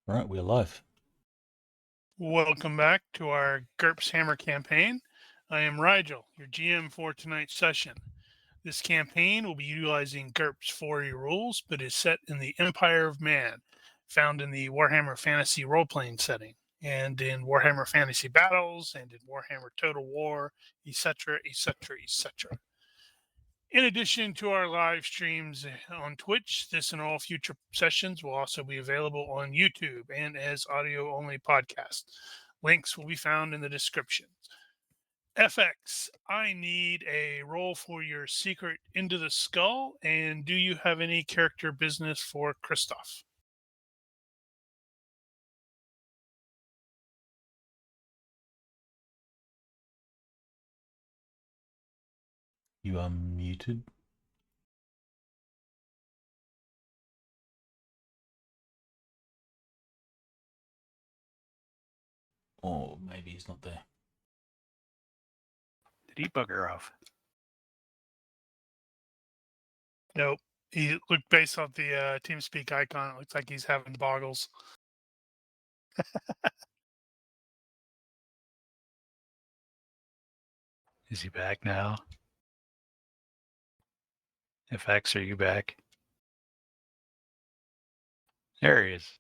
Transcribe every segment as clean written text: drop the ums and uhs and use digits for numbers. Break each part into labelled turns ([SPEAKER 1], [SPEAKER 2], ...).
[SPEAKER 1] Right, we're live.
[SPEAKER 2] Welcome back to our GURPS Hammer campaign. I am Rigil, your GM for tonight's session. This campaign will be utilizing GURPS 4E rules, but is set in the Empire of Man, found in the Warhammer Fantasy role-playing setting, and in Warhammer Fantasy Battles, and in Warhammer Total War, etc., etc., etc. In addition to our live streams on Twitch, this and all future sessions will also be available on YouTube and as audio-only podcasts. Links will be found in the description. FX, I need a roll for your secret into the skull, and do you have any character business for Christoph?
[SPEAKER 1] You are muted. Or maybe he's not there.
[SPEAKER 3] Did he bugger off?
[SPEAKER 2] Nope. He looked based off the TeamSpeak icon. It looks like he's having boggles.
[SPEAKER 3] Is he back now? FX, are you back? There he is.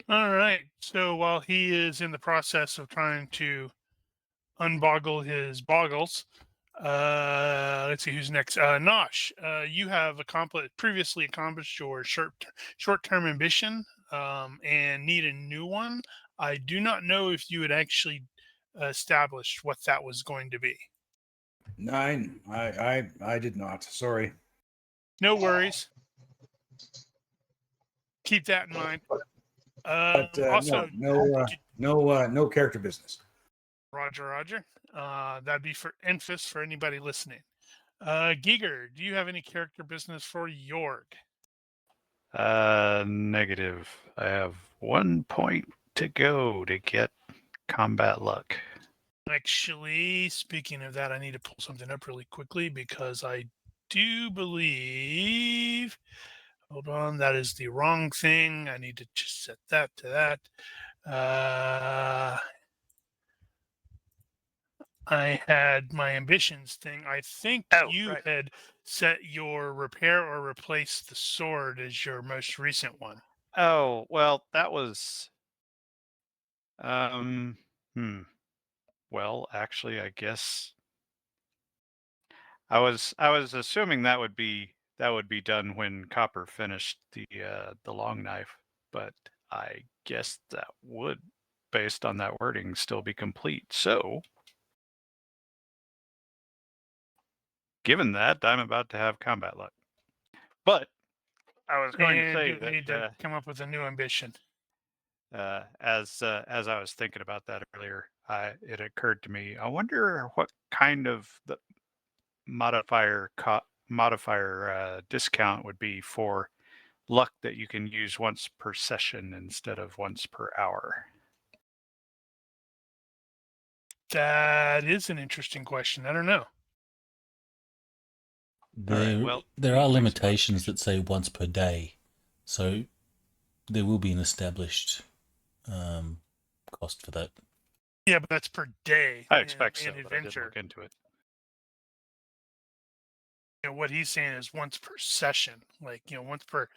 [SPEAKER 2] All right. So while he is in the process of trying to unboggle his boggles, let's see who's next. Nosh, you have previously accomplished your short-term ambition and need a new one. I do not know if you had actually established what that was going to be.
[SPEAKER 4] 9. I did not. Sorry.
[SPEAKER 2] No worries. Keep that in mind.
[SPEAKER 4] But
[SPEAKER 2] Also,
[SPEAKER 4] no character business.
[SPEAKER 2] Roger. That'd be for Enfys for anybody listening. Giger, do you have any character business for Jorg?
[SPEAKER 3] Negative. I have 1 point to go to get combat luck.
[SPEAKER 2] Actually, speaking of that, I need to pull something up really quickly because I do believe. Hold on, that is the wrong thing. I need to just set that to that. I had my ambitions thing. I think you had set your repair or replace the sword as your most recent one.
[SPEAKER 3] Oh, well, that was... Well, actually, I guess... I was assuming that would be done when Copper finished the long knife, but I guess that would, based on that wording, still be complete. So, given that, I'm about to have combat luck. But I was going to say
[SPEAKER 2] you need to come up with a new ambition.
[SPEAKER 3] As I was thinking about that earlier, it occurred to me, I wonder what kind of the modifier discount would be for luck that you can use once per session instead of once per hour.
[SPEAKER 2] That is an interesting question. I don't know.
[SPEAKER 1] There are limitations that say once per day, so there will be an established cost for that.
[SPEAKER 2] Yeah, but that's per day.
[SPEAKER 3] I expect so,
[SPEAKER 2] in
[SPEAKER 3] but I did look into it.
[SPEAKER 2] You know, what he's saying is once per session, like, once per,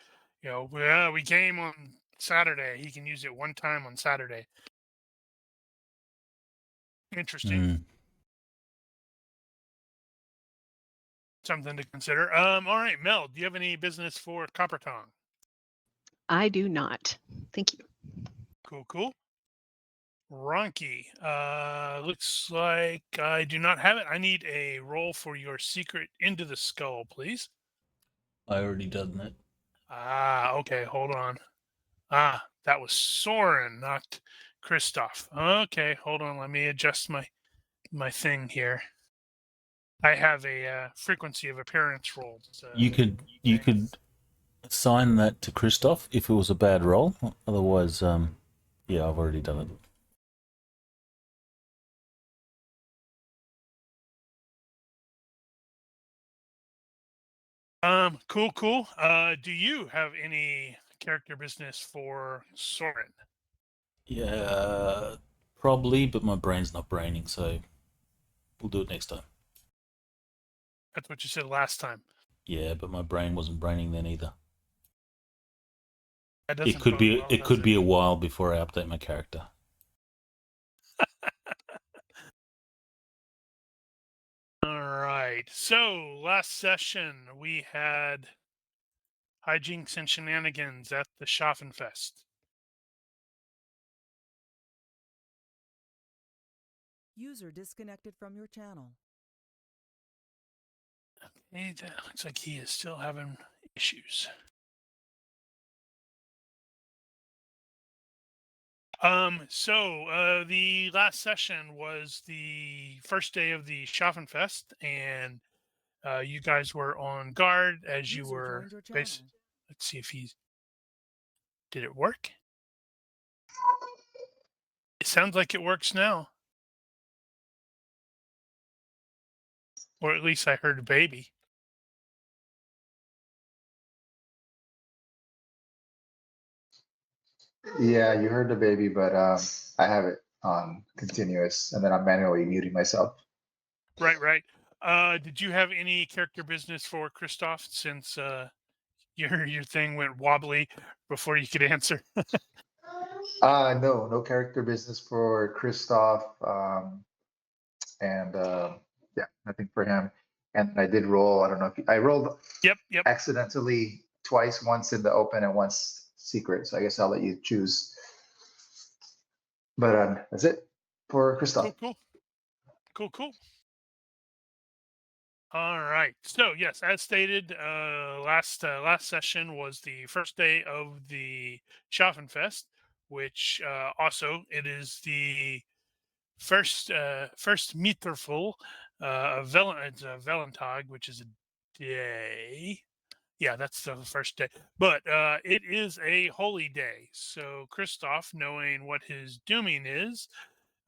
[SPEAKER 2] we came on Saturday. He can use it one time on Saturday. Interesting. Something to consider. All right, Mel, do you have any business for Copper Tongue?
[SPEAKER 5] I do not. Thank you.
[SPEAKER 2] Cool. Ronky, looks like I do not have it. I need a roll for your secret into the skull, please.
[SPEAKER 1] I already done that.
[SPEAKER 2] Okay, hold on. That was Soren, not Christoph. Okay, hold on. Let me adjust my thing here. I have a frequency of appearance rolls.
[SPEAKER 1] You could assign that to Christoph if it was a bad roll. Otherwise, Yeah, I've already done it.
[SPEAKER 2] Cool. Do you have any character business for Soren?
[SPEAKER 1] Yeah, probably, but my brain's not braining, so we'll do it next time.
[SPEAKER 2] That's what you said last time.
[SPEAKER 1] Yeah, but my brain wasn't braining then either.
[SPEAKER 2] That
[SPEAKER 1] It
[SPEAKER 2] doesn't
[SPEAKER 1] could
[SPEAKER 2] bode
[SPEAKER 1] be
[SPEAKER 2] well,
[SPEAKER 1] it
[SPEAKER 2] does
[SPEAKER 1] could be a while before I update my character.
[SPEAKER 2] All right. So last session we had hijinks and shenanigans at the Schaffenfest.
[SPEAKER 6] User disconnected from your channel.
[SPEAKER 2] It looks like he is still having issues. So the last session was the first day of the Schaffenfest, and you guys were on guard as you
[SPEAKER 6] User
[SPEAKER 2] were
[SPEAKER 6] joined your channel.
[SPEAKER 2] Let's see if did it work? It sounds like it works now. Or at least I heard a baby.
[SPEAKER 7] Yeah, you heard the baby, but I have it on continuous, and then I'm manually muting myself.
[SPEAKER 2] Right. Did you have any character business for Christoph since your thing went wobbly before you could answer?
[SPEAKER 7] No character business for Christoph, and yeah, nothing for him. And I did roll. I don't know if I rolled
[SPEAKER 2] Yep.
[SPEAKER 7] accidentally twice, once in the open and once secret. So I guess I'll let you choose. But that's it for Christoph.
[SPEAKER 2] Cool. All right. So yes, as stated, last session was the first day of the Schaffenfest, which also it is the first Mitterful it's a Valentag, which is a day. Yeah, that's the first day. But it is a holy day. So Christoph, knowing what his dooming is,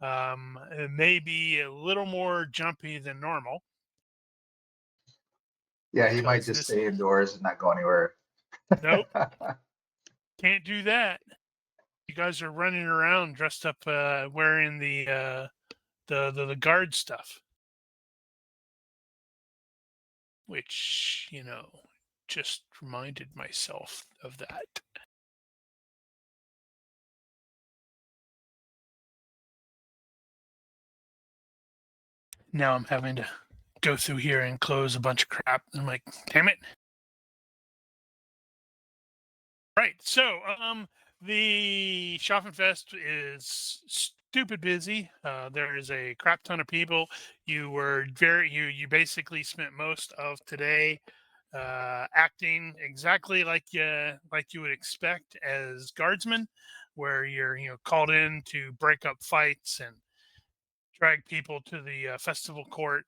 [SPEAKER 2] it may be a little more jumpy than normal.
[SPEAKER 7] Yeah, he might
[SPEAKER 2] because
[SPEAKER 7] just
[SPEAKER 2] this
[SPEAKER 7] stay indoors and not go anywhere.
[SPEAKER 2] Nope, can't do that. You guys are running around dressed up, wearing the guard stuff, which just reminded myself of that. Now I'm having to go through here and close a bunch of crap. I'm like, damn it. Right. So, the Schaffenfest is stupid busy. There is a crap ton of people. You basically spent most of today acting exactly like you would expect as guardsmen, where you're called in to break up fights and drag people to the festival court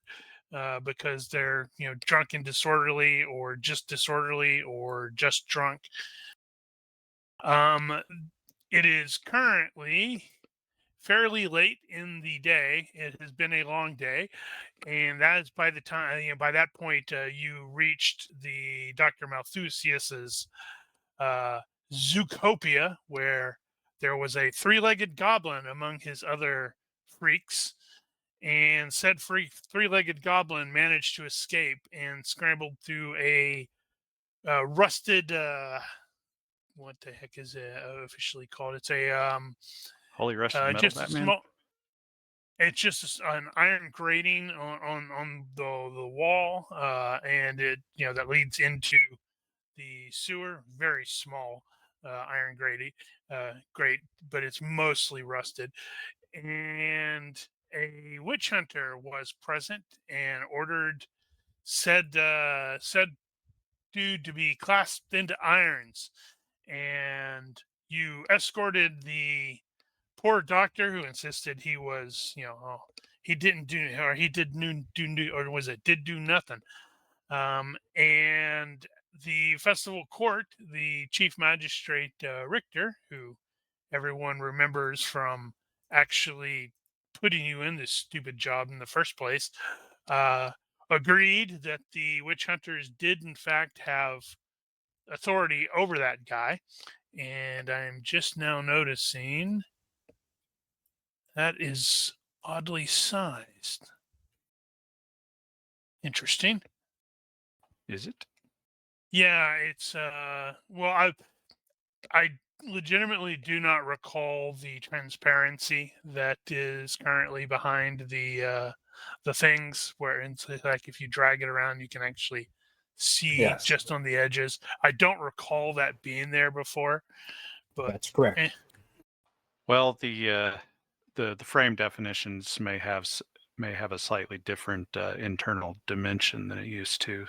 [SPEAKER 2] because they're drunk and disorderly, or just drunk. It is currently fairly late in the day. It has been a long day, and that is by the time by that point you reached the Dr. Malthusius's Zootopia, where there was a three-legged goblin among his other freaks, and said three-legged goblin managed to escape and scrambled through a rusted what the heck is it officially called? It's a
[SPEAKER 3] Holy rusted metal,
[SPEAKER 2] just a
[SPEAKER 3] Batman.
[SPEAKER 2] small. It's just an iron grating on the wall, and it that leads into the sewer. Very small iron grate, but it's mostly rusted. And a witch hunter was present and ordered said dude to be clasped into irons, and you escorted the poor doctor, who insisted he was, he didn't do, or he did do, or was it did do nothing. And the festival court, the chief magistrate Richter, who everyone remembers from actually putting you in this stupid job in the first place, agreed that the witch hunters did in fact have authority over that guy. And I'm just now noticing that is oddly sized. Interesting.
[SPEAKER 3] Is it?
[SPEAKER 2] Yeah, it's well, I legitimately do not recall the transparency that is currently behind the things where it's like if you drag it around you can actually see
[SPEAKER 4] Yes.
[SPEAKER 2] just on the edges. I don't recall that being there before, but
[SPEAKER 4] That's correct.
[SPEAKER 2] eh,
[SPEAKER 3] Well, the frame definitions may have a slightly different internal dimension than it used to.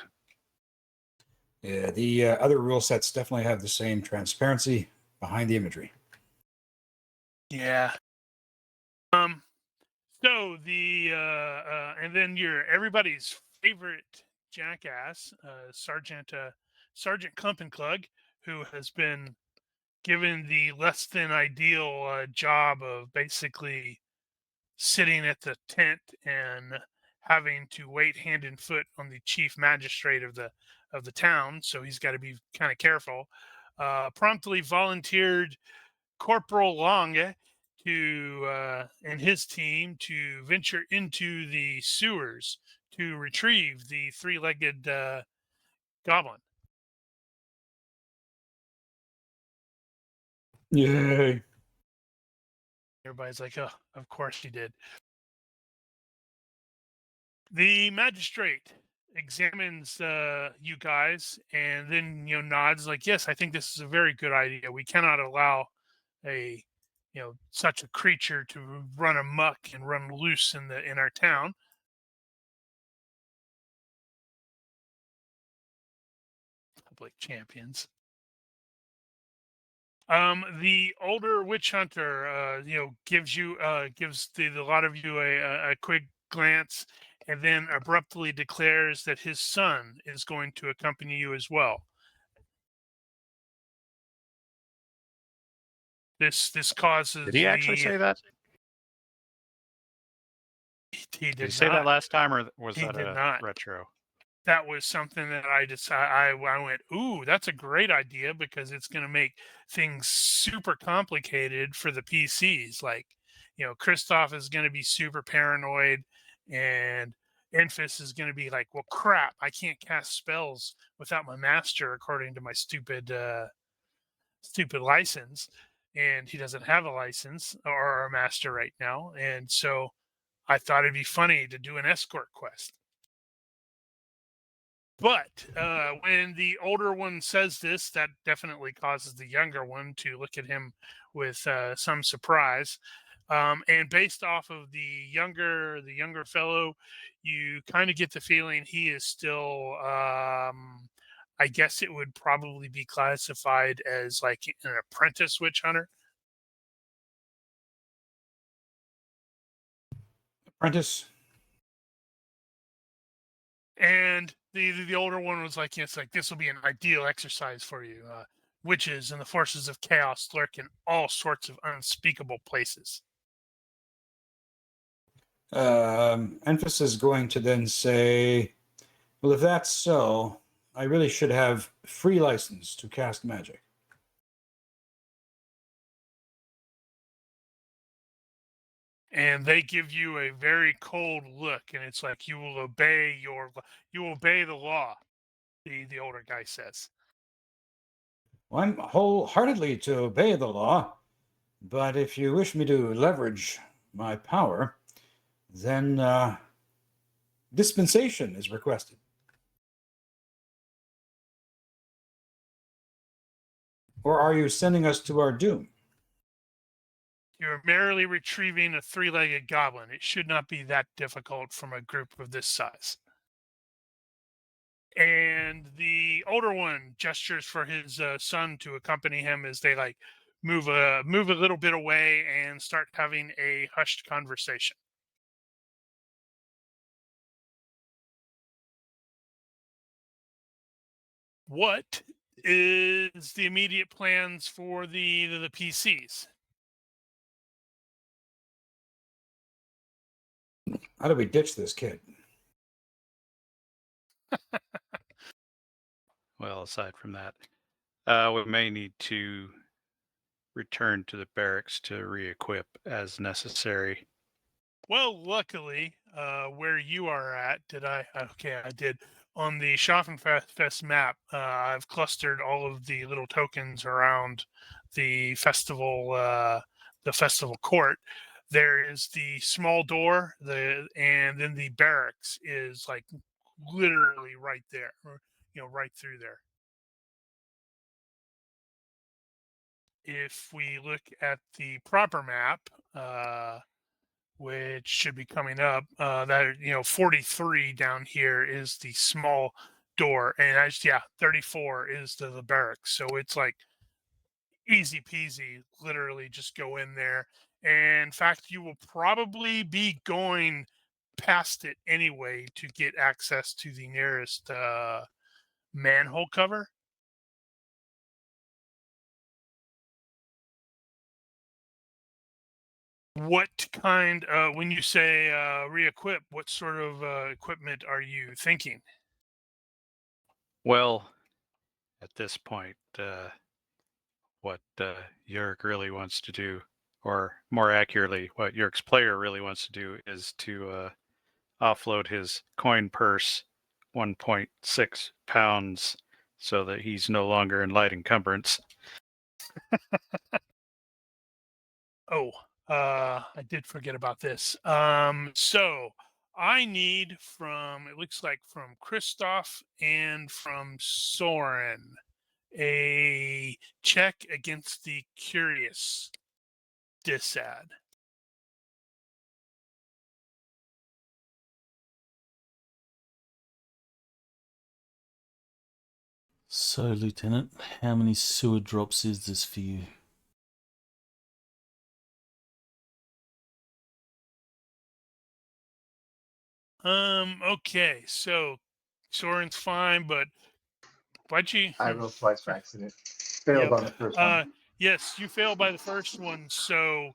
[SPEAKER 4] Yeah, the other rule sets definitely have the same transparency behind the imagery.
[SPEAKER 2] yeah. So the and then everybody's favorite jackass, Sergeant Klumpenklug, who has been given the less than ideal job of basically sitting at the tent and having to wait hand and foot on the chief magistrate of the town. So he's got to be kind of careful. Promptly volunteered Corporal Lange to and his team to venture into the sewers to retrieve the three-legged goblin.
[SPEAKER 4] Yay.
[SPEAKER 2] Everybody's like, "Oh, of course you did." The magistrate examines you guys and then nods like, "Yes, I think this is a very good idea. We cannot allow a such a creature to run amok and run loose in our town." Public champions. The older witch hunter, gives a lot of you a quick glance, and then abruptly declares that his son is going to accompany you as well. This causes.
[SPEAKER 3] Did he actually say that?
[SPEAKER 2] He
[SPEAKER 3] Did he
[SPEAKER 2] did
[SPEAKER 3] say that
[SPEAKER 2] not.
[SPEAKER 3] last time, or was
[SPEAKER 2] He
[SPEAKER 3] that
[SPEAKER 2] did
[SPEAKER 3] a
[SPEAKER 2] not.
[SPEAKER 3] retro?
[SPEAKER 2] That was something that I decided. I went, ooh, that's a great idea because it's going to make things super complicated for the PCs. Like, Christoph is going to be super paranoid, and Enfys is going to be like, well, crap, I can't cast spells without my master according to my stupid license, and he doesn't have a license or a master right now, and so I thought it'd be funny to do an escort quest. But when the older one says this, that definitely causes the younger one to look at him with some surprise. And based off of the younger fellow, you kind of get the feeling he is still. I guess it would probably be classified as like an apprentice witch hunter.
[SPEAKER 4] Apprentice.
[SPEAKER 2] And the older one was like, yes, like this will be an ideal exercise for you. Witches and the forces of chaos lurk in all sorts of unspeakable places.
[SPEAKER 4] Enfys is going to then say, well, if that's so, I really should have free license to cast magic.
[SPEAKER 2] And they give you a very cold look, and it's like you will obey the law. The older guy says.
[SPEAKER 4] Well, I'm wholeheartedly to obey the law, but if you wish me to leverage my power, then dispensation is requested. Or are you sending us to our doom?
[SPEAKER 2] You're merely retrieving a three-legged goblin. It should not be that difficult from a group of this size. And the older one gestures for his son to accompany him as they like move a little bit away and start having a hushed conversation. What is the immediate plans for the PCs?
[SPEAKER 4] How do we ditch this kid?
[SPEAKER 3] Well, aside from that, we may need to return to the barracks to re-equip as necessary.
[SPEAKER 2] Well, luckily, where you are at, I did. On the Schaffenfest map, I've clustered all of the little tokens around the festival court. There is the small door, and then the barracks is like literally right there, right through there. If we look at the proper map, which should be coming up, 43 down here is the small door, and 34 is the barracks. So it's like easy peasy, literally just go in there. And in fact, you will probably be going past it anyway to get access to the nearest manhole cover. What kind, when you say re-equip, what sort of equipment are you thinking?
[SPEAKER 3] Well, at this point, what Yurk really wants to do, or more accurately, what Yurk's player really wants to do, is to offload his coin purse 1.6 pounds so that he's no longer in light encumbrance.
[SPEAKER 2] Oh, I did forget about this. So I need it looks like from Christoph and from Soren, a check against the curious disad.
[SPEAKER 1] So, Lieutenant, how many sewer drops is this for you?
[SPEAKER 2] Okay, so Soren's fine, but Budgie.
[SPEAKER 7] I rolled twice by accident. Failed
[SPEAKER 2] Yep.
[SPEAKER 7] on the first one.
[SPEAKER 2] Yes, you failed by the first one, so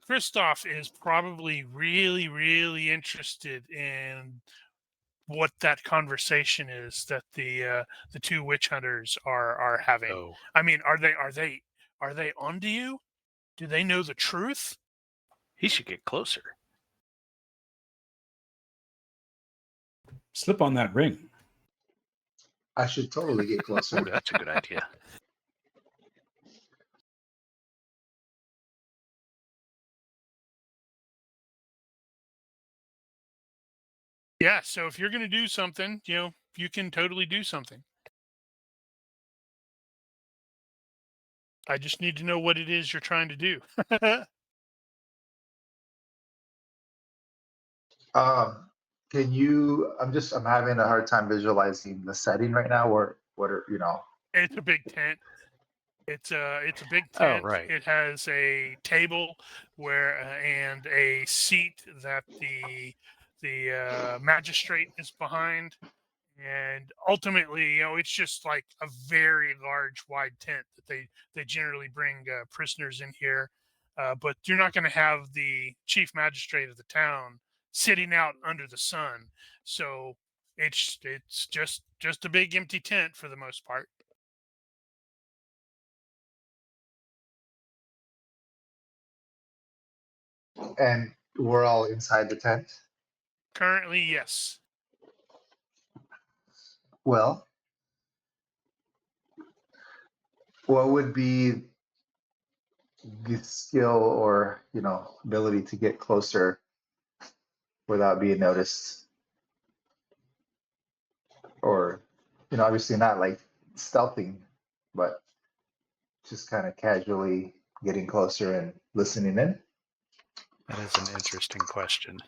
[SPEAKER 2] Christoph is probably really, really interested in what that conversation is that the two witch hunters are having.
[SPEAKER 3] Oh,
[SPEAKER 2] I mean, are they onto you? Do they know the truth?
[SPEAKER 3] he should get closer.
[SPEAKER 4] Slip on that ring.
[SPEAKER 7] I should totally get
[SPEAKER 3] Ooh,
[SPEAKER 7] closer.
[SPEAKER 3] that's a good idea.
[SPEAKER 2] Yeah. So if you're going to do something, you can totally do something. I just need to know what it is you're trying to do.
[SPEAKER 7] Can you? I'm having a hard time visualizing the setting right now. Or what are
[SPEAKER 2] It's a big tent. It's a big
[SPEAKER 3] Oh,
[SPEAKER 2] tent.
[SPEAKER 3] right.
[SPEAKER 2] It has a table and a seat that the magistrate is behind, and ultimately, it's just like a very large, wide tent that they generally bring prisoners in here. But you're not going to have the chief magistrate of the town sitting out under the sun, so it's just a big empty tent for the most part.
[SPEAKER 7] and we're all inside the tent.
[SPEAKER 2] Currently, yes.
[SPEAKER 7] Well, what would be the skill or ability to get closer without being noticed, or obviously not like stealthing, but just kind of casually getting closer and listening in?
[SPEAKER 3] That is an interesting question.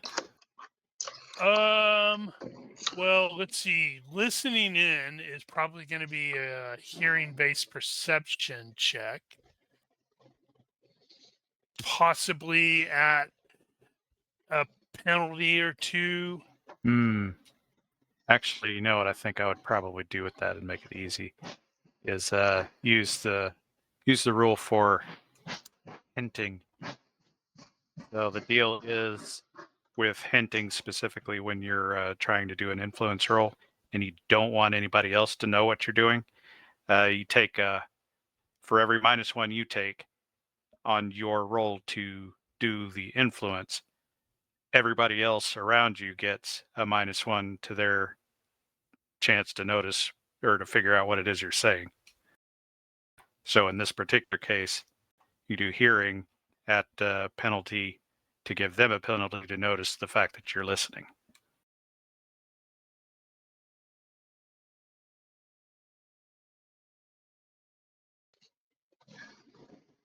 [SPEAKER 2] Well, let's see. Listening in is probably going to be a hearing-based perception check, possibly at a penalty or two.
[SPEAKER 3] Actually, you know what I think I would probably do with that and make it easy is use the rule for hinting. So the deal is with hinting specifically when you're trying to do an influence roll and you don't want anybody else to know what you're doing. You take for every -1 you take on your roll to do the influence, everybody else around you gets a -1 to their chance to notice or to figure out what it is you're saying. So in this particular case, you do hearing at penalty to give them a penalty to notice the fact that you're listening.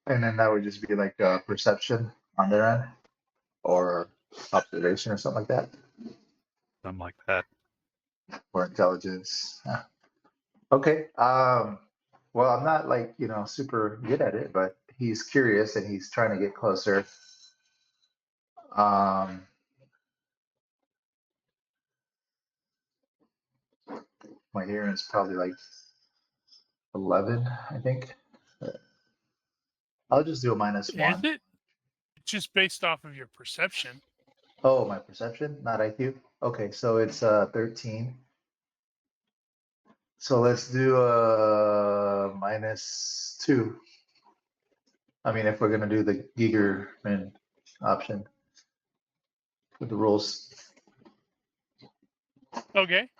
[SPEAKER 7] And then that would just be like perception on their end, or observation or something like that,
[SPEAKER 3] Something like that.
[SPEAKER 7] or intelligence. Yeah. Okay. Well, I'm not like, super good at it, but he's curious and he's trying to get closer. Um, my hearing is probably like 11, I think. I'll just do a
[SPEAKER 2] Is
[SPEAKER 7] -1.
[SPEAKER 2] it? It's just based off of your perception.
[SPEAKER 7] Oh, my perception, not IQ. Okay, so it's 13. So let's do a -2. I mean, if we're gonna do the Gigerman option with the rules.
[SPEAKER 2] Okay.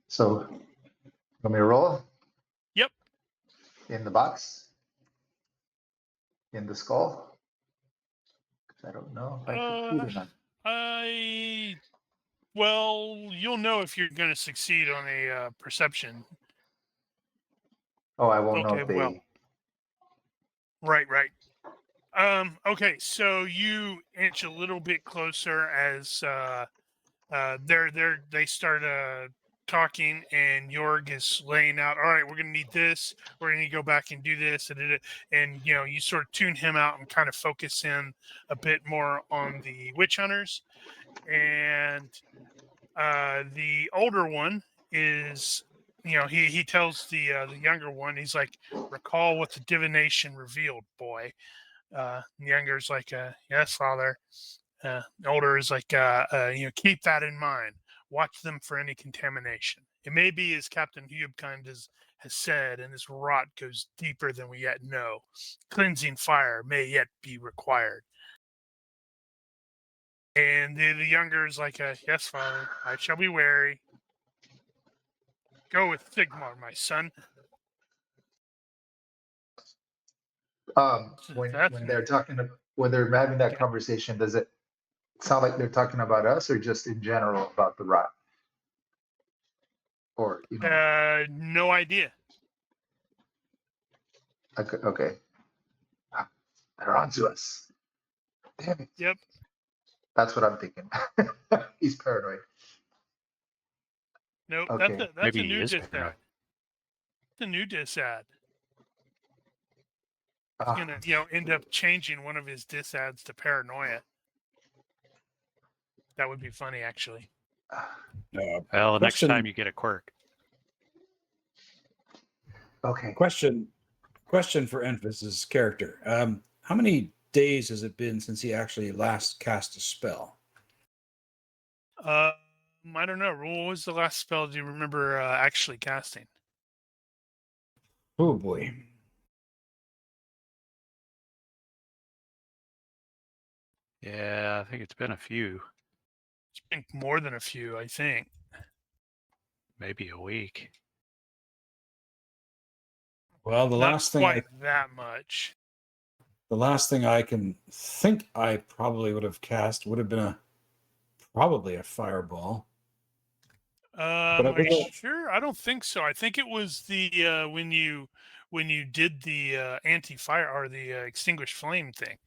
[SPEAKER 7] So let me roll.
[SPEAKER 2] Yep.
[SPEAKER 7] In the box. In the skull. 'Cause I don't know if I succeed or not.
[SPEAKER 2] Well, you'll know if you're going to succeed on a perception.
[SPEAKER 7] Oh, I won't know
[SPEAKER 2] Okay,
[SPEAKER 7] if they.
[SPEAKER 2] well. Right. Okay, so you inch a little bit closer as they start talking, and Jorg is laying out. All right, we're gonna need this. We're gonna go back and do this, and you sort of tune him out and kind of focus in a bit more on the witch hunters, and the older one is. He tells the younger one, he's like, recall what the divination revealed, boy. Younger's like, yes, father. Older is like, keep that in mind. Watch them for any contamination. It may be, as Captain Hubkind has said, and this rot goes deeper than we yet know. Cleansing fire may yet be required. And the younger is like, yes, father, I shall be wary. Go with Sigmar, my son.
[SPEAKER 7] When they're talking, when they're having that conversation, does it sound like they're talking about us or just in general about the rot? Or
[SPEAKER 2] No idea.
[SPEAKER 7] Okay. They're on to us. Damn it.
[SPEAKER 2] Yep.
[SPEAKER 7] That's what I'm thinking. He's paranoid.
[SPEAKER 2] Nope.
[SPEAKER 7] Okay.
[SPEAKER 2] That's
[SPEAKER 3] Maybe
[SPEAKER 2] a
[SPEAKER 3] he
[SPEAKER 2] new
[SPEAKER 3] is
[SPEAKER 2] dis
[SPEAKER 3] paranoid.
[SPEAKER 2] ad. It's a new dis ad.
[SPEAKER 7] Ah,
[SPEAKER 2] He's gonna, end up changing one of his dis ads to paranoia. That would be funny, actually.
[SPEAKER 3] Well, next
[SPEAKER 4] Question-
[SPEAKER 3] time you get a quirk.
[SPEAKER 7] okay.
[SPEAKER 4] Question for Enfys's character. How many days has it been since he actually last cast a spell?
[SPEAKER 2] I don't know. What was the last spell? Do you remember actually casting?
[SPEAKER 4] Oh boy.
[SPEAKER 3] Yeah, I think it's been a few,
[SPEAKER 2] It's been more than a few, I think.
[SPEAKER 3] maybe a week.
[SPEAKER 4] Well, the
[SPEAKER 2] Not
[SPEAKER 4] last thing
[SPEAKER 2] quite that much.
[SPEAKER 4] the last thing I can think I probably would have cast would have been probably a fireball. But
[SPEAKER 2] Are you sure? I don't think so. I think it was the when you did the anti-fire or the extinguished flame thing.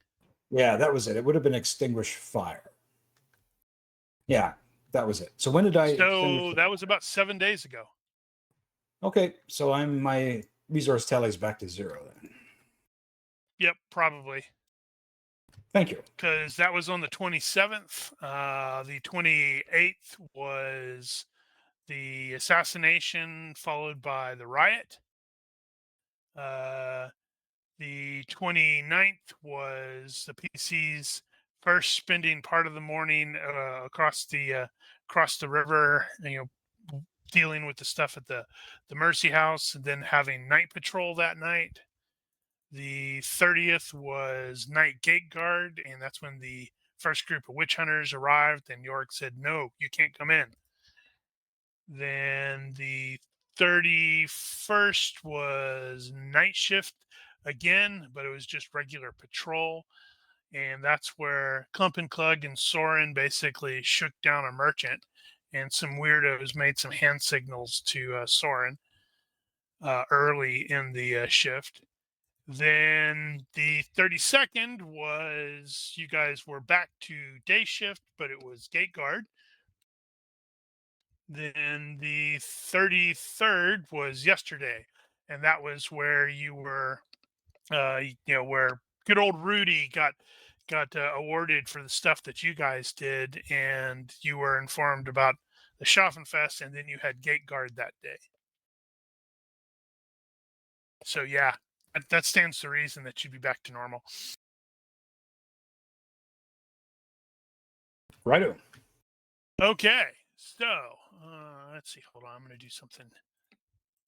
[SPEAKER 4] Yeah, that was it. It would have been extinguish fire. Yeah, that was it. So when did I
[SPEAKER 2] So
[SPEAKER 4] extinguish
[SPEAKER 2] that was about 7 days ago.
[SPEAKER 4] Okay, so my resource tally is back to 0 then.
[SPEAKER 2] Yep, probably.
[SPEAKER 4] Thank you.
[SPEAKER 2] Because that was on the 27th. The 28th was the assassination, followed by the riot. The 29th was the PC's first spending part of the morning across the river, dealing with the stuff at the Mercy House, and then having night patrol that night. The 30th was night gate guard, and that's when the first group of witch hunters arrived, and York said, "No, you can't come in." Then the 31st was night shift again, but it was just regular patrol. And that's where Clump and Clug and Soren basically shook down a merchant, and some weirdos made some hand signals to Soren early in the shift. Then the 32nd was you guys were back to day shift, but it was gate guard. Then the 33rd was yesterday, and that was where you were, where good old Rudy got awarded for the stuff that you guys did, and you were informed about the Schaffenfest, and then you had gate guard that day. So yeah, that stands to reason that you'd be back to normal.
[SPEAKER 4] Righto.
[SPEAKER 2] Okay, so let's see. Hold on, I'm going to do something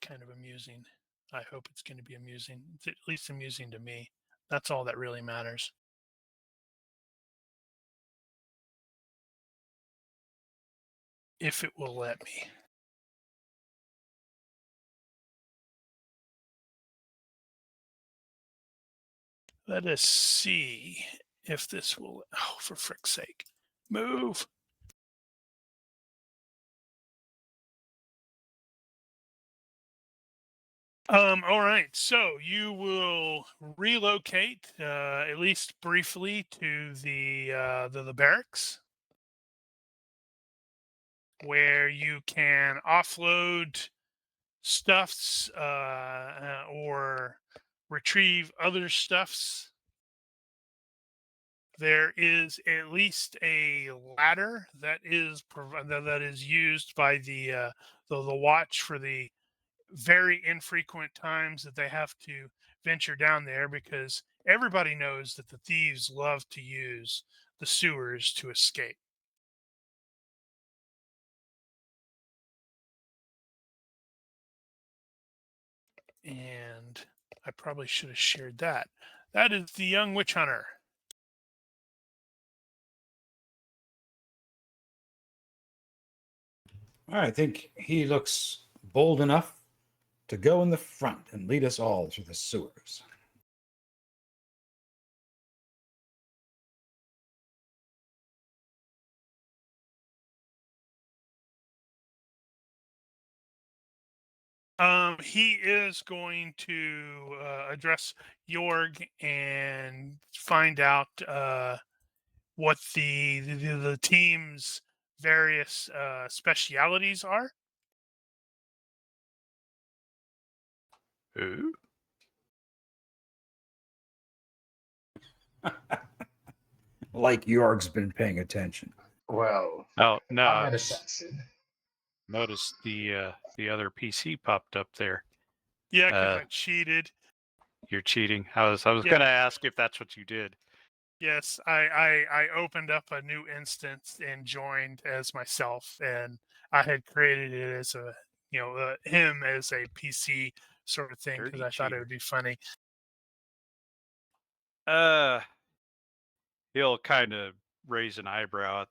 [SPEAKER 2] kind of amusing. I hope it's going to be amusing. It's at least amusing to me. That's all that really matters. If it will let me. Let us see if this will. Oh, for frick's sake. Move. All right. So you will relocate, at least briefly, to the barracks, where you can offload stuffs or retrieve other stuffs. There is at least a ladder that is used by the watch for the very infrequent times that they have to venture down there, because everybody knows that the thieves love to use the sewers to escape. And I probably should have shared that. That is the young witch hunter.
[SPEAKER 4] I think he looks bold enough to go in the front and lead us all through the sewers.
[SPEAKER 2] He is going to address Jorg and find out what the team's various specialities are.
[SPEAKER 3] Ooh.
[SPEAKER 4] Like Jorg's been paying attention.
[SPEAKER 7] Well,
[SPEAKER 3] Oh no!
[SPEAKER 7] I'm
[SPEAKER 3] I
[SPEAKER 7] an
[SPEAKER 3] was-
[SPEAKER 7] assassin.
[SPEAKER 3] Noticed the other PC popped up there.
[SPEAKER 2] Yeah, because I cheated.
[SPEAKER 3] You're cheating. I was
[SPEAKER 2] Yeah.
[SPEAKER 3] gonna ask if that's what you did.
[SPEAKER 2] Yes, I opened up a new instance and joined as myself, and I had created it as a him as a PC sort of thing, because
[SPEAKER 3] Dirty
[SPEAKER 2] I thought it
[SPEAKER 3] cheater.
[SPEAKER 2] would be funny.
[SPEAKER 3] He'll kind of raise an eyebrow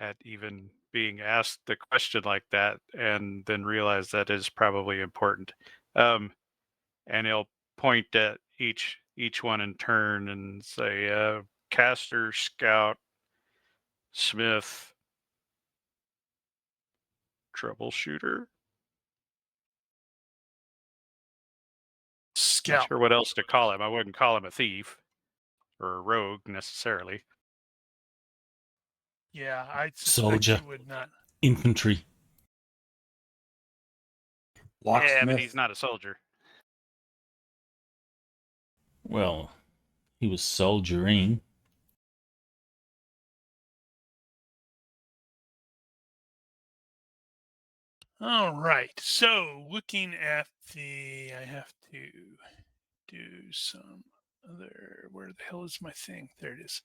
[SPEAKER 3] at even being asked the question like that, and then realize that is probably important. And he'll point at each one in turn and say, caster, scout, smith, troubleshooter. Not
[SPEAKER 2] Scout.
[SPEAKER 3] sure what else to call him. I wouldn't call him a thief or a rogue necessarily.
[SPEAKER 2] Yeah, I suspect
[SPEAKER 1] Soldier.
[SPEAKER 2] you would not.
[SPEAKER 1] Infantry.
[SPEAKER 4] Locksmith.
[SPEAKER 3] Yeah, but he's not a soldier.
[SPEAKER 1] Well, he was soldiering.
[SPEAKER 2] All right. So looking at I have to do some Where the hell is my thing? There it is.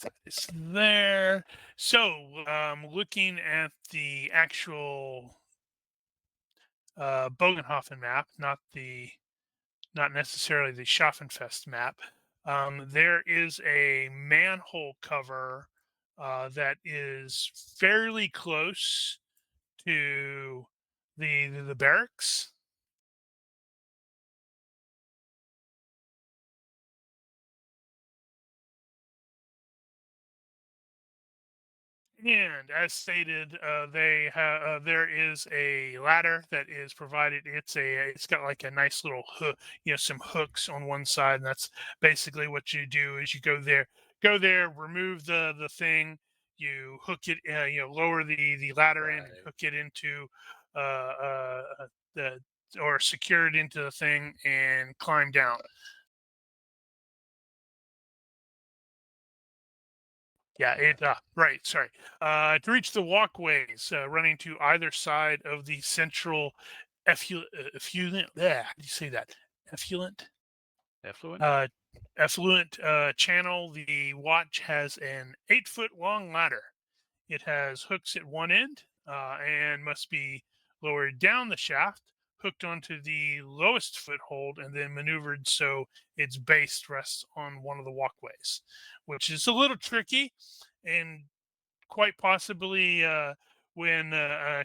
[SPEAKER 2] That is there. So, looking at the actual Bögenhafen map, not necessarily the Schaffenfest map. There is a manhole cover that is fairly close to the barracks. And as stated, there is a ladder that is provided. It's got like a nice little hook, some hooks on one side, and that's basically what you do. Is you go there, remove the thing, you hook it, lower the ladder in and
[SPEAKER 3] Right.
[SPEAKER 2] hook it into the or secure it into the thing and climb down. Yeah, right, sorry. To reach the walkways running to either side of the central effluent, how do you say that? Effluent?
[SPEAKER 3] Effluent?
[SPEAKER 2] Effluent channel. The watch has an 8-foot long ladder. It has hooks at one end and must be lowered down the shaft, hooked onto the lowest foothold, and then maneuvered so its base rests on one of the walkways, which is a little tricky and quite possibly when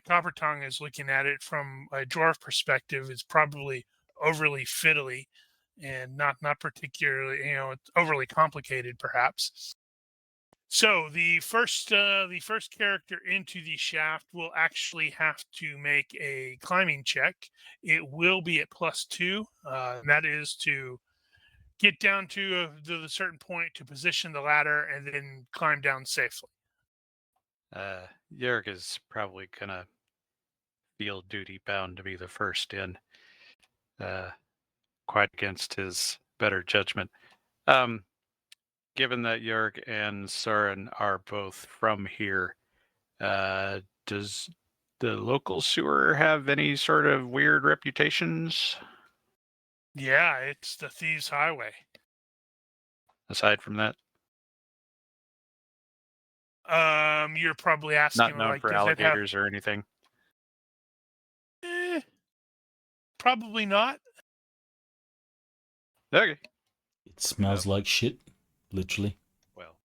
[SPEAKER 2] Copper Tongue is looking at it from a dwarf perspective, is probably overly fiddly and not particularly, it's overly complicated perhaps. So the first character into the shaft will actually have to make a climbing check. It will be at +2, and that is to get down to the certain point to position the ladder and then climb down safely.
[SPEAKER 3] Jörg is probably gonna feel duty bound to be the first in, quite against his better judgment. Given that Jörg and Søren are both from here, does the local sewer have any sort of weird reputations
[SPEAKER 2] Yeah, it's the Thieves Highway.
[SPEAKER 3] aside from that?
[SPEAKER 2] You're probably asking,
[SPEAKER 3] Not known
[SPEAKER 2] like,
[SPEAKER 3] for
[SPEAKER 2] does it have?
[SPEAKER 3] alligators or anything.
[SPEAKER 2] Probably not.
[SPEAKER 3] Okay.
[SPEAKER 1] It smells like shit, literally.
[SPEAKER 3] Well,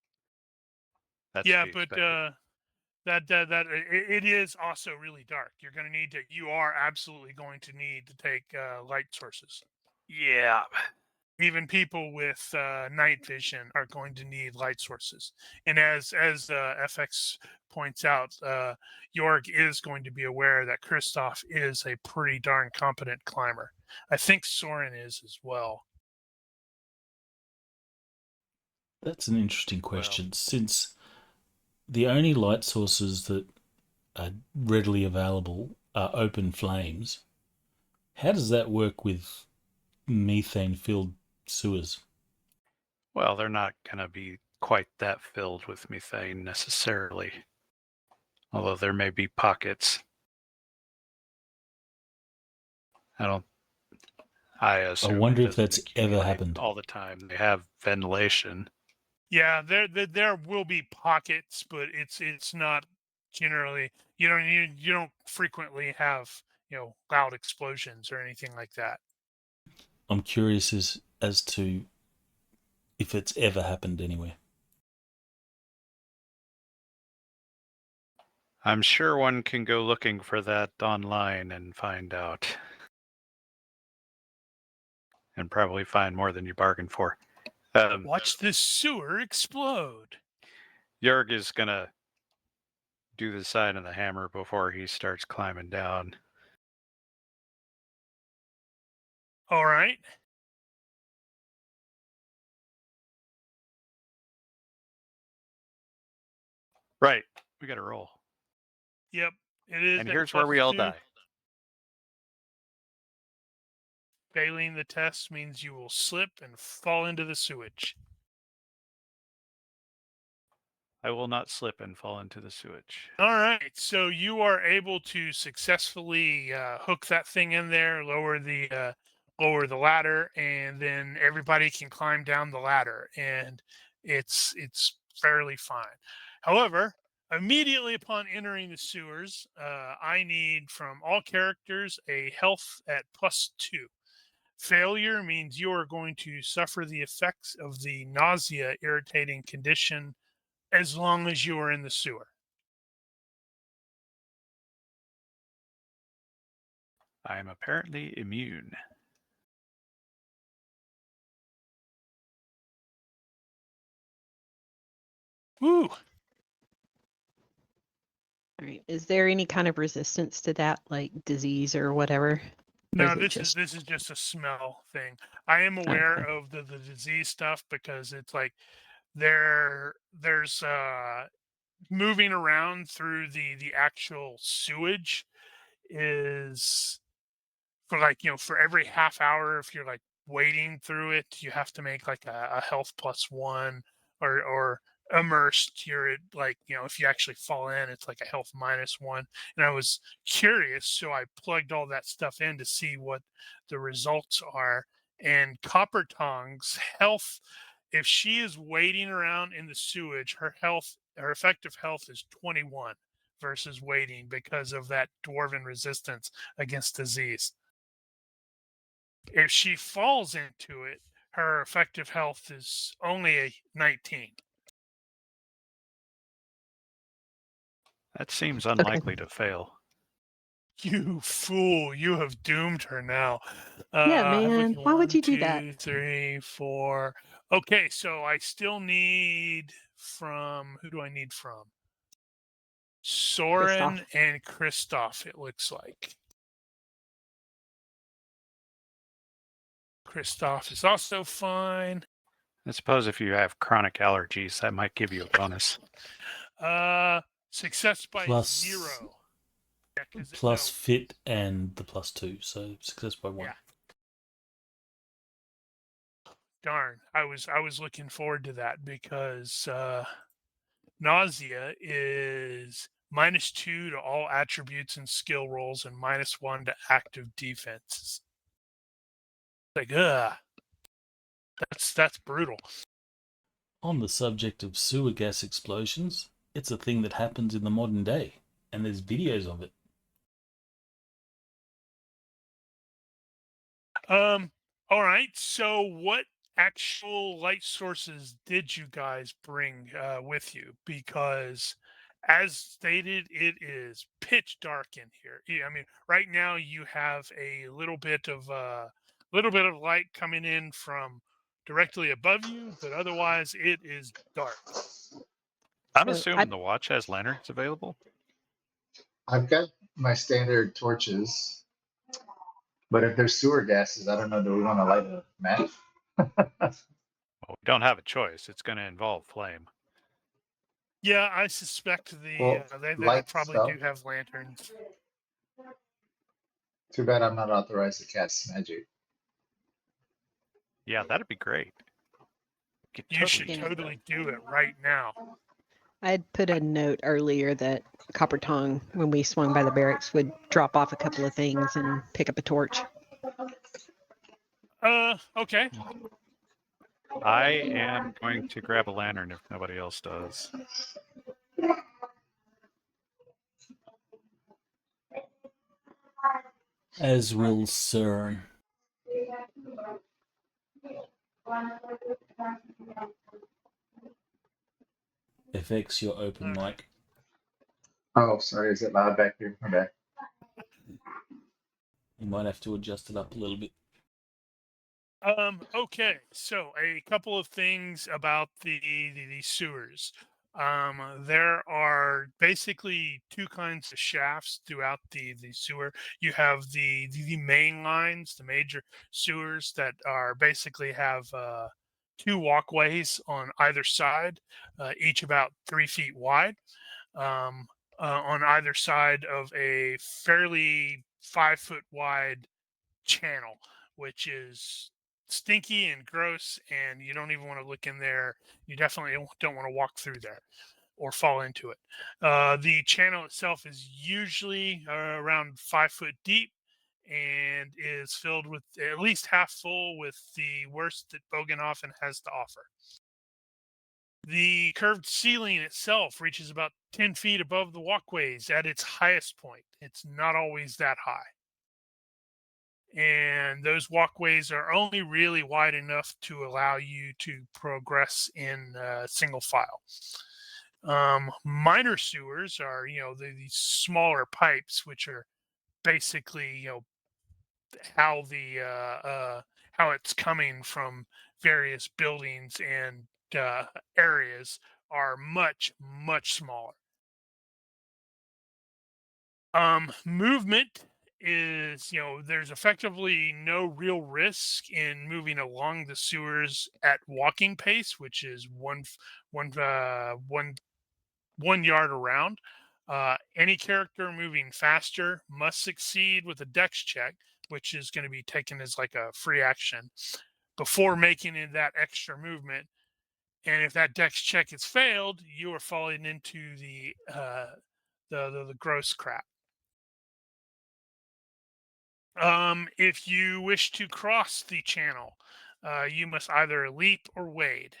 [SPEAKER 3] that's
[SPEAKER 2] Yeah,
[SPEAKER 3] to be
[SPEAKER 2] but
[SPEAKER 3] expected.
[SPEAKER 2] it is also really dark. You are absolutely going to need to take light sources.
[SPEAKER 3] Yeah.
[SPEAKER 2] Even people with night vision are going to need light sources. And as FX points out, Jorg is going to be aware that Kristoff is a pretty darn competent climber. I think Soren is as well.
[SPEAKER 1] That's an interesting question, since the only light sources that are readily available are open flames. How does that work with methane-filled sewers?
[SPEAKER 3] Well, they're not going to be quite that filled with methane necessarily, although there may be pockets. I assume
[SPEAKER 1] wonder
[SPEAKER 3] it
[SPEAKER 1] if that's
[SPEAKER 3] doesn't
[SPEAKER 1] ever
[SPEAKER 3] accumulate
[SPEAKER 1] happened.
[SPEAKER 3] all the time. They have ventilation.
[SPEAKER 2] Yeah, there will be pockets, but it's not generally. You don't frequently have loud explosions or anything like that.
[SPEAKER 1] I'm curious as to if it's ever happened anywhere.
[SPEAKER 3] I'm sure one can go looking for that online and find out. And probably find more than you bargained for.
[SPEAKER 2] Watch this sewer explode.
[SPEAKER 3] Jörg is going to do the sign of the hammer before he starts climbing down.
[SPEAKER 2] All right.
[SPEAKER 3] Right. We got to roll.
[SPEAKER 2] Yep. It is.
[SPEAKER 3] And
[SPEAKER 2] at
[SPEAKER 3] here's where we all
[SPEAKER 2] +2.
[SPEAKER 3] die.
[SPEAKER 2] Failing the test means you will slip and fall into the sewage.
[SPEAKER 3] I will not slip and fall into the sewage.
[SPEAKER 2] All right. So you are able to successfully hook that thing in there, lower the lower the ladder, and then everybody can climb down the ladder, and it's fairly fine. However, immediately upon entering the sewers, I need from all characters a health at +2. Failure means you are going to suffer the effects of the nausea irritating condition as long as you are in the sewer.
[SPEAKER 3] I am apparently immune.
[SPEAKER 2] Woo!
[SPEAKER 5] All right. Is there any kind of resistance to that, like disease or whatever? Or
[SPEAKER 2] No,
[SPEAKER 5] is it just
[SPEAKER 2] this is just a smell thing. I am aware
[SPEAKER 5] okay?
[SPEAKER 2] of the disease stuff because it's like there's moving around through the actual sewage is for like, for every half hour, if you're like wading through it, you have to make like a health +1, or immersed, you're at like, if you actually fall in, it's like a health -1. And I was curious, so I plugged all that stuff in to see what the results are. And Copper Tongue's health, if she is wading around in the sewage, her effective health is 21 versus waiting because of that dwarven resistance against disease. If she falls into it, her effective health is only a 19.
[SPEAKER 3] That seems unlikely to fail.
[SPEAKER 2] You fool! You have doomed her now.
[SPEAKER 5] Yeah,
[SPEAKER 2] I'm
[SPEAKER 5] man.
[SPEAKER 2] looking
[SPEAKER 5] Why would you do
[SPEAKER 2] 1,
[SPEAKER 5] that?
[SPEAKER 2] 2, 3, 4. Okay, so I still need from who do I need from? Soren
[SPEAKER 5] Christoph.
[SPEAKER 2] and Christoph. It looks like Christoph is also fine.
[SPEAKER 3] I suppose if you have chronic allergies, that might give you a bonus.
[SPEAKER 2] Success by
[SPEAKER 1] Plus-
[SPEAKER 2] 0. Yeah,
[SPEAKER 1] Plus fit and the +2, so success by 1.
[SPEAKER 2] Yeah. Darn, I was looking forward to that because nausea is -2 to all attributes and skill rolls and -1 to active defenses. Like, that's brutal.
[SPEAKER 1] On the subject of sewer gas explosions, it's a thing that happens in the modern day, and there's videos of it.
[SPEAKER 2] All right. So, what actual light sources did you guys bring with you? Because, as stated, it is pitch dark in here. I mean, right now you have a little bit of light coming in from directly above you, but otherwise it is dark.
[SPEAKER 3] I'm
[SPEAKER 5] So
[SPEAKER 3] assuming the watch has lanterns available.
[SPEAKER 7] I've got my standard torches, but if there's sewer gases, I don't know. Do we want to light a match?
[SPEAKER 3] Well, we don't have a choice. It's going to involve flame.
[SPEAKER 2] Yeah, I suspect
[SPEAKER 7] Well,
[SPEAKER 2] they
[SPEAKER 7] light
[SPEAKER 2] probably
[SPEAKER 7] stuff.
[SPEAKER 2] do have lanterns.
[SPEAKER 7] Too bad I'm not authorized to cast magic.
[SPEAKER 3] Yeah, that'd be great.
[SPEAKER 2] You should totally do it right now.
[SPEAKER 5] I'd put a note earlier that Copper Tongue, when we swung by the barracks, would drop off a couple of things and pick up a torch.
[SPEAKER 2] Okay.
[SPEAKER 3] I am going to grab a lantern if nobody else does.
[SPEAKER 1] As will Cern. FX your open mic.
[SPEAKER 7] Oh, sorry. Is it loud back here? My bad.
[SPEAKER 1] You might have to adjust it up a little bit.
[SPEAKER 2] Okay, so a couple of things about the sewers. There are basically two kinds of shafts throughout the sewer. You have the main lines, the major sewers that are basically have two walkways on either side, each about 3 feet wide. On either side of a fairly 5-foot wide channel, which is stinky and gross, and you don't even want to look in there. You definitely don't want to walk through there or fall into it. The channel itself is usually around 5 foot deep, and is filled with at least half full with the worst that Bögenhafen has to offer. The curved ceiling itself reaches about 10 feet above the walkways at its highest point. It's not always that high. And those walkways are only really wide enough to allow you to progress in single file. Minor sewers are, these smaller pipes, which are basically, how how it's coming from various buildings and areas are much smaller. Movement is, there's effectively no real risk in moving along the sewers at walking pace, which is one yard around. Any character moving faster must succeed with a dex check, which is going to be taken as like a free action before making that extra movement. And if that dex check is failed, you are falling into the gross crap. If you wish to cross the channel, you must either leap or wade.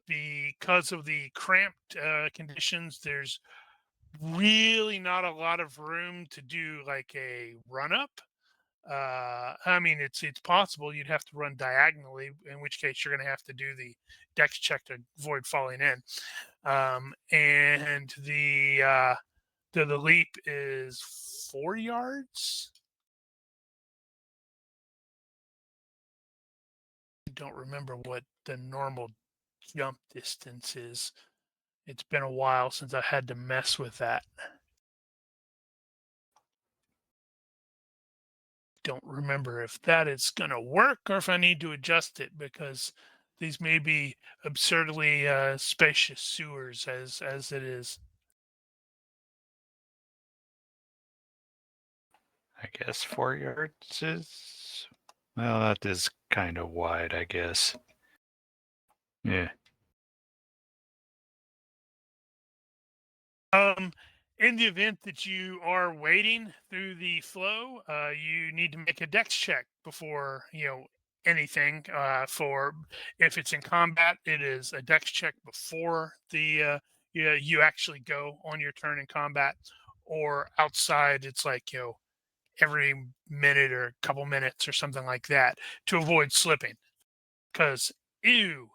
[SPEAKER 2] Because of the cramped conditions, there's really not a lot of room to do like a run up. I mean, it's possible you'd have to run diagonally, in which case you're going to have to do the dex check to avoid falling in. And the leap is 4 yards. I don't remember what the normal jump distance is. It's been a while since I had to mess with that. Don't remember if that is going to work or if I need to adjust it, because these may be absurdly spacious sewers as it is.
[SPEAKER 3] I guess 4 yards is... Well, that is kind of wide, I guess. Yeah.
[SPEAKER 2] In the event that you are wading through the flow, you need to make a dex check before, anything. For if it's in combat, it is a dex check before the you actually go on your turn in combat, or outside, it's like, every minute or a couple minutes or something like that to avoid slipping. Because ew.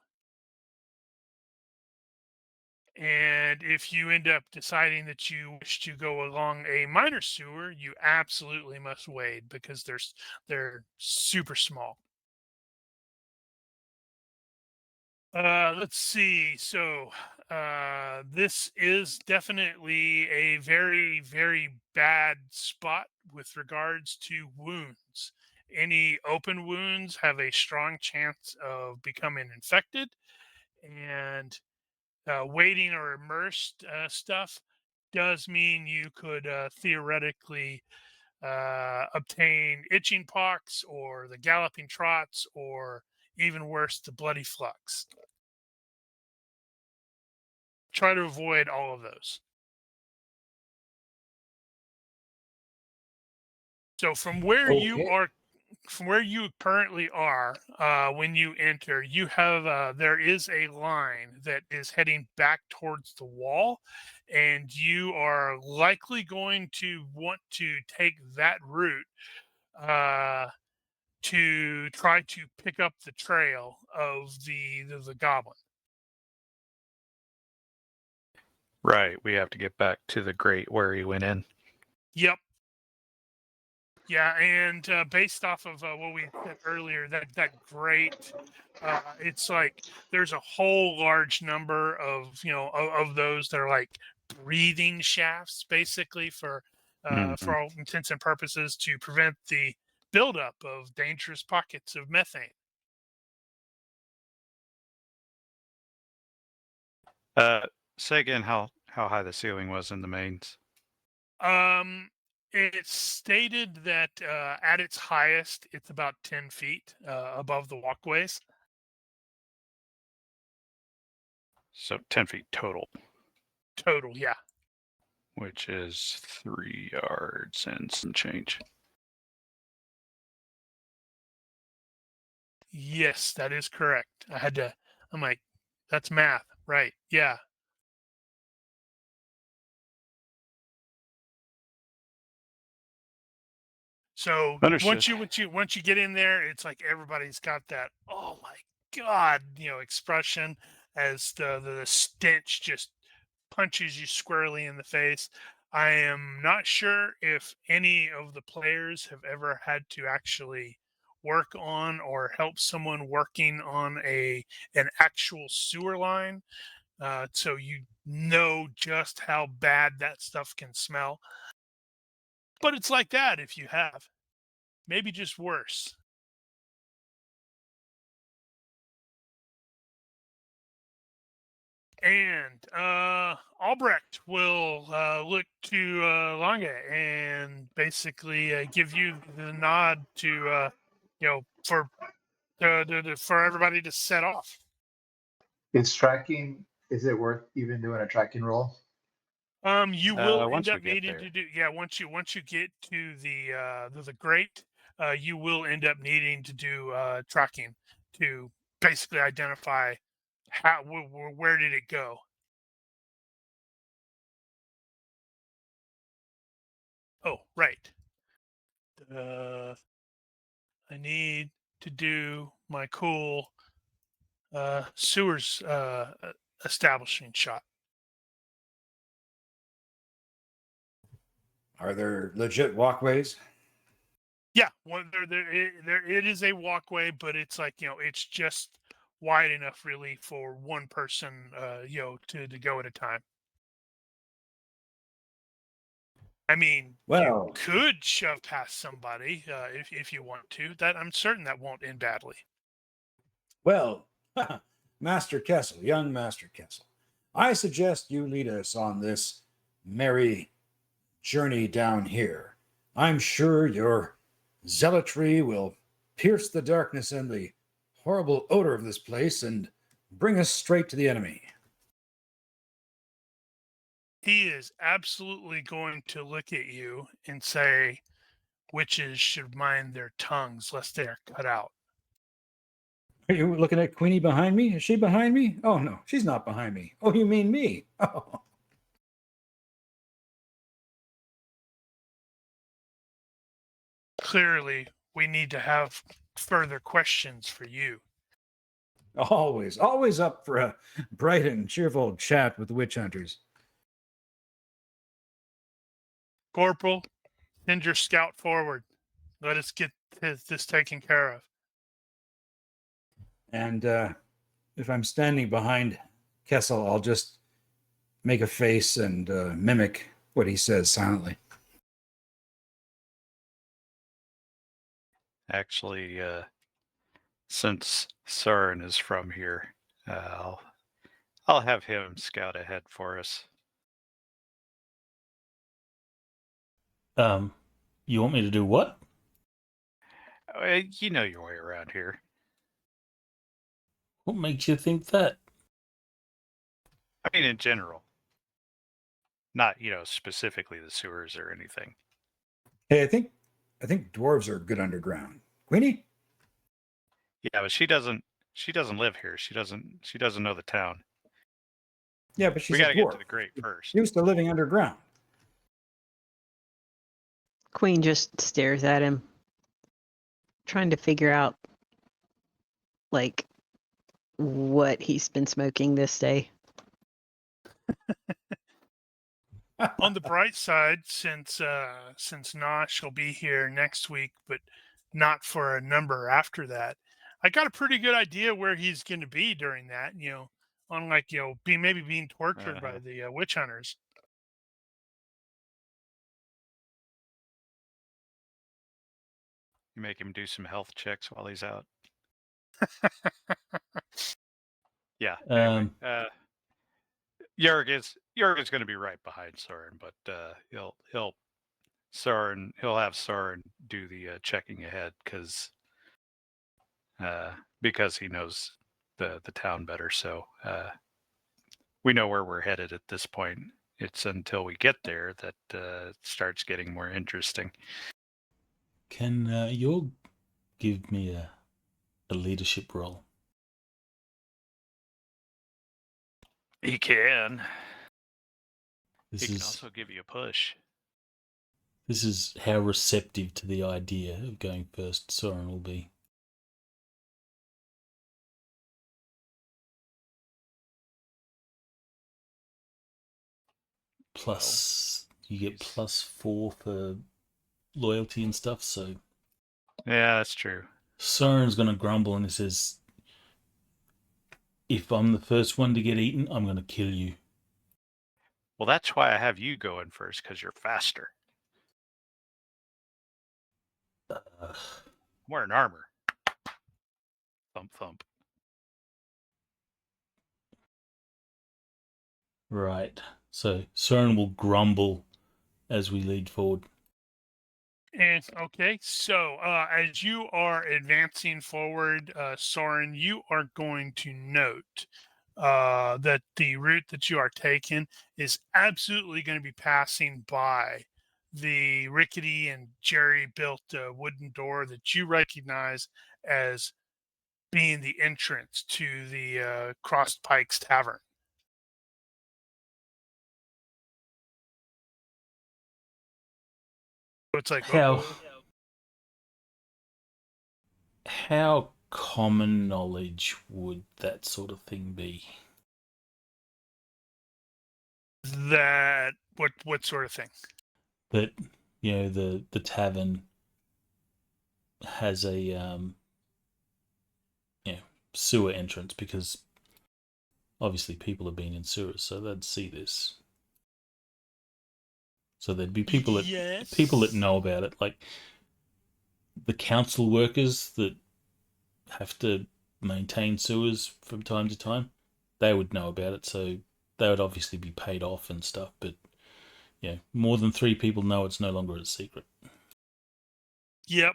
[SPEAKER 2] And if you end up deciding that you wish to go along a minor sewer, you absolutely must wade, because they're super small. Let's see. So this is definitely a very, very bad spot with regards to wounds. Any open wounds have a strong chance of becoming infected, and wading or immersed stuff does mean you could theoretically obtain itching pox or the galloping trots, or even worse, the bloody flux. Try to avoid all of those. So from where you currently are, when you enter, you have there is a line that is heading back towards the wall, and you are likely going to want to take that route to try to pick up the trail of the goblin.
[SPEAKER 3] Right, we have to get back to the grate where he went in.
[SPEAKER 2] Yep. Yeah, and based off of what we said earlier, that grate, it's like there's a whole large number of of those that are like breathing shafts, basically for all intents and purposes, to prevent the buildup of dangerous pockets of methane.
[SPEAKER 3] Say again how high the ceiling was in the mains.
[SPEAKER 2] It's stated that at its highest, it's about 10 feet above the walkways.
[SPEAKER 3] So 10 feet total.
[SPEAKER 2] Total, yeah.
[SPEAKER 3] Which is 3 yards and some change.
[SPEAKER 2] Yes, that is correct. I'm like, that's math, right? Yeah. So
[SPEAKER 3] Understood.
[SPEAKER 2] once you get in there, it's like everybody's got that, oh my god, expression as the stench just punches you squarely in the face. I am not sure if any of the players have ever had to actually work on or help someone working on an actual sewer line. So you know just how bad that stuff can smell. But it's like that if you have. Maybe just worse. And Albrecht will look to Lange and basically give you the nod to, for for everybody to set off.
[SPEAKER 7] Is tracking, is it worth even doing a tracking roll?
[SPEAKER 2] You will end
[SPEAKER 3] once we
[SPEAKER 2] up
[SPEAKER 3] get
[SPEAKER 2] needing
[SPEAKER 3] there.
[SPEAKER 2] to do, yeah. Once you get to the grate, you will end up needing to do tracking to basically identify where did it go. Oh, right. I need to do my cool sewers establishing shot.
[SPEAKER 4] Are there legit walkways?
[SPEAKER 2] Yeah, it is a walkway, but it's like, it's just wide enough really for one person, to go at a time. I mean, you
[SPEAKER 4] Well,
[SPEAKER 2] could shove past somebody if you want to. That I'm certain that won't end badly.
[SPEAKER 4] well, Master Kessel, young Master Kessel, I suggest you lead us on this merry journey down here. I'm sure your zealotry will pierce the darkness and the horrible odor of this place and bring us straight to the enemy.
[SPEAKER 2] He is absolutely going to look at you and say, witches should mind their tongues lest they are cut out.
[SPEAKER 4] Are you looking at Queenie behind me? Is she behind me? Oh, no, she's not behind me. Oh, you mean me? Oh.
[SPEAKER 2] Clearly, we need to have further questions for you.
[SPEAKER 4] Always up for a bright and cheerful chat with the witch hunters.
[SPEAKER 2] Corporal, send your scout forward. Let us get this taken care of.
[SPEAKER 4] And if I'm standing behind Kessel, I'll just make a face and mimic what he says silently.
[SPEAKER 3] Actually, since Søren is from here, I'll have him scout ahead for us.
[SPEAKER 1] You want me to do what?
[SPEAKER 3] You know your way around here.
[SPEAKER 1] What makes you think that?
[SPEAKER 3] I mean, in general, not specifically the sewers or anything.
[SPEAKER 4] Hey, I think dwarves are good underground. Queenie?
[SPEAKER 3] Yeah, but she doesn't live here. She doesn't know the town.
[SPEAKER 4] Yeah, but she's
[SPEAKER 3] We got
[SPEAKER 4] a
[SPEAKER 3] to get
[SPEAKER 4] dwarf.
[SPEAKER 3] to the grate first.
[SPEAKER 4] Used to living underground.
[SPEAKER 5] Queen just stares at him, trying to figure out, like, what he's been smoking this day.
[SPEAKER 2] On the bright side, since Nosh will be here next week, but not for a number after that, I got a pretty good idea where he's going to be during that. Unlike maybe being tortured by the witch hunters.
[SPEAKER 3] You make him do some health checks while he's out. Yeah. Anyway, Jörg is going to be right behind Søren, but he'll have Søren do the checking ahead because he knows the town better. So we know where we're headed at this point. It's until we get there that it starts getting more interesting.
[SPEAKER 1] Can you give me a a leadership role.
[SPEAKER 3] He can.
[SPEAKER 1] This
[SPEAKER 3] He can
[SPEAKER 1] is
[SPEAKER 3] also give you a push.
[SPEAKER 1] this is how receptive to the idea of going first Soren will be. Plus, you get +4 for loyalty and stuff. So
[SPEAKER 3] Yeah, that's true.
[SPEAKER 1] Soren's going to grumble and he says, "If I'm the first one to get eaten, I'm going to kill you."
[SPEAKER 3] Well, that's why I have you going first, because you're faster.
[SPEAKER 1] Ugh.
[SPEAKER 3] I'm wearing armor. Thump, thump.
[SPEAKER 1] Right. So Soren will grumble as we lead forward.
[SPEAKER 2] And okay, so as you are advancing forward, Soren, you are going to note that the route that you are taking is absolutely going to be passing by the rickety and jerry-built wooden door that you recognize as being the entrance to the Crossed Pikes Tavern. So it's like,
[SPEAKER 1] How
[SPEAKER 2] uh-oh.
[SPEAKER 1] how common knowledge would that sort of thing be?
[SPEAKER 2] That what sort of thing?
[SPEAKER 1] That the tavern has a sewer entrance, because obviously people have been in sewers, so they'd see this. So there'd be people that know about it, like the council workers that have to maintain sewers from time to time. They would know about it, so they would obviously be paid off and stuff. But more than 3 people know it's no longer a secret.
[SPEAKER 2] Yep.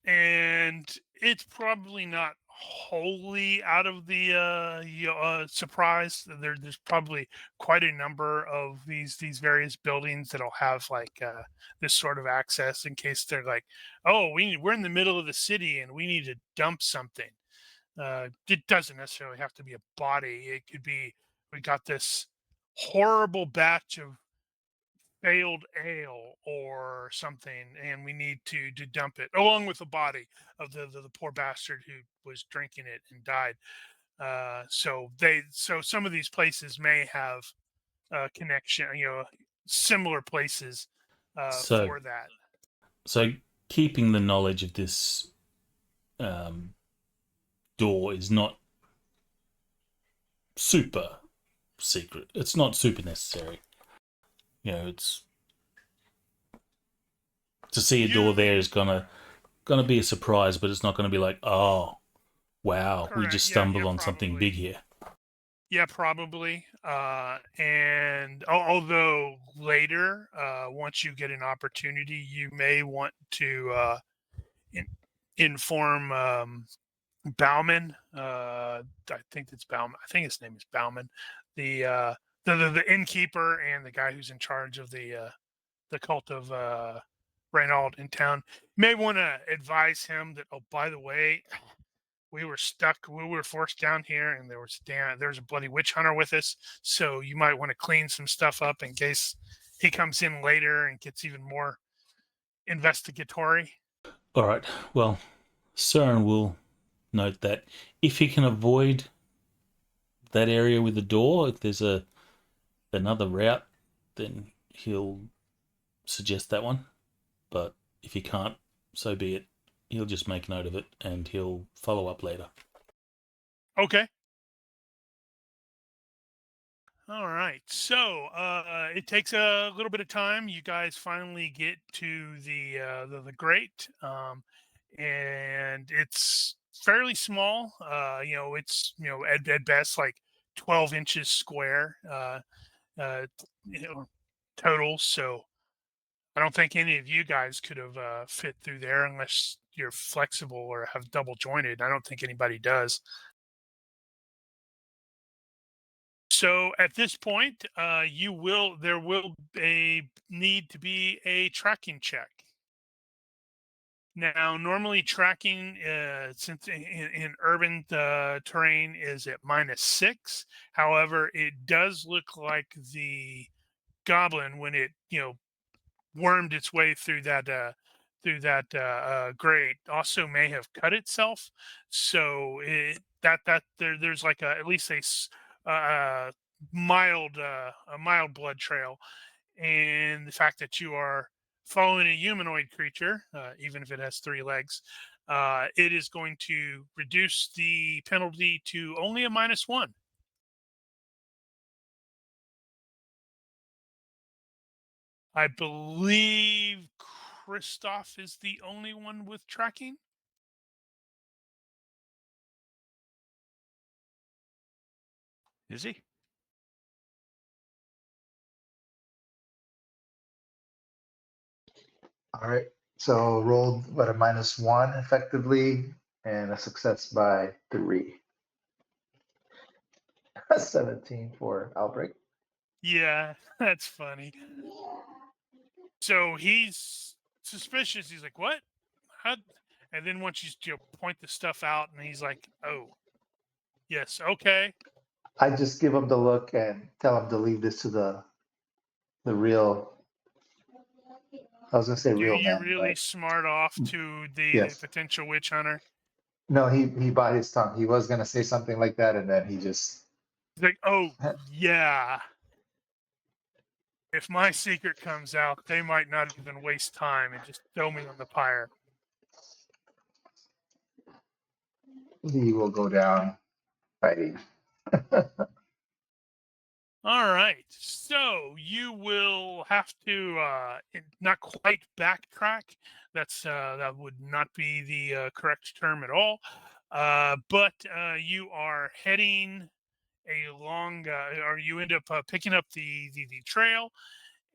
[SPEAKER 2] And it's probably not wholly out of the surprise. There's probably quite a number of these various buildings that'll have like this sort of access in case they're like, oh, we're in the middle of the city and we need to dump something. It doesn't necessarily have to be a body. It could be, we got this horrible batch of failed ale or something, and we need to dump it along with the body of the poor bastard who was drinking it and died. So some of these places may have a connection, similar places
[SPEAKER 1] So
[SPEAKER 2] for that.
[SPEAKER 1] so keeping the knowledge of this door is not super secret. It's not super necessary. It's to see a door there is gonna be a surprise, but it's not gonna be like, oh wow, we
[SPEAKER 2] Correct.
[SPEAKER 1] just
[SPEAKER 2] Yeah,
[SPEAKER 1] stumbled on something big here.
[SPEAKER 2] Yeah, probably. And although later, once you get an opportunity, you may want to inform Bauman. I think it's Bauman. I think his name is Bauman. The innkeeper and the guy who's in charge of the cult of Reynald in town. You may want to advise him that, oh, by the way, we were stuck. We were forced down here, and there's a bloody witch hunter with us. So you might want to clean some stuff up in case he comes in later and gets even more investigatory.
[SPEAKER 1] All right. Well, Soren will note that if he can avoid that area with the door, if there's another route, then he'll suggest that one. But if he can't, so be it. He'll just make note of it and he'll follow up later.
[SPEAKER 2] Okay. All right. So it takes a little bit of time. You guys finally get to the grate, and it's fairly small. It's at best like 12 inches square. Uh, total. So I don't think any of you guys could have fit through there unless you're flexible or have double jointed. I don't think anybody does. So at this point, there will need to be a tracking check. Now, normally tracking, since in urban terrain, is at -6. However, it does look like the goblin, when it wormed its way through that grate, also may have cut itself. So there's like at least a mild blood trail, and the fact that you are following a humanoid creature, even if it has 3 legs, it is going to reduce the penalty to only a -1. I believe Christoph is the only one with tracking.
[SPEAKER 3] Is he?
[SPEAKER 7] All right. So rolled what, a -1 effectively, and a success by 3. 17 for outbreak.
[SPEAKER 2] Yeah, that's funny. So he's suspicious. He's like, "What? How?" And then once you point the stuff out, and he's like, "Oh, yes, okay."
[SPEAKER 7] I just give him the look and tell him to leave this to the real. I was gonna say
[SPEAKER 2] Do
[SPEAKER 7] real
[SPEAKER 2] you
[SPEAKER 7] man,
[SPEAKER 2] really
[SPEAKER 7] but
[SPEAKER 2] smart off to the
[SPEAKER 7] yes.
[SPEAKER 2] potential witch hunter?
[SPEAKER 7] No, he bought his tongue. He was gonna say something like that, and then he just.
[SPEAKER 2] He's like, "Oh, yeah. If my secret comes out, they might not even waste time and just throw me on the pyre."
[SPEAKER 7] He will go down fighting.
[SPEAKER 2] All right, so you will have to not quite backtrack. That would not be the correct term at all. But you are heading along, or you end up picking up the trail.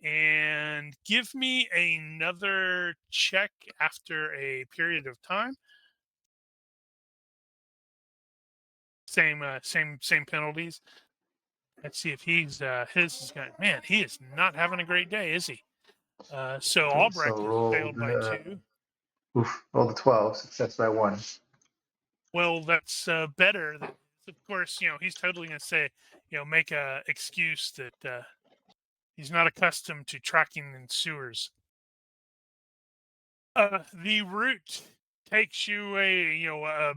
[SPEAKER 2] And give me another check after a period of time. Same penalties. Let's see if he's his is going. Man, he is not having a great day, is he? So
[SPEAKER 7] Okay, so
[SPEAKER 2] Albrecht
[SPEAKER 7] roll
[SPEAKER 2] failed by 2.
[SPEAKER 7] roll the 12, success by 1.
[SPEAKER 2] Well, that's better. Of course, he's totally going to say, make a excuse that he's not accustomed to tracking in sewers. The route takes you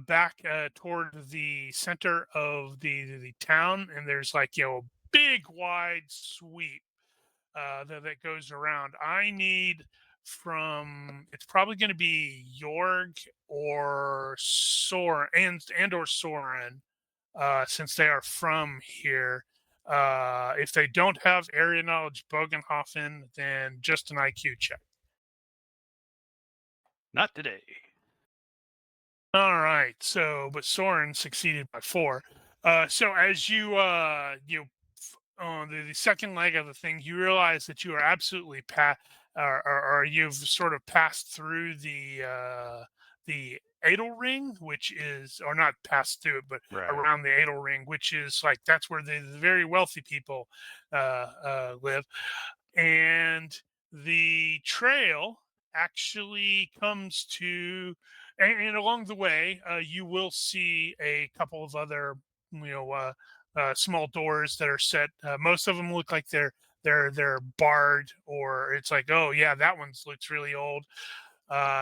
[SPEAKER 2] back toward the center of the town, and there's like a big wide sweep that goes around. I need from it's probably going to be Jorg or Soren and or Soren, since they are from here. If they don't have area knowledge Bögenhafen, then just an IQ check.
[SPEAKER 3] Not today.
[SPEAKER 2] All right. So, but Soren succeeded by 4. So as you on the second leg of the thing, you realize that you are absolutely or you've sort of passed through the Adel Ring, which is, or not passed through it, but
[SPEAKER 3] Right.
[SPEAKER 2] around the Adel Ring, which is like that's where the very wealthy people live, and the trail actually comes to, and along the way, you will see a couple of other, small doors that are set. Most of them look like they're barred, or it's like, oh yeah, that one looks really old.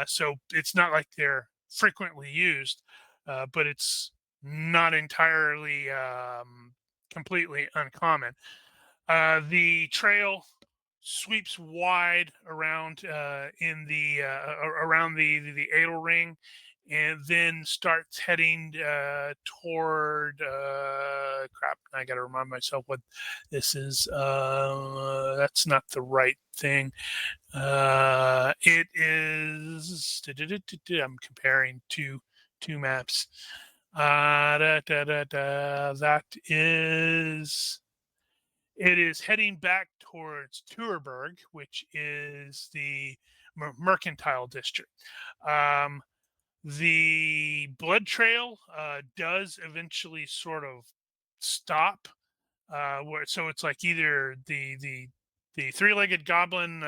[SPEAKER 2] So it's not like they're frequently used, but it's not entirely completely uncommon. The trail sweeps wide around around the Adel Ring, and then starts heading toward crap. I got to remind myself what this is. That's not the right thing. It is. I'm comparing two maps. That is. It is heading back towards Turberg, which is the mercantile district. The blood trail does eventually sort of stop. So it's like either the three-legged goblin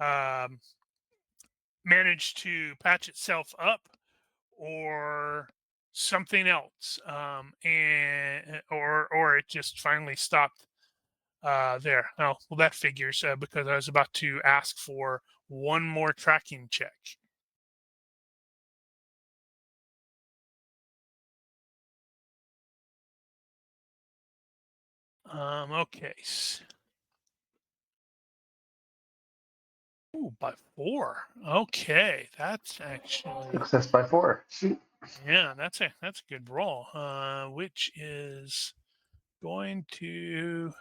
[SPEAKER 2] um, managed to patch itself up, or something else, or it just finally stopped there. Oh, well, that figures because I was about to ask for one more tracking check. Okay. Ooh, by 4. Okay, that's actually,
[SPEAKER 7] Success by 4. Shoot.
[SPEAKER 2] yeah, that's a good roll. Which is going to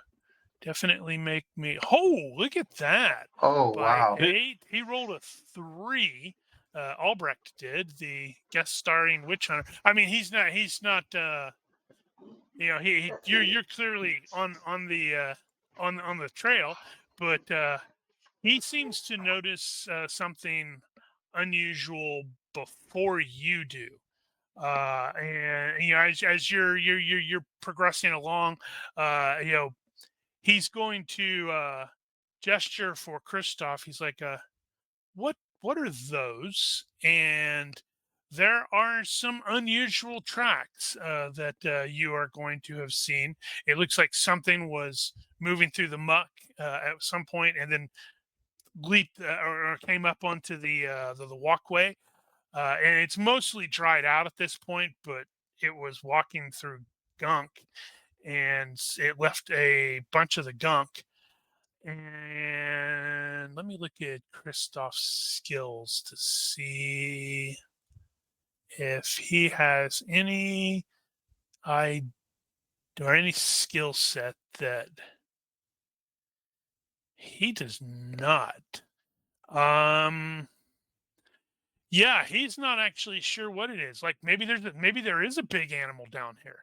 [SPEAKER 2] definitely make me. Oh, look at that!
[SPEAKER 7] Oh,
[SPEAKER 2] By
[SPEAKER 7] wow.
[SPEAKER 2] 8, he rolled a 3. Albrecht did, the guest starring witch hunter. I mean, he's not. You're clearly on the on the trail, but he seems to notice something unusual before you do. And as you're progressing along, he's going to gesture for Christoph. He's like, what are those? And there are some unusual tracks that you are going to have seen. It looks like something was moving through the muck at some point, and then leaped or came up onto the walkway. And it's mostly dried out at this point, but it was walking through gunk, and it left a bunch of the gunk. And let me look at Christoph's skills to see if he has any or any skill set that he does not. Yeah, he's not actually sure what it is. Like maybe there is a big animal down here.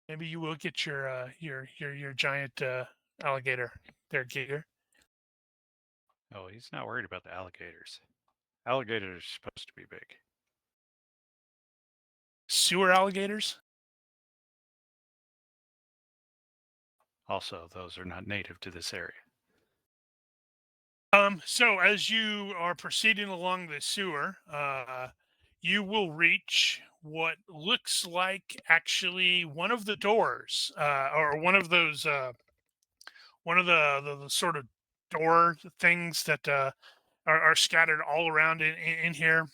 [SPEAKER 2] Maybe you will get your giant alligator there, Giger.
[SPEAKER 3] Oh, he's not worried about the alligators. Alligators are supposed to be big.
[SPEAKER 2] Sewer alligators?
[SPEAKER 3] Also, those are not native to this area.
[SPEAKER 2] So as you are proceeding along the sewer, you will reach what looks like actually one of the doors, or one of those, one of the sort of door things that are scattered all around in here.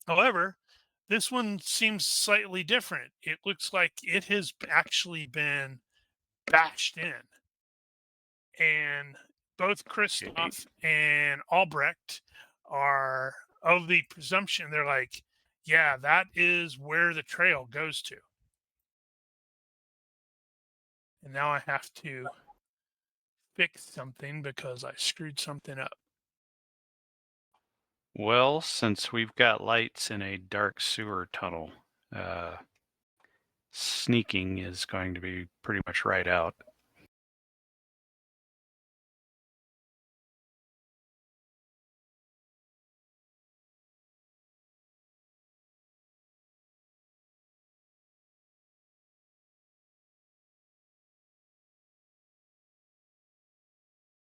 [SPEAKER 2] However, this one seems slightly different. It looks like it has actually been bashed in. And both Christoph and Albrecht are of the presumption, they're like, yeah, that is where the trail goes to. And now I have to fix something because I screwed something up.
[SPEAKER 3] Well, since we've got lights in a dark sewer tunnel, sneaking is going to be pretty much right out.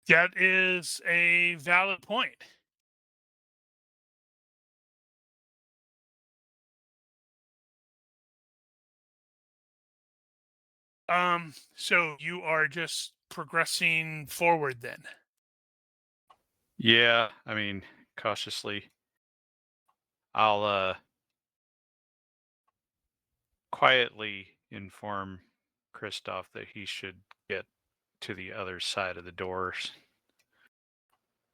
[SPEAKER 2] That is a valid point. So you are just progressing forward then.
[SPEAKER 3] Yeah, I mean, cautiously. I'll quietly inform Christoph that he should get to the other side of the doors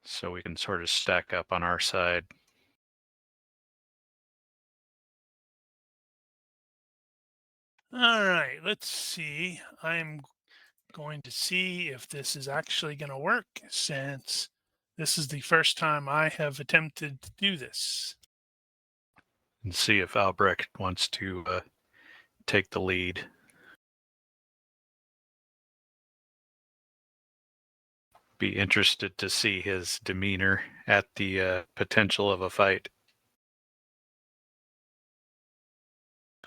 [SPEAKER 3] so we can sort of stack up on our side.
[SPEAKER 2] All right, let's see. I'm going to see if this is actually going to work, since this is the first time I have attempted to do this.
[SPEAKER 3] And see if Albrecht wants to take the lead. Be interested to see his demeanor at the potential of a fight.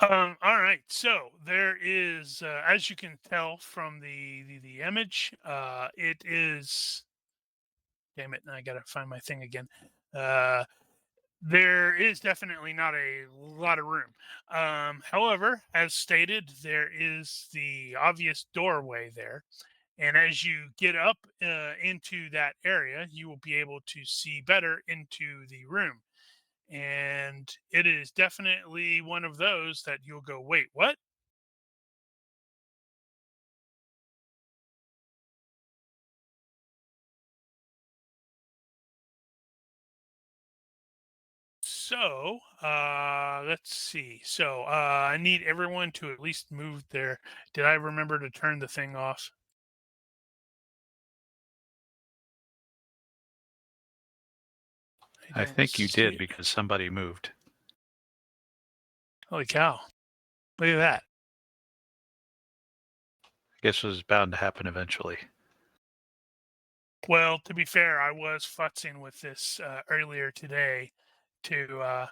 [SPEAKER 2] All right, so there is, as you can tell from the image, it is Damn it! I gotta find my thing again. There is definitely not a lot of room. However, as stated, there is the obvious doorway there. And as you get up into that area, you will be able to see better into the room. And it is definitely one of those that you'll go, wait, what? So let's see. So I need everyone to at least move there. Did I remember to turn the thing off?
[SPEAKER 3] I
[SPEAKER 2] don't
[SPEAKER 3] think you
[SPEAKER 2] see
[SPEAKER 3] did
[SPEAKER 2] it.
[SPEAKER 3] because somebody moved.
[SPEAKER 2] Holy cow. Look at that.
[SPEAKER 3] I guess it was bound to happen eventually.
[SPEAKER 2] Well, to be fair, I was futzing with this earlier today to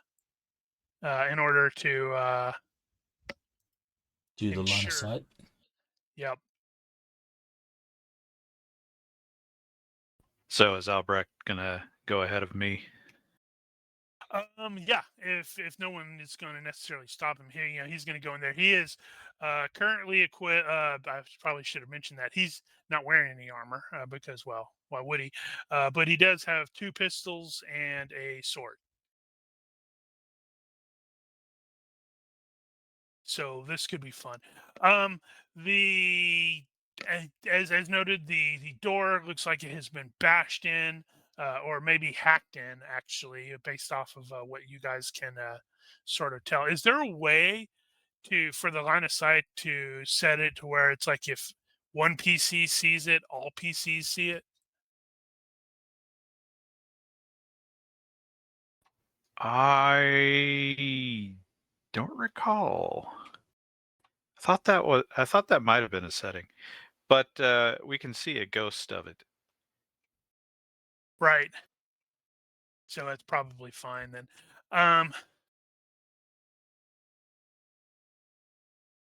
[SPEAKER 2] in order to
[SPEAKER 1] Do the line of
[SPEAKER 2] ensure.
[SPEAKER 1] sight.
[SPEAKER 2] Yep.
[SPEAKER 3] So is Albrecht gonna go ahead of me?
[SPEAKER 2] Yeah. If no one is going to necessarily stop him, he's going to go in there. He is currently equipped. I probably should have mentioned that he's not wearing any armor because, well, why would he? But he does have 2 pistols and a sword. So this could be fun. The as noted, the door looks like it has been bashed in, or maybe hacked in, actually, based off of what you guys can sort of tell. Is there a way for the line of sight to set it to where it's like if one PC sees it, all PCs see it?
[SPEAKER 3] I don't recall. I thought that might have been a setting, but we can see a ghost of it.
[SPEAKER 2] Right. So that's probably fine then. Um,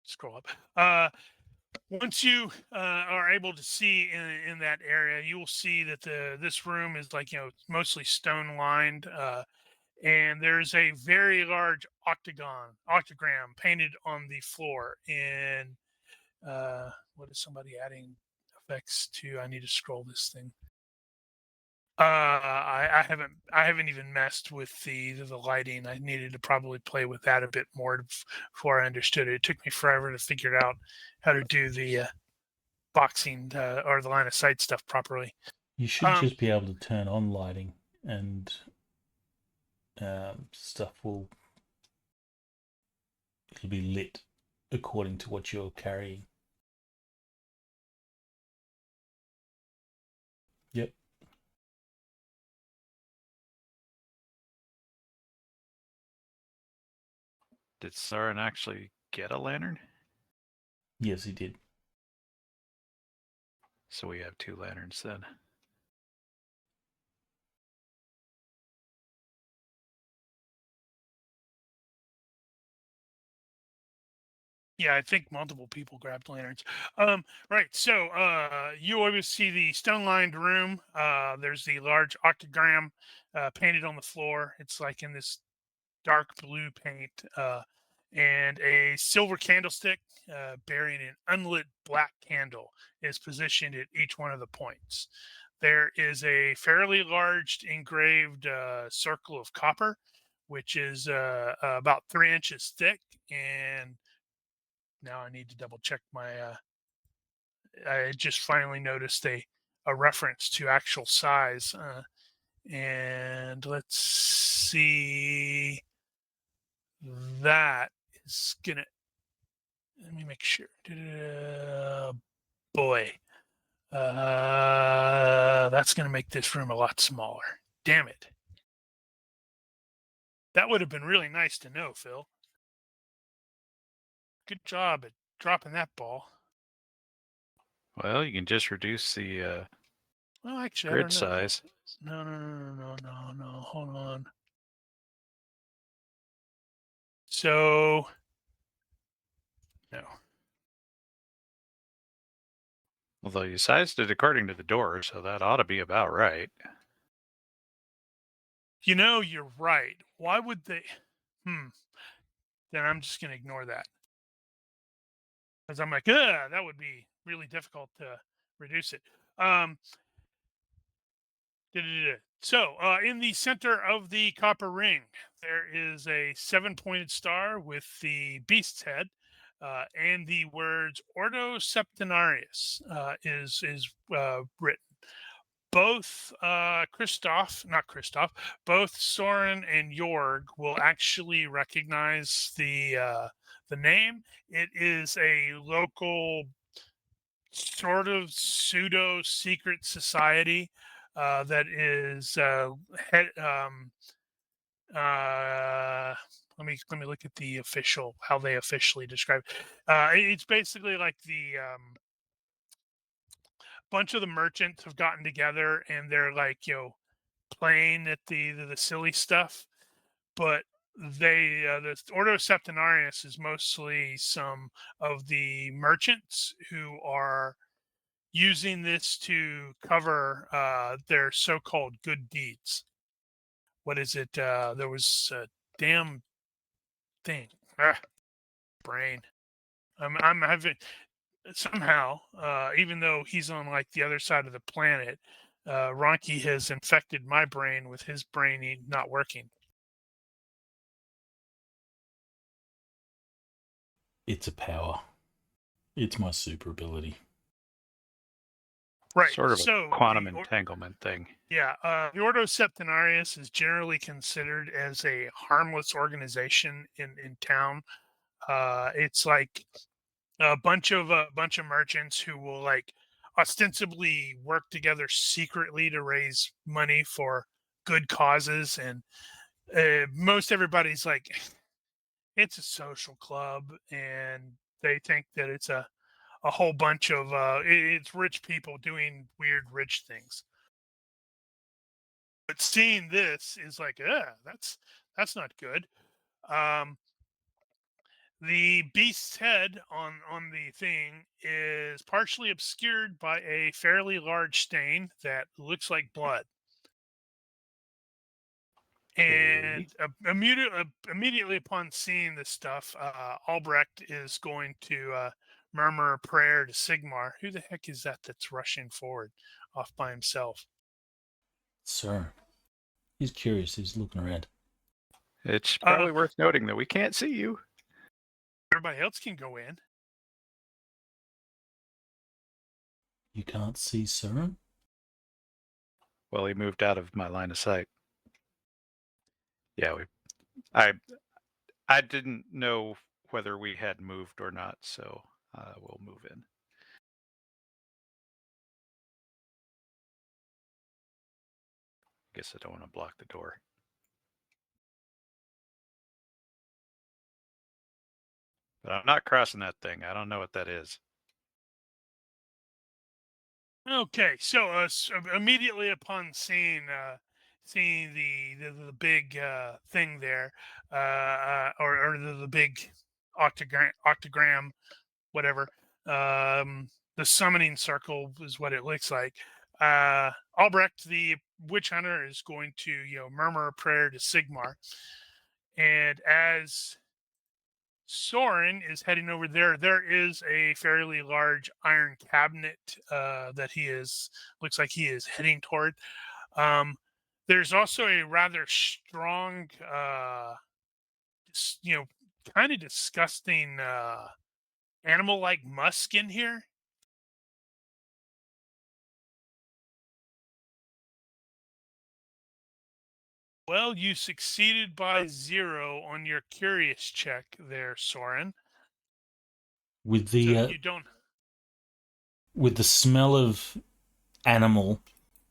[SPEAKER 2] Scroll up. Once you are able to see in that area, you will see that this room is like mostly stone lined, and there's a very large octagram painted on the floor. And what is somebody adding effects to? I need to scroll this thing. I haven't even messed with the lighting. I needed to probably play with that a bit more before I understood it. It took me forever to figure out how to do the boxing or the line of sight stuff properly.
[SPEAKER 1] You should
[SPEAKER 2] Um,
[SPEAKER 1] just be able to turn on lighting and stuff it'll be lit according to what you're carrying. Yep.
[SPEAKER 3] Did Sarin actually get a lantern?
[SPEAKER 1] Yes, he did.
[SPEAKER 3] So we have 2 lanterns then.
[SPEAKER 2] Yeah, I think multiple people grabbed lanterns. Right. So you always see the stone-lined room. There's the large octagram painted on the floor. It's like in this dark blue paint, and a silver candlestick bearing an unlit black candle is positioned at each one of the points. There is a fairly large engraved circle of copper, which is about 3 inches thick. And now I need to double check my. I just finally noticed a reference to actual size. And let's see. That is gonna. Let me make sure. Boy, that's gonna make this room a lot smaller. Damn it. That would have been really nice to know, Phil. Good job at dropping that ball.
[SPEAKER 3] Well, you can just reduce the
[SPEAKER 2] Well, actually, I
[SPEAKER 3] grid
[SPEAKER 2] don't know.
[SPEAKER 3] size.
[SPEAKER 2] No. Hold on. So, no.
[SPEAKER 3] Although you sized it according to the door, so that ought to be about right.
[SPEAKER 2] You know, you're right. Why would they? Then I'm just going to ignore that. Because I'm like, that would be really difficult to reduce it. So, in the center of the copper ring, there is a 7-pointed star with the beast's head, and the words "Ordo Septenarius" is written. Both not Christoph, both Soren and Jorg will actually recognize the name. It is a local sort of pseudo secret society that is let me look at the official how they officially describe it. It's basically like the bunch of the merchants have gotten together and they're like playing at the silly stuff, but the Ordo Septenarius is mostly some of the merchants who are using this to cover their so-called good deeds. What is it? There was a damn thing. Brain. I'm having somehow, even though he's on like the other side of the planet, Ronki has infected my brain with his brain not working.
[SPEAKER 1] It's a power. It's my super ability.
[SPEAKER 2] Right.
[SPEAKER 3] Sort of
[SPEAKER 2] so
[SPEAKER 3] a quantum entanglement thing.
[SPEAKER 2] Yeah, the Ordo Septenarius is generally considered as a harmless organization in town. It's like a bunch of merchants who will like ostensibly work together secretly to raise money for good causes, and most everybody's like, it's a social club, and they think that it's a whole bunch of it's rich people doing weird rich things. But seeing this is like, that's not good. Um, the beast's head on the thing is partially obscured by a fairly large stain that looks like blood. And immediately upon seeing this stuff, Albrecht is going to murmur a prayer to Sigmar. Who the heck is that that's rushing forward off by himself?
[SPEAKER 1] Sir. He's curious. He's looking around.
[SPEAKER 3] It's probably worth noting that we can't see you.
[SPEAKER 2] Everybody else can go in.
[SPEAKER 1] You can't see Sir?
[SPEAKER 3] Well, he moved out of my line of sight. Yeah, I didn't know whether we had moved or not, so we'll move in. Guess I don't want to block the door. But I'm not crossing that thing. I don't know what that is.
[SPEAKER 2] Okay, so immediately upon seeing the big thing there, or the big octagram, whatever, the summoning circle is what it looks like. Albrecht, the witch hunter, is going to murmur a prayer to Sigmar, and as Soren is heading over there, there is a fairly large iron cabinet that looks like he is heading toward. There's also a rather strong, kind of disgusting animal-like musk in here. Well, you succeeded by 0 on your curious check there, Soren.
[SPEAKER 1] With
[SPEAKER 2] So
[SPEAKER 1] the
[SPEAKER 2] you don't.
[SPEAKER 1] with the smell of animal,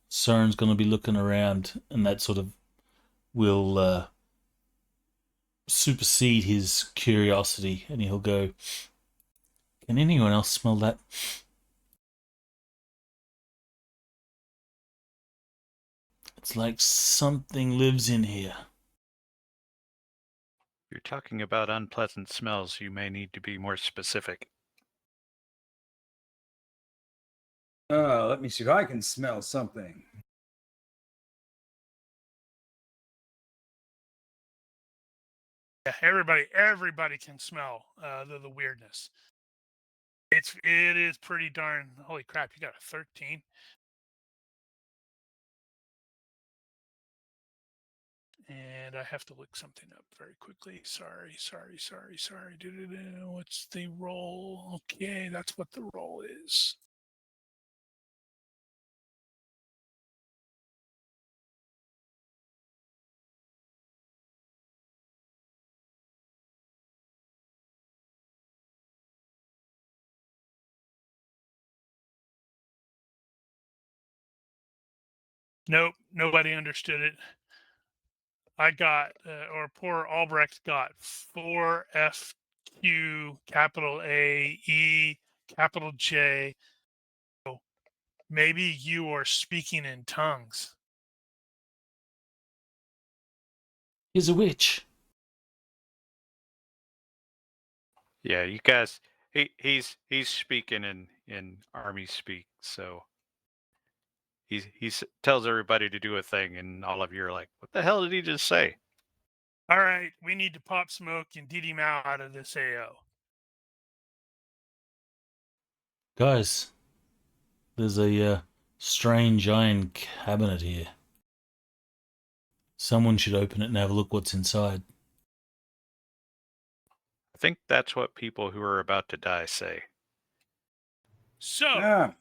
[SPEAKER 1] Soren's going to be looking around, and that sort of will supersede his curiosity, and he'll go, "Can anyone else smell that?" It's like something lives in here.
[SPEAKER 3] If you're talking about unpleasant smells, you may need to be more specific.
[SPEAKER 4] Let me see if I can smell something.
[SPEAKER 2] Yeah, everybody can smell the weirdness. It is pretty darn. Holy crap! You got a 13. And I have to look something up very quickly. Sorry. What's the roll? Okay, that's what the roll is. Nope, nobody understood it. I got, or poor Albrecht got 4FQ, capital A, E, capital J. So maybe you are speaking in tongues.
[SPEAKER 1] He's a witch.
[SPEAKER 3] Yeah, you guys. He's speaking in army speak, so he tells everybody to do a thing, and all of you are like, "What the hell did he just say?"
[SPEAKER 2] All right, we need to pop smoke and DD Mao out of this AO.
[SPEAKER 1] Guys, there's a strange iron cabinet here. Someone should open it and have a look what's inside.
[SPEAKER 3] I think that's what people who are about to die say.
[SPEAKER 2] So,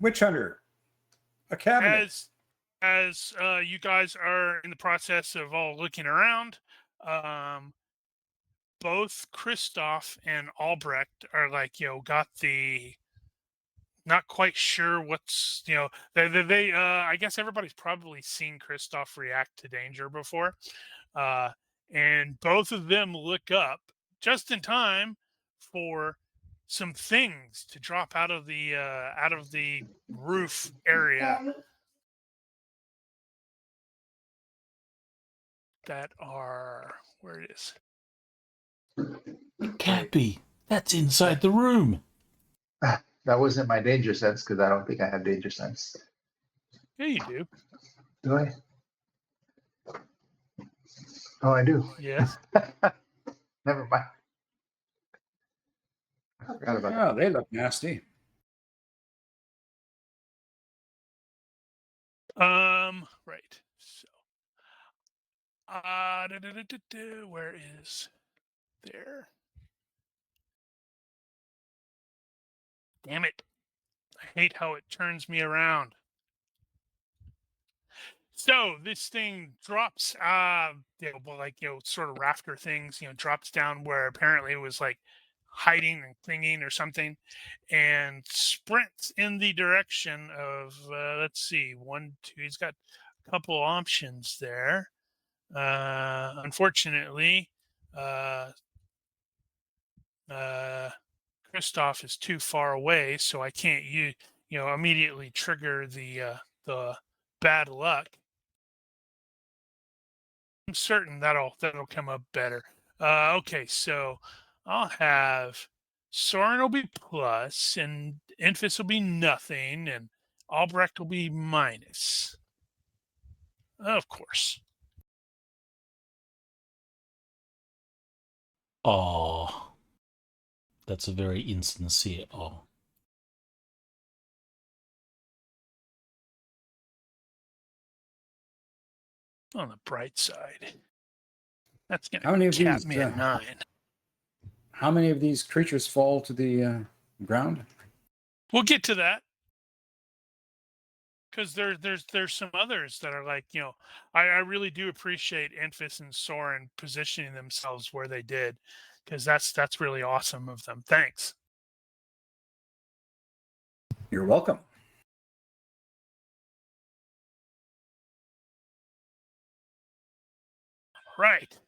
[SPEAKER 4] Witch hunter. A cabinet.
[SPEAKER 2] as you guys are in the process of all looking around, both Christoph and Albrecht are like, got the not quite sure what's, they I guess everybody's probably seen Christoph react to danger before. And both of them look up just in time for some things to drop out of the roof area that are where it is.
[SPEAKER 1] It can't be. That's inside the room.
[SPEAKER 7] That wasn't my danger sense because I don't think I have danger sense.
[SPEAKER 2] Yeah, you do.
[SPEAKER 7] Do I? Oh, I do.
[SPEAKER 2] Yes.
[SPEAKER 7] Never mind. I forgot about that.
[SPEAKER 4] Oh, they look nasty.
[SPEAKER 2] Right. So, where is there? Damn it! I hate how it turns me around. So this thing drops, sort of rafter things, drops down where apparently it was like hiding and clinging or something, and sprints in the direction of, let's see, 1, 2. He's got a couple options there. Unfortunately, Christoph is too far away, so I can't immediately trigger the bad luck. I'm certain that'll come up better. Okay, so I'll have Soren will be plus, and Enfys will be nothing, and Albrecht will be minus. Of course.
[SPEAKER 1] Oh, that's a very insincere oh.
[SPEAKER 2] On the bright side, that's
[SPEAKER 4] How
[SPEAKER 2] gonna
[SPEAKER 4] many of
[SPEAKER 2] cap
[SPEAKER 4] these?
[SPEAKER 2] me at 9.
[SPEAKER 4] How many of these creatures fall to the ground?
[SPEAKER 2] We'll get to that. Because there's some others that are like, I really do appreciate Enfys and Soren positioning themselves where they did, because that's really awesome of them. Thanks.
[SPEAKER 4] You're welcome.
[SPEAKER 2] Right.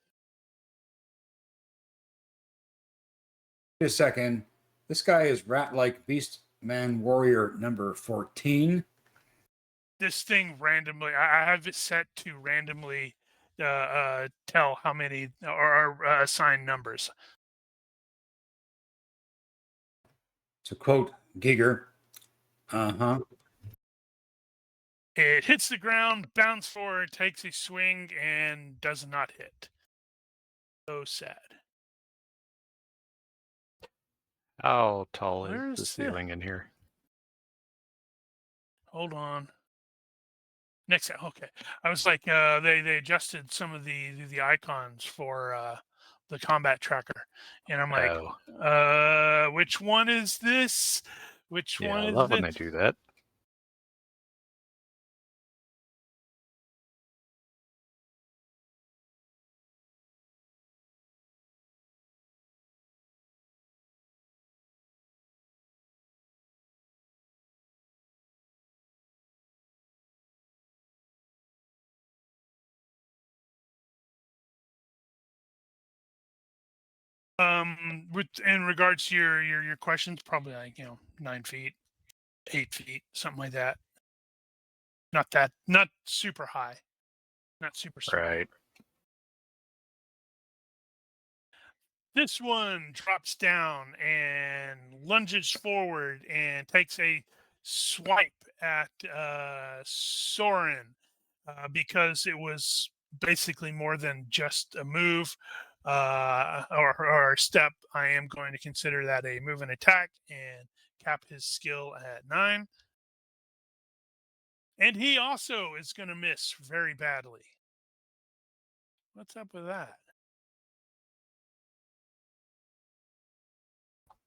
[SPEAKER 4] Wait a second. This guy is rat-like beast man warrior number 14.
[SPEAKER 2] This thing randomly, I have it set to randomly tell how many or assign numbers.
[SPEAKER 4] To quote Giger, Uh-huh.
[SPEAKER 2] It hits the ground, bounces forward, takes a swing, and does not hit. So sad.
[SPEAKER 3] How tall
[SPEAKER 2] Where
[SPEAKER 3] is the
[SPEAKER 2] is
[SPEAKER 3] ceiling in here?
[SPEAKER 2] Hold on. Next, okay. I was like, they adjusted some of the icons for the combat tracker, and I'm like,
[SPEAKER 3] Oh,
[SPEAKER 2] which one is this? Which
[SPEAKER 3] yeah,
[SPEAKER 2] one
[SPEAKER 3] I
[SPEAKER 2] is
[SPEAKER 3] love when
[SPEAKER 2] this?
[SPEAKER 3] they do that.
[SPEAKER 2] In regards to your questions, probably like 9 feet, 8 feet, something like that. Not super high, not super small.
[SPEAKER 3] Right.
[SPEAKER 2] This one drops down and lunges forward and takes a swipe at Soren because it was basically more than just a move or a step. I am going to consider that a move and attack and cap his skill at 9. And he also is going to miss very badly. What's up with that?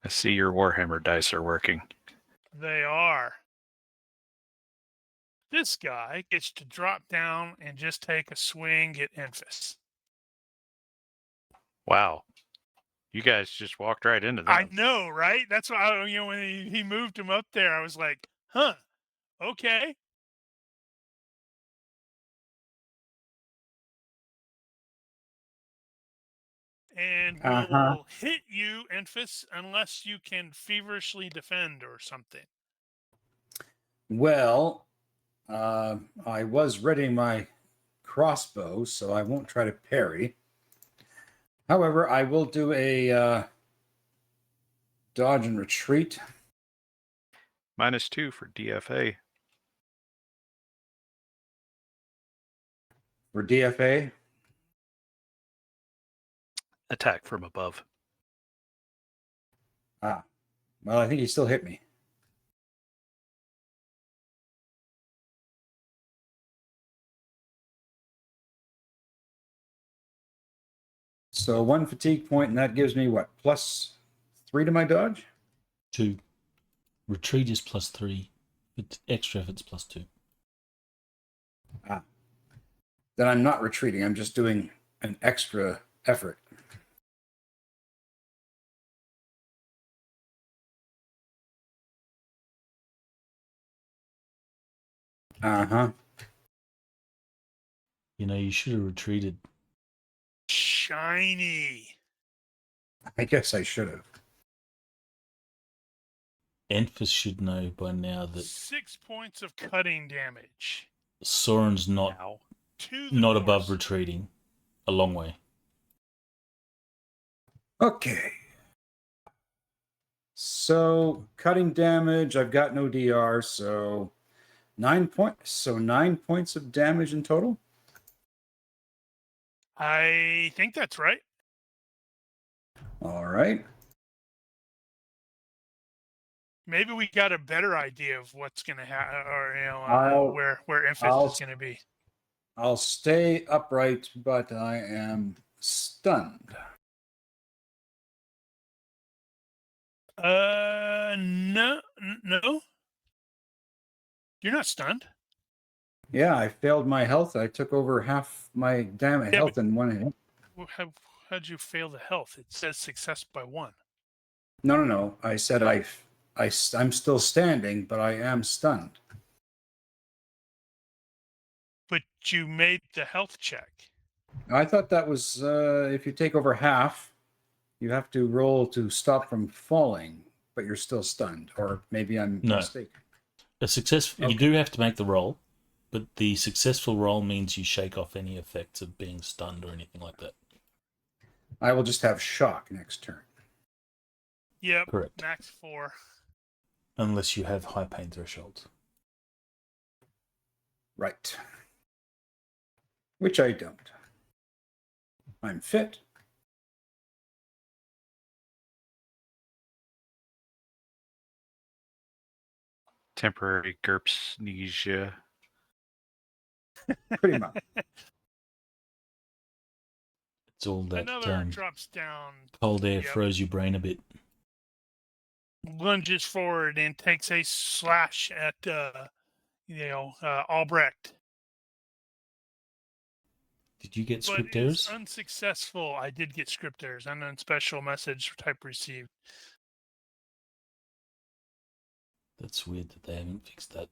[SPEAKER 3] I see your Warhammer dice are working.
[SPEAKER 2] They are. This guy gets to drop down and just take a swing at Enfys.
[SPEAKER 3] Wow. You guys just walked right into that.
[SPEAKER 2] I know, right? That's why when he moved him up there, I was like, huh, okay. And we'll hit you, Enfys, unless you can feverishly defend or something.
[SPEAKER 4] Well, I was readying my crossbow, so I won't try to parry. However, I will do a dodge and retreat.
[SPEAKER 3] -2 for DFA.
[SPEAKER 4] For DFA.
[SPEAKER 3] Attack from above.
[SPEAKER 4] Well, I think he still hit me. So 1 fatigue point, and that gives me what? +3 to my dodge?
[SPEAKER 1] 2. Retreat is +3. Extra if it's +2.
[SPEAKER 4] Then I'm not retreating. I'm just doing an extra effort. Uh-huh.
[SPEAKER 1] You should have retreated.
[SPEAKER 2] Shiny.
[SPEAKER 4] I guess I should have.
[SPEAKER 1] Enfys should know by now that
[SPEAKER 2] 6 points of cutting damage.
[SPEAKER 1] Soren's not
[SPEAKER 3] Ow.
[SPEAKER 2] To the
[SPEAKER 1] not above
[SPEAKER 2] horse.
[SPEAKER 1] retreating. A long way.
[SPEAKER 4] Okay. So cutting damage, I've got no DR, so 9 points. So 9 points of damage in total.
[SPEAKER 2] I think that's right.
[SPEAKER 4] All right.
[SPEAKER 2] Maybe we got a better idea of what's going to happen, or where Enfys is going to be.
[SPEAKER 4] I'll stay upright, but I am stunned.
[SPEAKER 2] No. You're not stunned.
[SPEAKER 4] Yeah, I failed my health. I took over half my damage
[SPEAKER 2] Yeah,
[SPEAKER 4] health in one hit.
[SPEAKER 2] How'd you fail the health? It says success by 1.
[SPEAKER 4] No. I said I'm still standing, but I am stunned.
[SPEAKER 2] But you made the health check.
[SPEAKER 4] I thought that was if you take over half, you have to roll to stop from falling, but you're still stunned. Or maybe I'm mistaken.
[SPEAKER 1] You do have to make the roll, but the successful roll means you shake off any effects of being stunned or anything like that.
[SPEAKER 4] I will just have shock next turn.
[SPEAKER 2] Yep.
[SPEAKER 1] Correct.
[SPEAKER 2] Max 4.
[SPEAKER 1] unless you have high pain thresholds.
[SPEAKER 4] Right. Which I don't. I'm fit.
[SPEAKER 3] Temporary GURPS amnesia.
[SPEAKER 4] Pretty much.
[SPEAKER 1] It's all that
[SPEAKER 2] Another drops down,
[SPEAKER 1] cold air
[SPEAKER 2] Yep.
[SPEAKER 1] froze your brain a bit.
[SPEAKER 2] lunges forward, and takes a slash at Albrecht.
[SPEAKER 1] Did you get
[SPEAKER 2] But
[SPEAKER 1] script
[SPEAKER 2] is
[SPEAKER 1] errors?
[SPEAKER 2] unsuccessful. I did get script errors. Unknown special message type received.
[SPEAKER 1] That's weird that they haven't fixed that.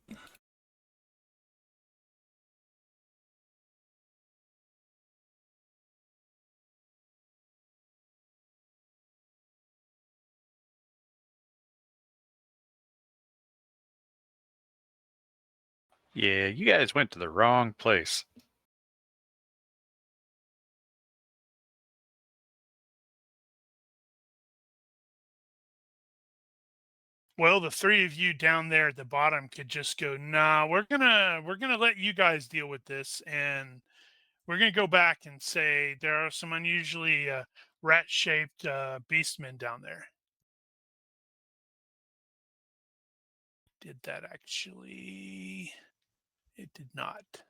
[SPEAKER 3] Yeah, you guys went to the wrong place.
[SPEAKER 2] Well, the three of you down there at the bottom could just go, nah, we're gonna let you guys deal with this, and we're gonna go back and say there are some unusually rat-shaped beastmen down there. Did that actually? It did not.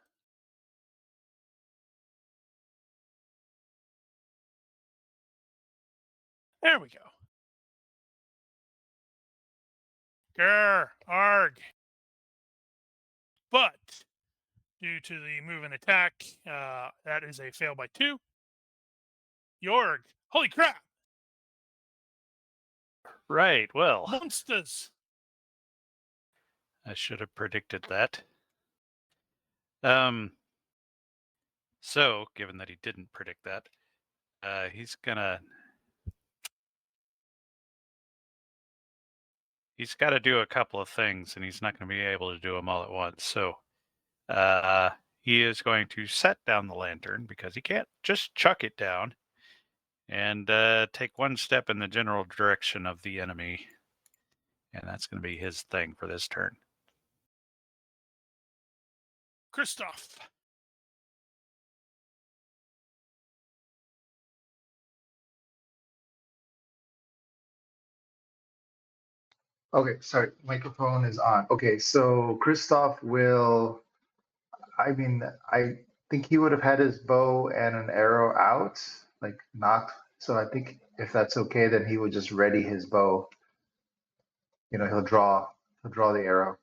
[SPEAKER 2] There we go. Grr, arg. But due to the move and attack, that is a fail by 2. Jorg, holy crap!
[SPEAKER 3] Right, well,
[SPEAKER 2] Monsters!
[SPEAKER 3] I should have predicted that. So, given that he didn't predict that, he's got to do a couple of things, and he's not going to be able to do them all at once. So, he is going to set down the lantern because he can't just chuck it down, and take one step in the general direction of the enemy, and that's going to be his thing for this turn.
[SPEAKER 2] Christoph.
[SPEAKER 7] Okay, sorry, microphone is on. Okay, so Christoph will, I mean, I think he would have had his bow and an arrow out, like knocked. So I think if that's okay, then he would just ready his bow. You know, he'll draw the arrow.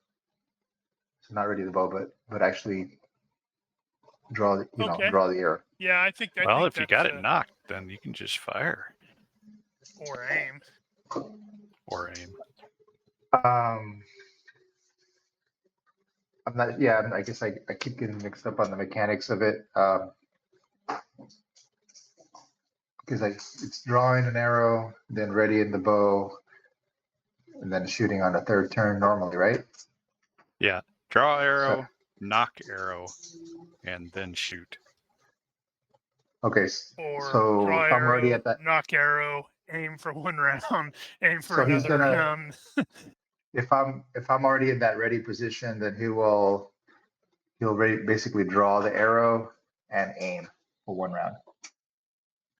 [SPEAKER 7] So not ready the bow, but actually draw the,
[SPEAKER 2] Okay.
[SPEAKER 7] draw the arrow.
[SPEAKER 2] Yeah, I think
[SPEAKER 3] Well, if you got
[SPEAKER 2] that's,
[SPEAKER 3] it knocked, then you can just fire
[SPEAKER 2] or aim.
[SPEAKER 3] or aim.
[SPEAKER 7] I'm not, yeah, I guess I keep getting mixed up on the mechanics of it. Because it's drawing an arrow, then readying the bow, and then shooting on the third turn normally, right?
[SPEAKER 3] Yeah, draw arrow, knock arrow, and then shoot.
[SPEAKER 7] Okay,
[SPEAKER 2] Or
[SPEAKER 7] so
[SPEAKER 2] draw
[SPEAKER 7] if I'm already
[SPEAKER 2] arrow,
[SPEAKER 7] at that,
[SPEAKER 2] knock arrow, aim for one round, aim for
[SPEAKER 7] So he's
[SPEAKER 2] another
[SPEAKER 7] gonna-
[SPEAKER 2] round.
[SPEAKER 7] if I'm already in that ready position, then he'll basically draw the arrow and aim for one round.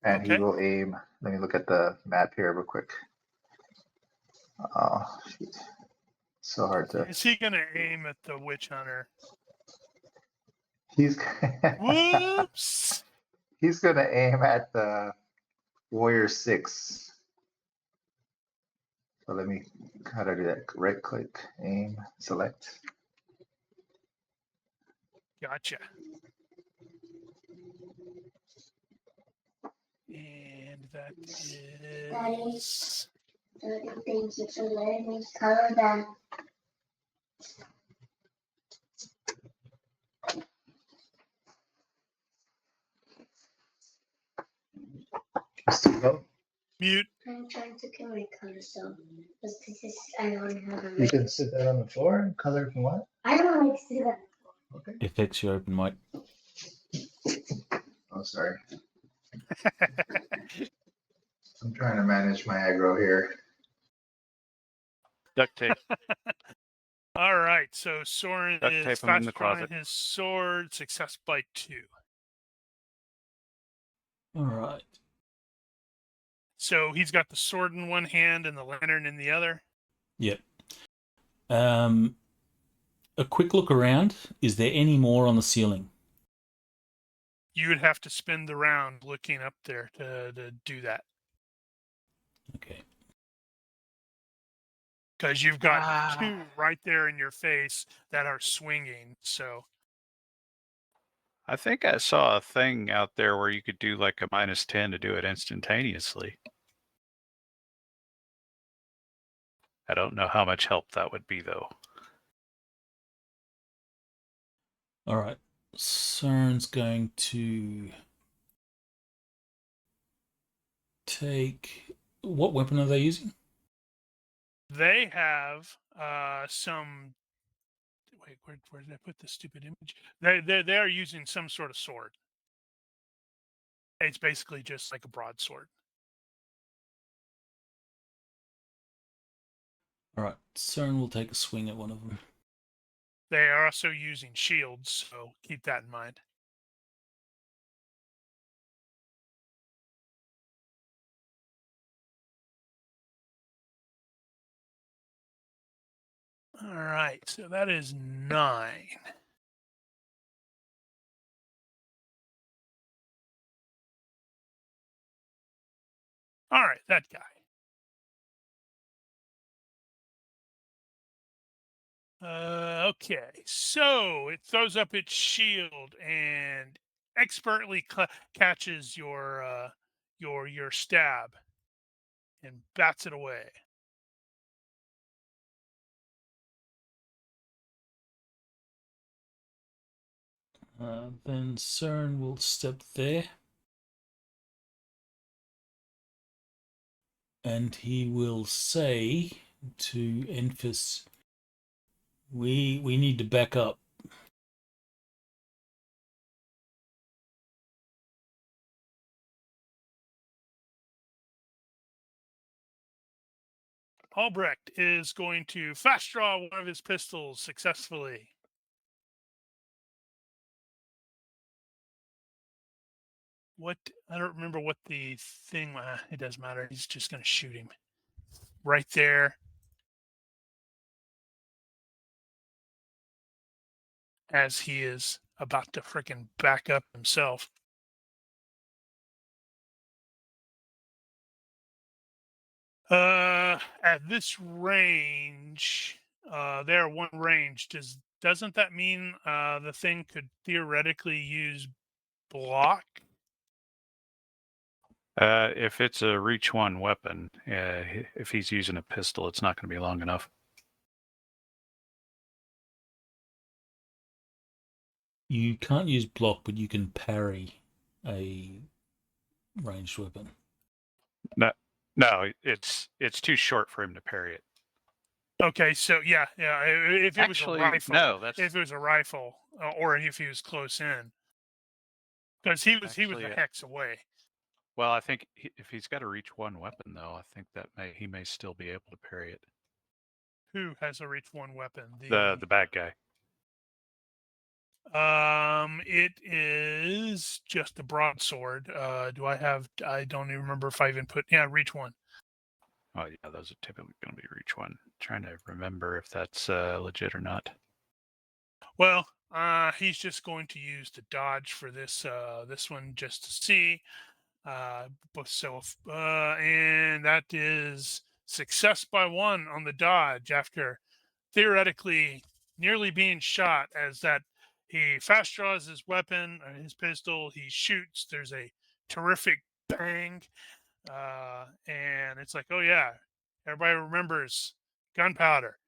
[SPEAKER 7] And
[SPEAKER 2] Okay.
[SPEAKER 7] he will aim. Let me look at the map here real quick. Oh, shoot. So hard to.
[SPEAKER 2] Is he gonna aim at the witch hunter?
[SPEAKER 7] He's
[SPEAKER 2] Whoops!
[SPEAKER 7] he's gonna aim at the Warrior 6. So let me, how do I do that? Right click, aim, select.
[SPEAKER 2] Gotcha. And that is
[SPEAKER 8] Thank you for letting me color them.
[SPEAKER 7] Still go?
[SPEAKER 2] mute.
[SPEAKER 8] I'm trying to get my color so because this is I don't have a
[SPEAKER 7] You can sit that on the floor and color if you want.
[SPEAKER 8] I don't like to do that.
[SPEAKER 7] Okay.
[SPEAKER 1] FX your open mic.
[SPEAKER 7] Oh, sorry. I'm trying to manage my aggro here.
[SPEAKER 3] Duct tape.
[SPEAKER 2] All right, so Soren
[SPEAKER 3] Duct
[SPEAKER 2] is
[SPEAKER 3] tape him in the
[SPEAKER 2] fast drawing
[SPEAKER 3] closet.
[SPEAKER 2] his sword. Success by 2.
[SPEAKER 1] All right.
[SPEAKER 2] So he's got the sword in one hand and the lantern in the other.
[SPEAKER 1] Yep. A quick look around. Is there any more on the ceiling?
[SPEAKER 2] You would have to spend the round looking up there to do that.
[SPEAKER 1] Okay.
[SPEAKER 2] Because you've got 2 right there in your face that are swinging. So
[SPEAKER 3] I think I saw a thing out there where you could do like a -10 to do it instantaneously. I don't know how much help that would be, though.
[SPEAKER 1] All right. Soren's going to take... What weapon are they using?
[SPEAKER 2] they have some. Wait, where did I put the stupid image? They are using some sort of sword. It's basically just like a broadsword.
[SPEAKER 1] All right. Soren will take a swing at one of them.
[SPEAKER 2] They are also using shields, so keep that in mind. All right, so that is 9. All right, that guy. Okay, so it throws up its shield and expertly catches your stab and bats it away.
[SPEAKER 1] Then Soren will step there. And he will say to Enfys, we need to back up.
[SPEAKER 2] Albrecht is going to fast draw one of his pistols successfully. What? I don't remember what the thing. It doesn't matter. He's just going to shoot him right there as he is about to frickin' back up himself. At this range, they're one range. Doesn't that mean the thing could theoretically use block?
[SPEAKER 3] If it's a reach 1 weapon, if he's using a pistol, it's not going to be long enough.
[SPEAKER 1] You can't use block, but you can parry a ranged weapon.
[SPEAKER 3] No, it's too short for him to parry it.
[SPEAKER 2] Okay, so yeah. If it
[SPEAKER 3] Actually,
[SPEAKER 2] was a rifle,
[SPEAKER 3] no, that's
[SPEAKER 2] if it was a rifle, or if he was close in, because he was
[SPEAKER 3] Actually,
[SPEAKER 2] a hex away.
[SPEAKER 3] well, I think if he's got a reach 1 weapon, though, I think that he may still be able to parry it.
[SPEAKER 2] Who has a reach 1 weapon?
[SPEAKER 3] The bad guy.
[SPEAKER 2] It is just a broadsword. I don't even remember if I even put. Yeah, reach 1.
[SPEAKER 3] Oh yeah, those are typically going to be reach 1. Trying to remember if that's legit or not.
[SPEAKER 2] Well, he's just going to use the dodge for this one just to see. And that is success by 1 on the dodge after theoretically nearly being shot. As that he fast draws his weapon, his pistol, he shoots. There's a terrific bang, and it's like, oh yeah, everybody remembers gunpowder,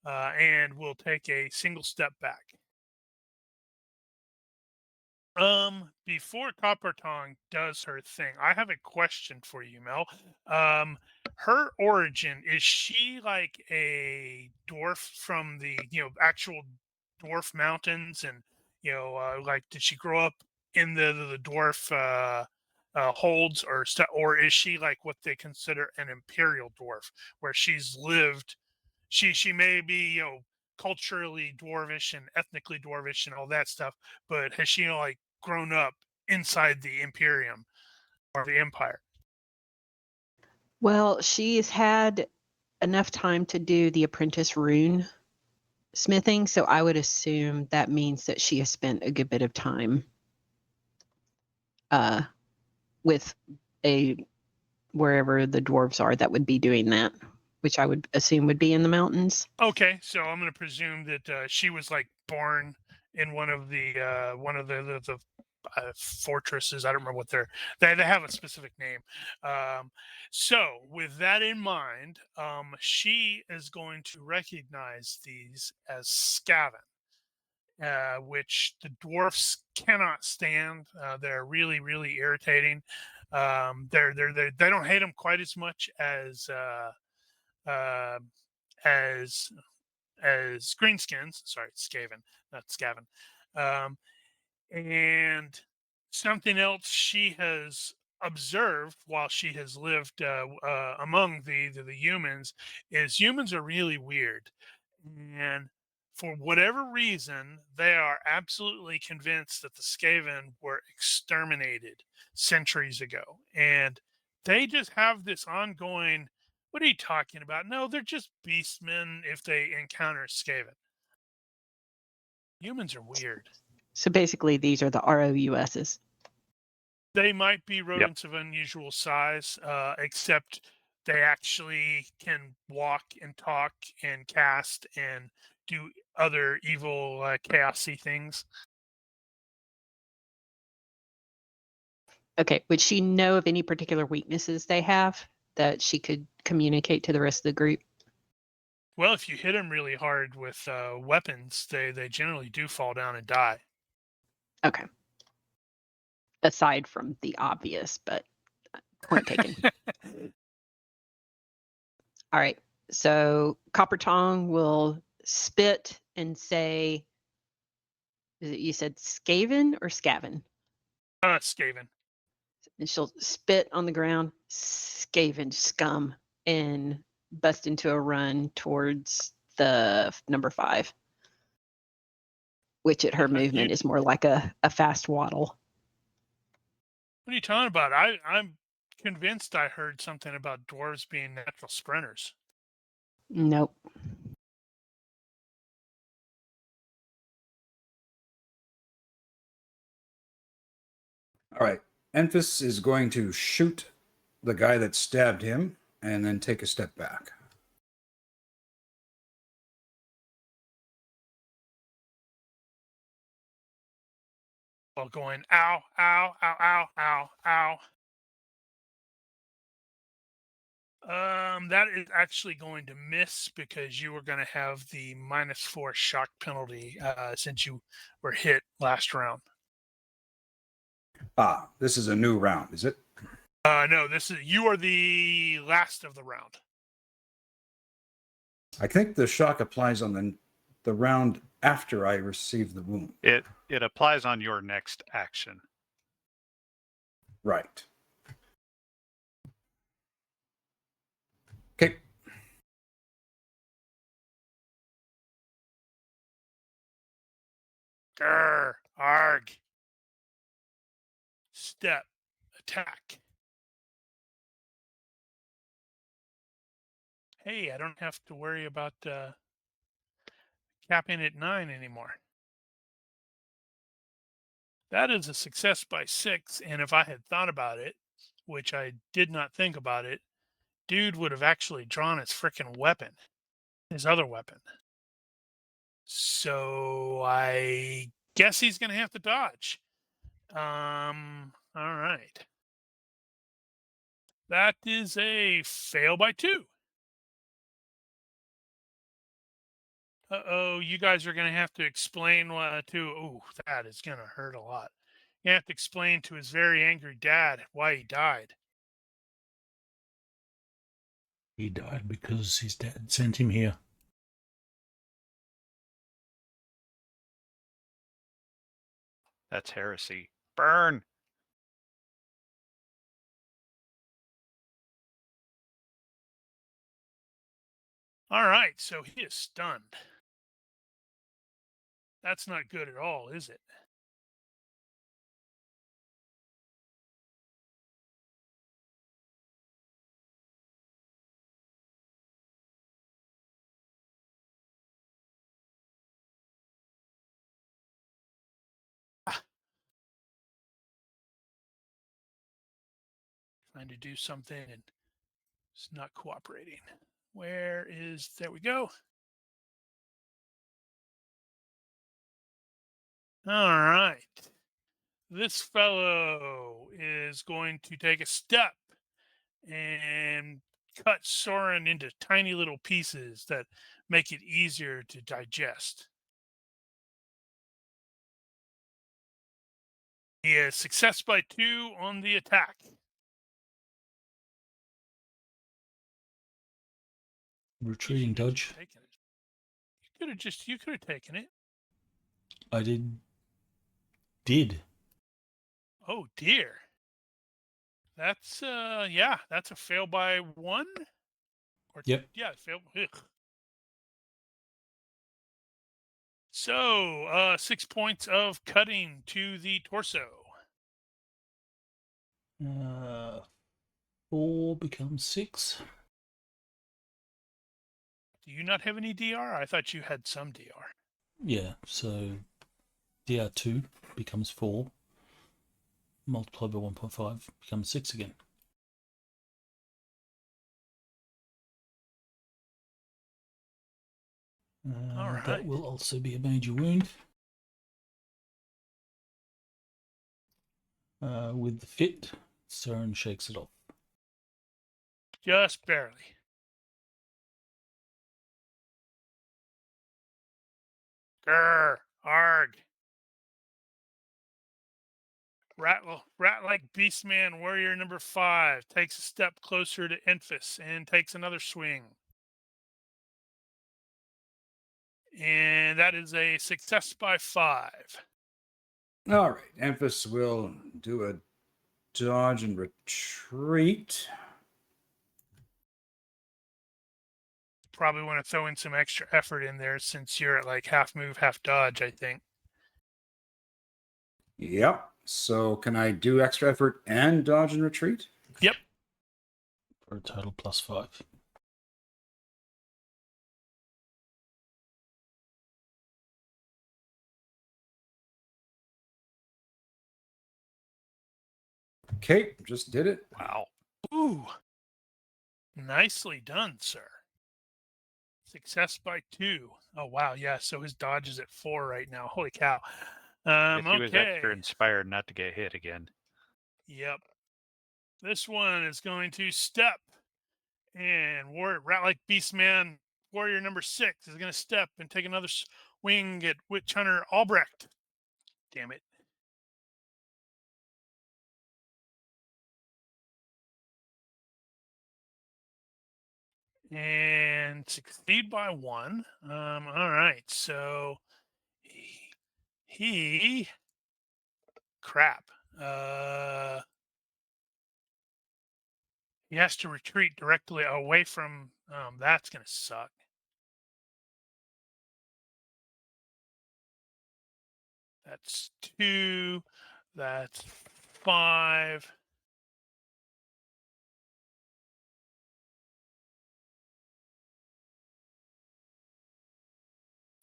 [SPEAKER 2] and will take a single step back. Before Copper Tongue does her thing, I have a question for you, Mel. Her origin, is she like a dwarf from the actual dwarf mountains, and like did she grow up in the dwarf holds, or is she like what they consider an imperial dwarf, where she's lived She may be, culturally dwarvish and ethnically dwarvish and all that stuff, but has she like grown up inside the Imperium or the Empire?
[SPEAKER 5] Well, she's had enough time to do the apprentice rune smithing, so I would assume that means that she has spent a good bit of time with wherever the dwarves are that would be doing that, which I would assume would be in the mountains.
[SPEAKER 2] Okay, so I'm going to presume that she was like born in one of the fortresses. I don't remember what they have a specific name. So with that in mind, she is going to recognize these as Skaven, which the dwarfs cannot stand. They're really, really irritating. They don't hate them quite as much as as greenskins. Sorry, Skaven, not Skaven. And something else she has observed while she has lived among the humans is humans are really weird, and for whatever reason, they are absolutely convinced that the Skaven were exterminated centuries ago, and they just have this ongoing. What are you talking about? No, they're just beastmen if they encounter Skaven. Humans are weird.
[SPEAKER 5] So basically, these are the ROUSs.
[SPEAKER 2] They might be rodents of unusual size, except they actually can walk and talk and cast and do other evil, chaosy things.
[SPEAKER 5] Okay, would she know of any particular weaknesses they have that she could communicate to the rest of the group?
[SPEAKER 2] Well, if you hit them really hard with weapons, they generally do fall down and die.
[SPEAKER 5] Okay. Aside from the obvious, but point taken. All right. So Copper Tongue will spit and say, you said Skaven or Skaven?
[SPEAKER 2] Skaven.
[SPEAKER 5] And she'll spit on the ground, Skaven scum, and bust into a run towards the number 5, which at her movement is more like a fast waddle.
[SPEAKER 2] What are you talking about? I'm convinced I heard something about dwarves being natural sprinters.
[SPEAKER 5] Nope.
[SPEAKER 4] All right. Enfys is going to shoot the guy that stabbed him and then take a step back.
[SPEAKER 2] While going, ow, ow, ow, ow, ow, ow. That is actually going to miss because you were going to have the -4 shock penalty since you were hit last round.
[SPEAKER 4] Ah, this is a new round, is it?
[SPEAKER 2] No, you are the last of the round.
[SPEAKER 4] I think the shock applies on the round after I receive the wound.
[SPEAKER 3] It applies on your next action.
[SPEAKER 4] Right. Okay.
[SPEAKER 2] Grr, arg. Step, attack. Hey, I don't have to worry about capping at 9 anymore. That is a success by 6, and if I had thought about it, which I did not think about it, dude would have actually drawn his freaking weapon, his other weapon. So I guess he's going to have to dodge. All right. That is a fail by 2. Uh-oh, you guys are going to have to explain oh, that is going to hurt a lot. You have to explain to his very angry dad why he died.
[SPEAKER 1] He died because his dad sent him here.
[SPEAKER 3] That's heresy. Burn.
[SPEAKER 2] All right, so he is stunned. That's not good at all, is it? Trying to do something and it's not cooperating. There we go. All right. This fellow is going to take a step and cut Soren into tiny little pieces that make it easier to digest. He has success by 2 on the attack.
[SPEAKER 1] Retreating dodge.
[SPEAKER 2] You could have taken it.
[SPEAKER 1] I did.
[SPEAKER 2] Oh dear. That's that's a fail by 1. Or
[SPEAKER 1] Yep.
[SPEAKER 2] Yeah, fail. Ugh. So 6 points of cutting to the torso.
[SPEAKER 1] 4 becomes 6.
[SPEAKER 2] Do you not have any DR? I thought you had some DR.
[SPEAKER 1] Yeah, so DR2 becomes 4. Multiplied by 1.5 becomes 6 again.
[SPEAKER 2] All right.
[SPEAKER 1] That will also be a major wound. With the fit, Soren shakes it off.
[SPEAKER 2] Just barely. Grr, arg. Rat-like Beastman Warrior number 5 takes a step closer to Enfys and takes another swing. And that is a success by 5.
[SPEAKER 4] All right. Enfys will do a dodge and retreat.
[SPEAKER 2] Probably want to throw in some extra effort in there since you're at like half move, half dodge, I think.
[SPEAKER 4] Yep. So can I do extra effort and dodge and retreat?
[SPEAKER 2] Yep.
[SPEAKER 1] For a total plus 5.
[SPEAKER 4] Okay, just did it.
[SPEAKER 3] Wow.
[SPEAKER 2] Ooh. Nicely done, sir. Success by 2. Oh, wow. Yeah, so his dodge is at 4 right now. Holy cow.
[SPEAKER 3] If he was
[SPEAKER 2] Okay.
[SPEAKER 3] extra inspired not to get hit again.
[SPEAKER 2] Yep. This one is going to step. And Rat-like Beastman Warrior number 6 is going to step and take another swing at Witch Hunter Albrecht. Damn it. And succeed by 1. All right. So he crap. He has to retreat directly away from. That's gonna suck. That's 2. That's 5.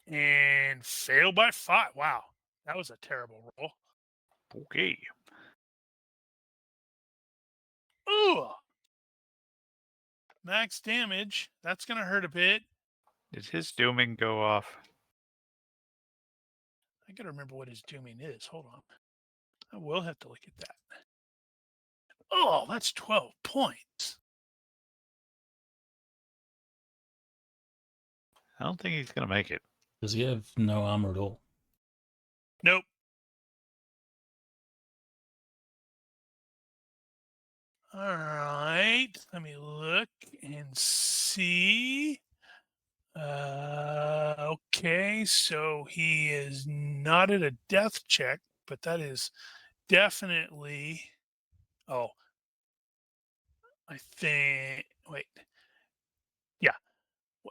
[SPEAKER 2] And fail by 5. Wow, that was a terrible roll.
[SPEAKER 3] Okay.
[SPEAKER 2] Ooh. Max damage. That's gonna hurt a bit.
[SPEAKER 3] Did his dooming go off?
[SPEAKER 2] I gotta remember what his dooming is. Hold on. I will have to look at that. Oh, that's 12 points.
[SPEAKER 3] I don't think he's going to make it.
[SPEAKER 1] Does he have no armor at all?
[SPEAKER 2] Nope. All right. Let me look and see. Okay, so he is not at a death check, but that is definitely. Oh, I think. Wait. Yeah.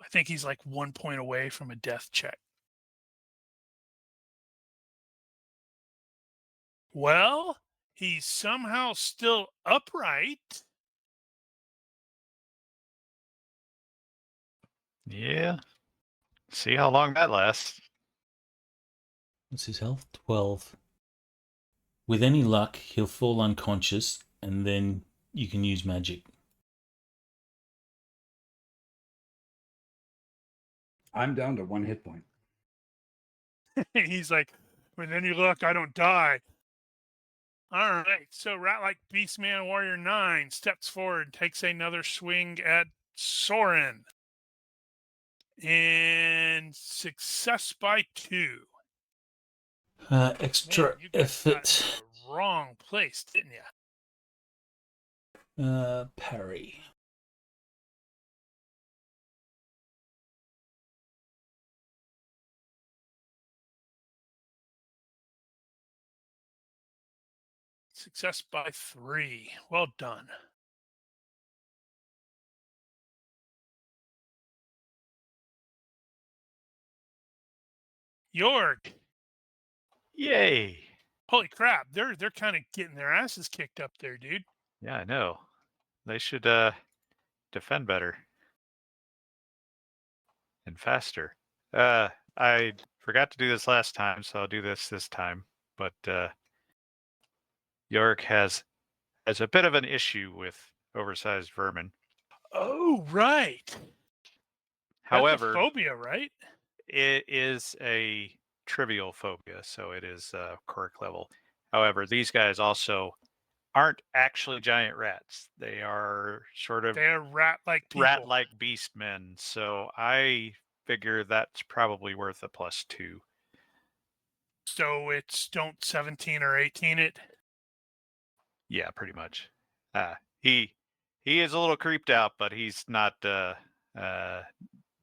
[SPEAKER 2] I think he's like 1 point away from a death check. Well, he's somehow still upright.
[SPEAKER 3] Yeah. See how long that lasts.
[SPEAKER 1] What's his health? 12. With any luck, he'll fall unconscious, and then you can use magic.
[SPEAKER 4] I'm down to 1 hit point.
[SPEAKER 2] He's like, with any luck, I don't die. All right. So Rat-like Beastman Warrior 9 steps forward, takes another swing at Soren. And success by 2.
[SPEAKER 1] Extra
[SPEAKER 2] Man, you guys got
[SPEAKER 1] effort.
[SPEAKER 2] into the wrong place, didn't you?
[SPEAKER 1] Parry.
[SPEAKER 2] Success by 3. Well done. York.
[SPEAKER 3] Yay.
[SPEAKER 2] Holy crap. They're kind of getting their asses kicked up there, dude.
[SPEAKER 3] Yeah, I know. They should defend better and faster. I forgot to do this last time, so I'll do this time. But Yorick has a bit of an issue with oversized vermin.
[SPEAKER 2] Oh, right.
[SPEAKER 3] However,
[SPEAKER 2] That's a phobia, right?
[SPEAKER 3] it is a trivial phobia, so it is quirk level. However, these guys also aren't actually giant rats. They are sort of
[SPEAKER 2] They're rat-like people.
[SPEAKER 3] rat-like beast men. So I figure that's probably worth a +2.
[SPEAKER 2] So it's don't 17 or 18 it.
[SPEAKER 3] Yeah, pretty much. He is a little creeped out, but he's not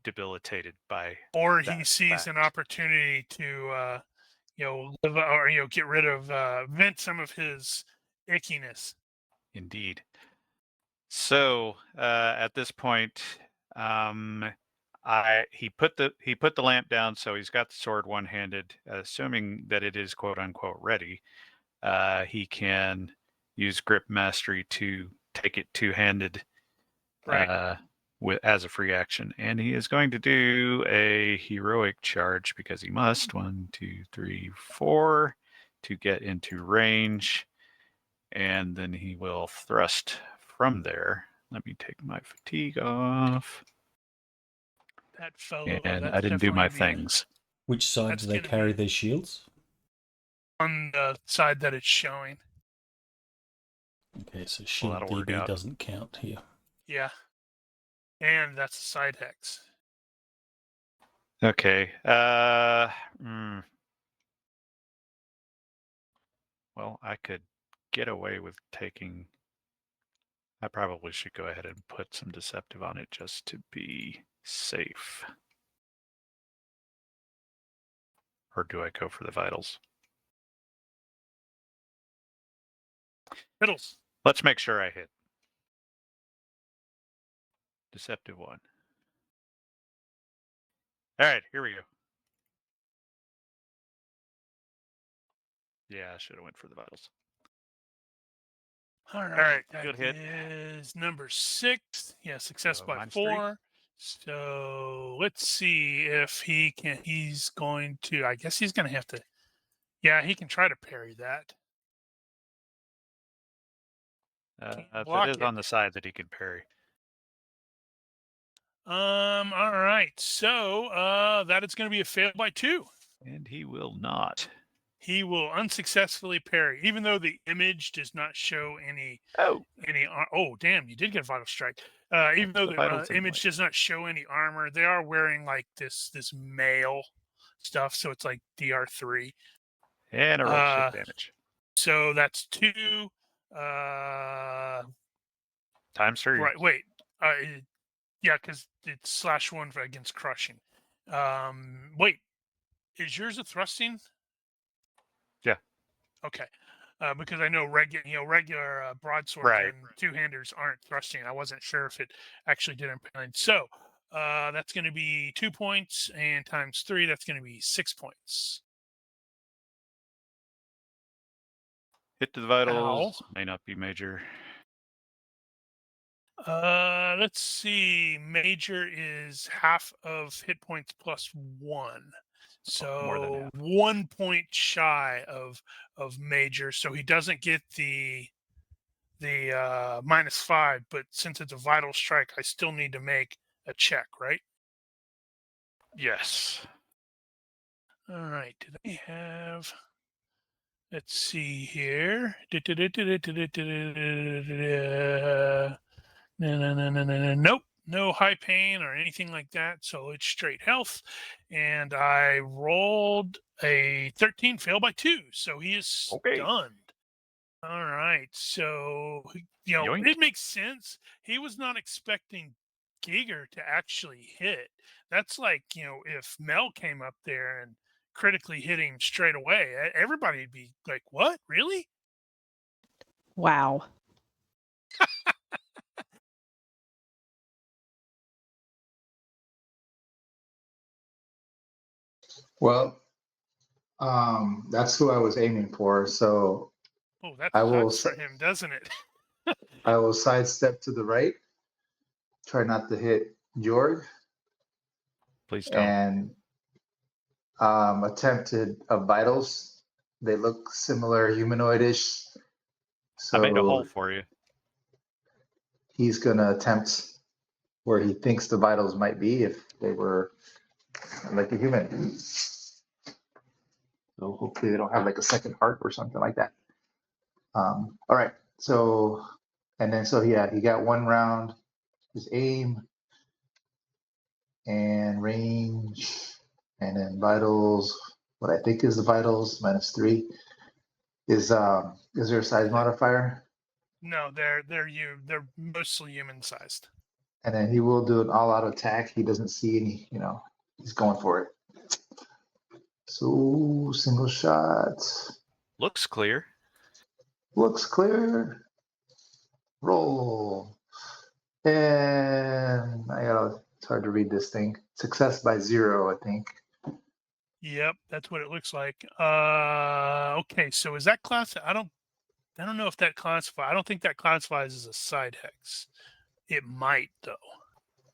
[SPEAKER 3] debilitated by.
[SPEAKER 2] Or
[SPEAKER 3] that
[SPEAKER 2] he sees
[SPEAKER 3] fact.
[SPEAKER 2] an opportunity to live or get rid of vent some of his ickiness.
[SPEAKER 3] Indeed. So at this point, he put the lamp down, so he's got the sword one-handed. Assuming that it is quote unquote ready, he can use grip mastery to take it two-handed,
[SPEAKER 2] Right.
[SPEAKER 3] as a free action, and he is going to do a heroic charge because he must. 1, 2, 3, 4 to get into range. And then he will thrust from there. Let me take my fatigue off.
[SPEAKER 2] That fellow.
[SPEAKER 3] And
[SPEAKER 2] that's
[SPEAKER 3] I didn't do my
[SPEAKER 2] definitely
[SPEAKER 3] things.
[SPEAKER 1] Which side
[SPEAKER 2] That's
[SPEAKER 1] do they
[SPEAKER 2] gonna
[SPEAKER 1] carry
[SPEAKER 2] be-
[SPEAKER 1] their shields?
[SPEAKER 2] on the side that it's showing.
[SPEAKER 1] Okay, so shield
[SPEAKER 3] that'll work
[SPEAKER 1] DB
[SPEAKER 3] out.
[SPEAKER 1] doesn't count here.
[SPEAKER 2] Yeah. And that's a side hex.
[SPEAKER 3] Okay. Well, I could get away with taking. I probably should go ahead and put some deceptive on it just to be safe. Or do I go for the vitals?
[SPEAKER 2] Fiddles.
[SPEAKER 3] Let's make sure I hit. Deceptive 1. All right, here we go. Yeah, I should have went for the vitals.
[SPEAKER 2] All right.
[SPEAKER 3] Good
[SPEAKER 2] That
[SPEAKER 3] hit.
[SPEAKER 2] is number 6. Yeah, success
[SPEAKER 3] So
[SPEAKER 2] by
[SPEAKER 3] -3.
[SPEAKER 2] 4. So let's see if he can. He's going to. I guess he's going to have to. Yeah, he can try to parry that.
[SPEAKER 3] If
[SPEAKER 2] block
[SPEAKER 3] it is
[SPEAKER 2] it.
[SPEAKER 3] on the side that he can parry.
[SPEAKER 2] All right. So that is going to be a fail by 2.
[SPEAKER 3] And he will not.
[SPEAKER 2] He will unsuccessfully parry, even though the image does not show any.
[SPEAKER 3] Oh.
[SPEAKER 2] Oh, damn! You did get a vital strike. Even though
[SPEAKER 3] the
[SPEAKER 2] the
[SPEAKER 3] vitals in
[SPEAKER 2] image
[SPEAKER 3] light.
[SPEAKER 2] does not show any armor, they are wearing like this mail stuff, so it's like DR3.
[SPEAKER 3] And a roll 6 damage.
[SPEAKER 2] So that's 2.
[SPEAKER 3] Times 3.
[SPEAKER 2] Right. Wait. Yeah, because it's /1 for against crushing. Wait. Is yours a thrusting?
[SPEAKER 3] Yeah.
[SPEAKER 2] Okay. Because I know regular broadswords
[SPEAKER 3] Right.
[SPEAKER 2] and two-handers aren't thrusting. I wasn't sure if it actually did impaling. So That's going to be 2 points, and times 3, that's going to be 6 points.
[SPEAKER 3] Hit to the vitals. May not be major.
[SPEAKER 2] Let's see. Major is half of hit points plus 1.
[SPEAKER 3] More than
[SPEAKER 2] So
[SPEAKER 3] half.
[SPEAKER 2] 1 point shy of major. So he doesn't get the -5, but since it's a vital strike, I still need to make a check, right?
[SPEAKER 3] Yes.
[SPEAKER 2] All right. Do they have? Let's see here. Nope. No high pain or anything like that. So it's straight health. And I rolled a 13, fail by 2. So he is stunned. All right. So,
[SPEAKER 3] Yoink.
[SPEAKER 2] it makes sense. He was not expecting Giger to actually hit. That's like, if Mel came up there and critically hit him straight away, everybody'd be like, what? Really?
[SPEAKER 5] Wow.
[SPEAKER 7] Well, that's who I was aiming for. So
[SPEAKER 2] Oh, that
[SPEAKER 7] I will
[SPEAKER 2] sucks for him, doesn't it?
[SPEAKER 7] I will sidestep to the right, try not to hit George,
[SPEAKER 3] Please don't.
[SPEAKER 7] and attempted vitals. They look similar, humanoidish. So
[SPEAKER 3] I made a hole for you.
[SPEAKER 7] he's gonna attempt where he thinks the vitals might be if they were like a human. So hopefully they don't have like a second heart or something like that. All right. So he got 1 round. His aim and range, and then vitals. What I think is the vitals -3 is there a size modifier?
[SPEAKER 2] No, they're mostly human sized.
[SPEAKER 7] And then he will do an all-out attack. He doesn't see any, he's going for it. So single shot.
[SPEAKER 3] Looks clear.
[SPEAKER 7] Looks clear. Roll. And it's hard to read this thing. Success by 0, I think.
[SPEAKER 2] Yep, that's what it looks like. Okay, so is that class? I don't know if that classifies. I don't think that classifies as a side hex. It might though.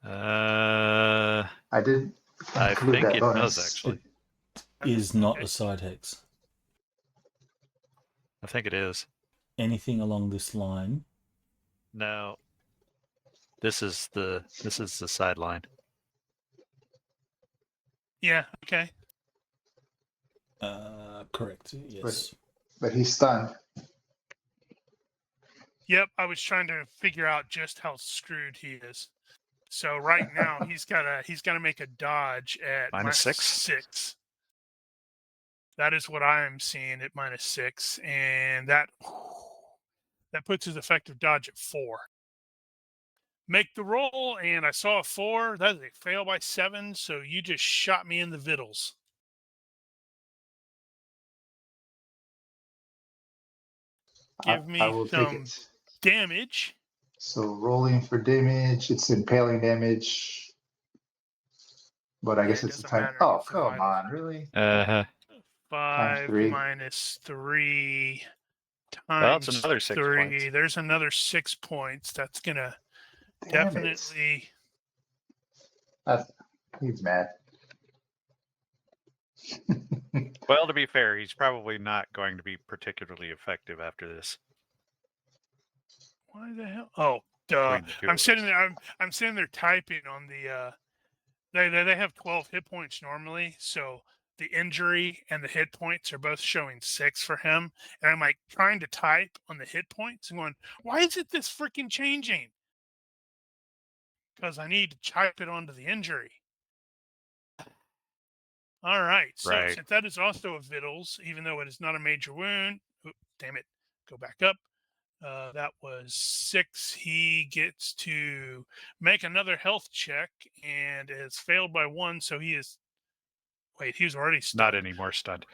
[SPEAKER 7] I did
[SPEAKER 3] I
[SPEAKER 7] include
[SPEAKER 3] think
[SPEAKER 7] that
[SPEAKER 3] it
[SPEAKER 7] bonus.
[SPEAKER 3] does actually.
[SPEAKER 1] Is not a side hex.
[SPEAKER 3] I think it is.
[SPEAKER 1] Anything along this line.
[SPEAKER 3] No. This is the sideline.
[SPEAKER 2] Yeah. Okay.
[SPEAKER 1] Correct. Yes.
[SPEAKER 7] But he's stunned.
[SPEAKER 2] Yep. I was trying to figure out just how screwed he is. So right now he's gotta make a dodge at
[SPEAKER 3] -6.
[SPEAKER 2] -6. That is what I am seeing at -6, and that puts his effective dodge at 4. Make the roll, and I saw a 4. That is a fail by 7. So you just shot me in the vittles. Give me
[SPEAKER 7] I will take
[SPEAKER 2] some
[SPEAKER 7] it.
[SPEAKER 2] damage.
[SPEAKER 7] So rolling for damage, it's impaling damage. But I guess
[SPEAKER 2] it
[SPEAKER 7] it's a
[SPEAKER 2] doesn't
[SPEAKER 7] time.
[SPEAKER 2] matter.
[SPEAKER 7] Oh,
[SPEAKER 2] It's a
[SPEAKER 7] come
[SPEAKER 2] vital.
[SPEAKER 7] on, really?
[SPEAKER 2] 5
[SPEAKER 7] 3.
[SPEAKER 2] minus 3
[SPEAKER 3] Well,
[SPEAKER 2] times
[SPEAKER 3] it's another 6
[SPEAKER 2] 3.
[SPEAKER 3] points.
[SPEAKER 2] There's another 6 points. That's gonna
[SPEAKER 7] Damn
[SPEAKER 2] definitely.
[SPEAKER 7] He's mad.
[SPEAKER 3] Well, to be fair, he's probably not going to be particularly effective after this.
[SPEAKER 2] Why the hell? Oh, duh!
[SPEAKER 3] Between the two
[SPEAKER 2] I'm
[SPEAKER 3] of
[SPEAKER 2] sitting
[SPEAKER 3] us.
[SPEAKER 2] there. I'm sitting there typing on the. They have 12 hit points normally, so the injury and the hit points are both showing 6 for him. And I'm like trying to type on the hit points and going, why is it this freaking changing? Because I need to type it onto the injury. All right. So
[SPEAKER 3] Right.
[SPEAKER 2] since that is also a vittles, even though it is not a major wound, damn it, go back up. That was 6. He gets to make another health check and has failed by 1. So he is. Wait, he was already stunned.
[SPEAKER 3] Not anymore stunned.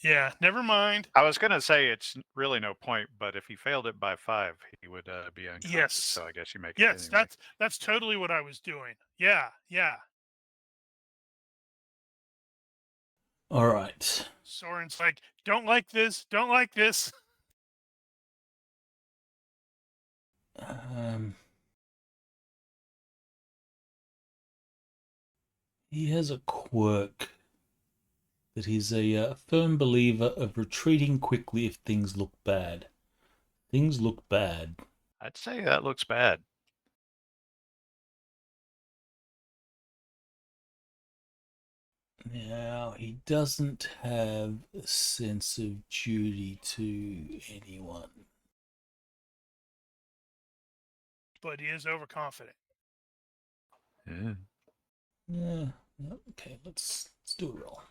[SPEAKER 2] Yeah, never mind.
[SPEAKER 3] I was gonna say it's really no point, but if he failed it by 5, he would be unconscious.
[SPEAKER 2] Yes.
[SPEAKER 3] So I guess you make it
[SPEAKER 2] Yes,
[SPEAKER 3] anyway.
[SPEAKER 2] that's totally what I was doing. Yeah, yeah.
[SPEAKER 1] All right.
[SPEAKER 2] Soren's like, don't like this, don't like this.
[SPEAKER 1] He has a quirk that he's a firm believer of retreating quickly if things look bad. Things look bad.
[SPEAKER 3] I'd say that looks bad.
[SPEAKER 1] Now, he doesn't have a sense of duty to anyone.
[SPEAKER 2] But he is overconfident.
[SPEAKER 3] Yeah.
[SPEAKER 1] Yeah. Okay, let's do a roll.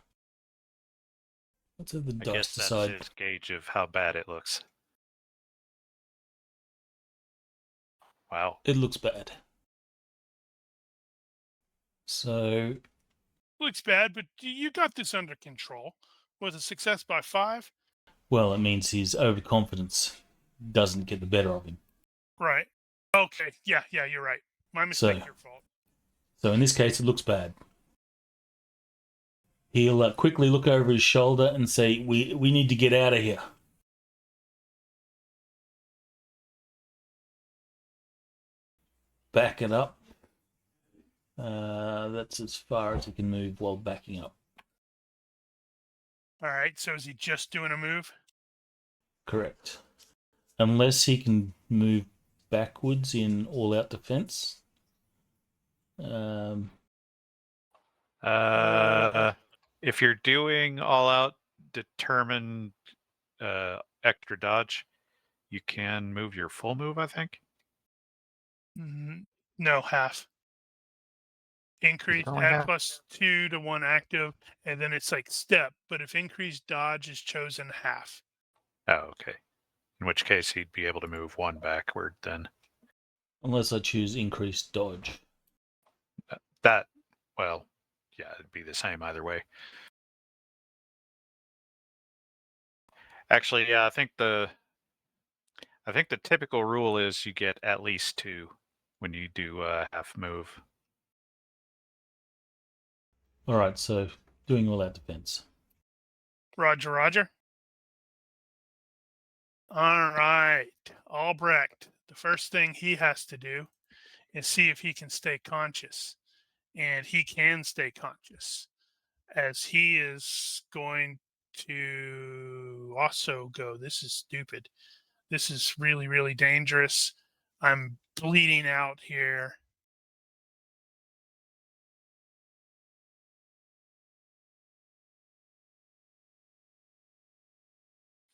[SPEAKER 1] Let's have the
[SPEAKER 3] I
[SPEAKER 1] dice
[SPEAKER 3] guess that's
[SPEAKER 1] decide.
[SPEAKER 3] his gauge of how bad it looks. Wow.
[SPEAKER 1] It looks bad. So,
[SPEAKER 2] Looks bad, but you got this under control. Was a success by 5?
[SPEAKER 1] well, it means his overconfidence doesn't get the better of him.
[SPEAKER 2] Right. Okay. Yeah, you're right. My mistake, your fault.
[SPEAKER 1] So in this case, it looks bad. He'll quickly look over his shoulder and say, we need to get out of here. Back it up. That's as far as he can move while backing up.
[SPEAKER 2] All right, so is he just doing a move?
[SPEAKER 1] Correct. Unless he can move backwards in all-out defense.
[SPEAKER 3] If you're doing all-out determined extra dodge, you can move your full move, I think.
[SPEAKER 2] No, half. Increase,
[SPEAKER 3] only
[SPEAKER 2] add
[SPEAKER 3] half?
[SPEAKER 2] +2 to 1 active, and then it's like step. But if increased dodge is chosen, half.
[SPEAKER 3] Oh, okay. In which case, he'd be able to move 1 backward then.
[SPEAKER 1] Unless I choose increased dodge.
[SPEAKER 3] That, well, yeah, it'd be the same either way. Actually, yeah, I think the typical rule is you get at least 2 when you do half move.
[SPEAKER 1] All right, so doing all-out defense.
[SPEAKER 2] Roger. All right, Albrecht. The first thing he has to do is see if he can stay conscious. And he can stay conscious, as he is going to also go, this is stupid. This is really, really dangerous. I'm bleeding out here.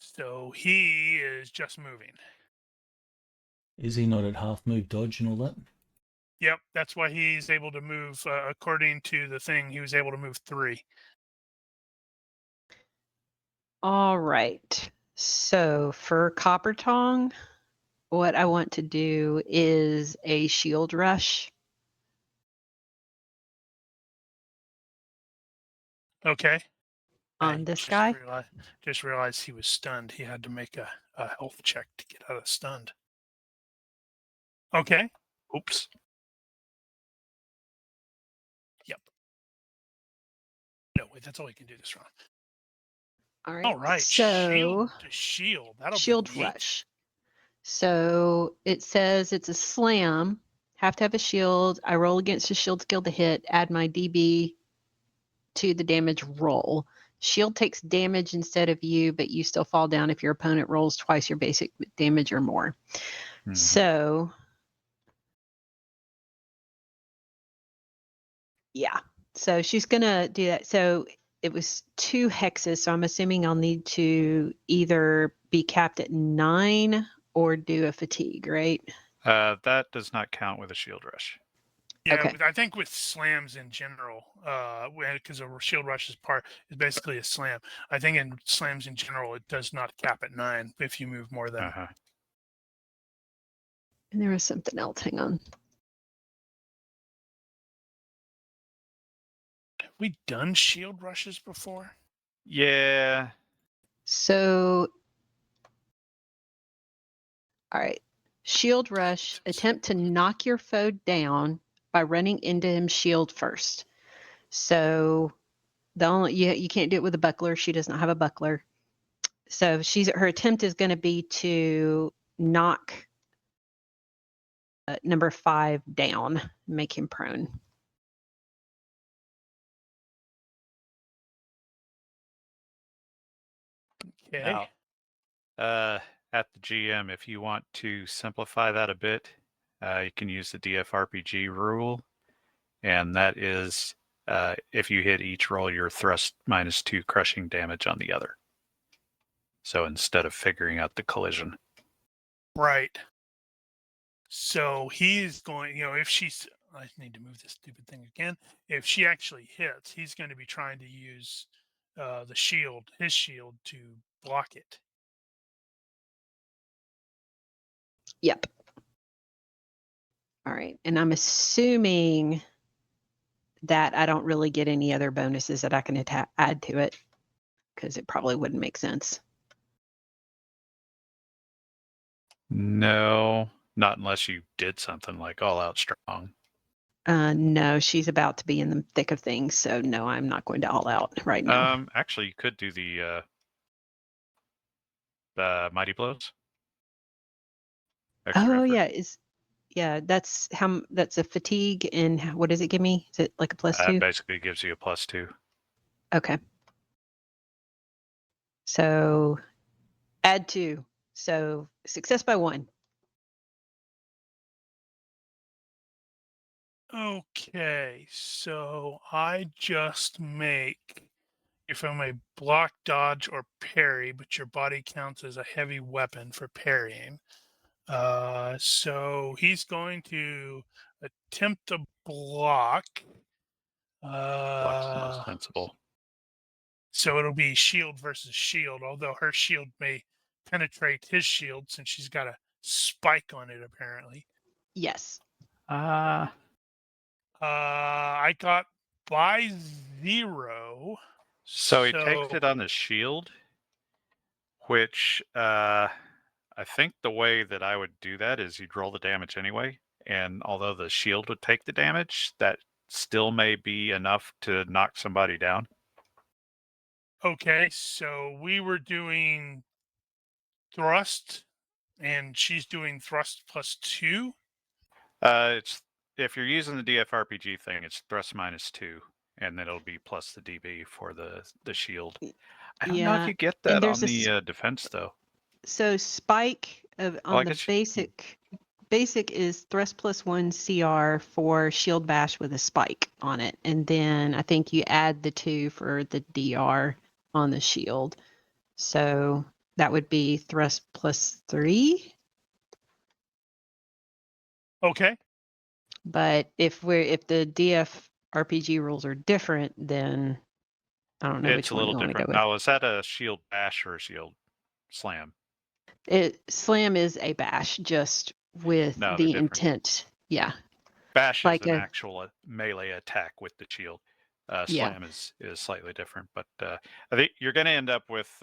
[SPEAKER 2] So he is just moving.
[SPEAKER 1] Is he not at half move dodge and all that?
[SPEAKER 2] Yep, that's why he's able to move. According to the thing, he was able to move 3.
[SPEAKER 5] All right. So for Copper Tong, what I want to do is a shield rush.
[SPEAKER 2] Okay.
[SPEAKER 5] On this guy.
[SPEAKER 2] Just realized he was stunned. He had to make a health check to get out of stunned. Okay. Oops. Yep. No, wait, that's all he can do this round.
[SPEAKER 5] All right. So
[SPEAKER 2] shield. That'll
[SPEAKER 5] shield
[SPEAKER 2] be neat.
[SPEAKER 5] rush. So it says it's a slam. Have to have a shield. I roll against a shield skill to hit. Add my DB to the damage roll. Shield takes damage instead of you, but you still fall down if your opponent rolls twice your basic damage or more.
[SPEAKER 3] Mm-hmm.
[SPEAKER 5] So, yeah. So she's going to do that. So it was 2 hexes. So I'm assuming I'll need to either be capped at 9 or do a fatigue, right?
[SPEAKER 3] That does not count with a shield rush.
[SPEAKER 2] Yeah,
[SPEAKER 5] Okay.
[SPEAKER 2] I think with slams in general, because a shield rush is basically a slam. I think in slams in general, it does not cap at 9 if you move more than.
[SPEAKER 5] And there was something else. Hang on.
[SPEAKER 2] Have we done shield rushes before?
[SPEAKER 3] Yeah,
[SPEAKER 5] So, all right. Shield rush. Attempt to knock your foe down by running into him shield first. So the only you can't do it with a buckler. She does not have a buckler. So her attempt is going to be to knock number 5 down, make him prone.
[SPEAKER 2] Okay.
[SPEAKER 3] Now, at the GM, if you want to simplify that a bit, you can use the DFRPG rule, and that is if you hit each roll, you're thrust -2 crushing damage on the other. So instead of figuring out the collision.
[SPEAKER 2] Right. So he's going, if she's, I need to move this stupid thing again. If she actually hits, he's going to be trying to use his shield to block it.
[SPEAKER 5] Yep. All right. And I'm assuming that I don't really get any other bonuses that I can add to it, because it probably wouldn't make sense.
[SPEAKER 3] No, not unless you did something like all out strong.
[SPEAKER 5] No, she's about to be in the thick of things, so no, I'm not going to all out right now.
[SPEAKER 3] Actually, you could do the mighty blows. Extra
[SPEAKER 5] Oh
[SPEAKER 3] effort.
[SPEAKER 5] yeah, that's a fatigue, and what does it give me? Is it like a +2?
[SPEAKER 3] Basically gives you a +2.
[SPEAKER 5] Okay. So add 2. So success by 1.
[SPEAKER 2] Okay, so I just make, if I'm a block, dodge, or parry, but your body counts as a heavy weapon for parrying. So he's going to attempt to block.
[SPEAKER 3] Block's the most sensible.
[SPEAKER 2] So it'll be shield versus shield, although her shield may penetrate his shield since she's got a spike on it, apparently.
[SPEAKER 5] Yes.
[SPEAKER 2] I got by 0.
[SPEAKER 3] So he takes it on the shield, which I think the way that I would do that is you'd roll the damage anyway. And although the shield would take the damage, that still may be enough to knock somebody down.
[SPEAKER 2] Okay, so we were doing thrust, and she's doing thrust +2.
[SPEAKER 3] It's if you're using the DFRPG thing, it's thrust -2, and then it'll be plus the DB for the shield. I don't know if you get that on the defense though.
[SPEAKER 5] So spike on the basic is thrust +1 CR for shield bash with a spike on it, and then I think you add the 2 for the DR on the shield. So that would be thrust +3.
[SPEAKER 2] Okay.
[SPEAKER 5] But if the DF RPG rules are different, then I don't know
[SPEAKER 3] It's
[SPEAKER 5] which
[SPEAKER 3] a
[SPEAKER 5] one
[SPEAKER 3] little
[SPEAKER 5] you want to go
[SPEAKER 3] different.
[SPEAKER 5] with.
[SPEAKER 3] Now, is that a shield bash or a shield slam?
[SPEAKER 5] Slam is a bash, just with
[SPEAKER 3] No,
[SPEAKER 5] the
[SPEAKER 3] they're different.
[SPEAKER 5] intent. Yeah.
[SPEAKER 3] Bash
[SPEAKER 5] Like
[SPEAKER 3] is an actual melee attack with the shield. Slam is slightly different, but I think you're going to end up with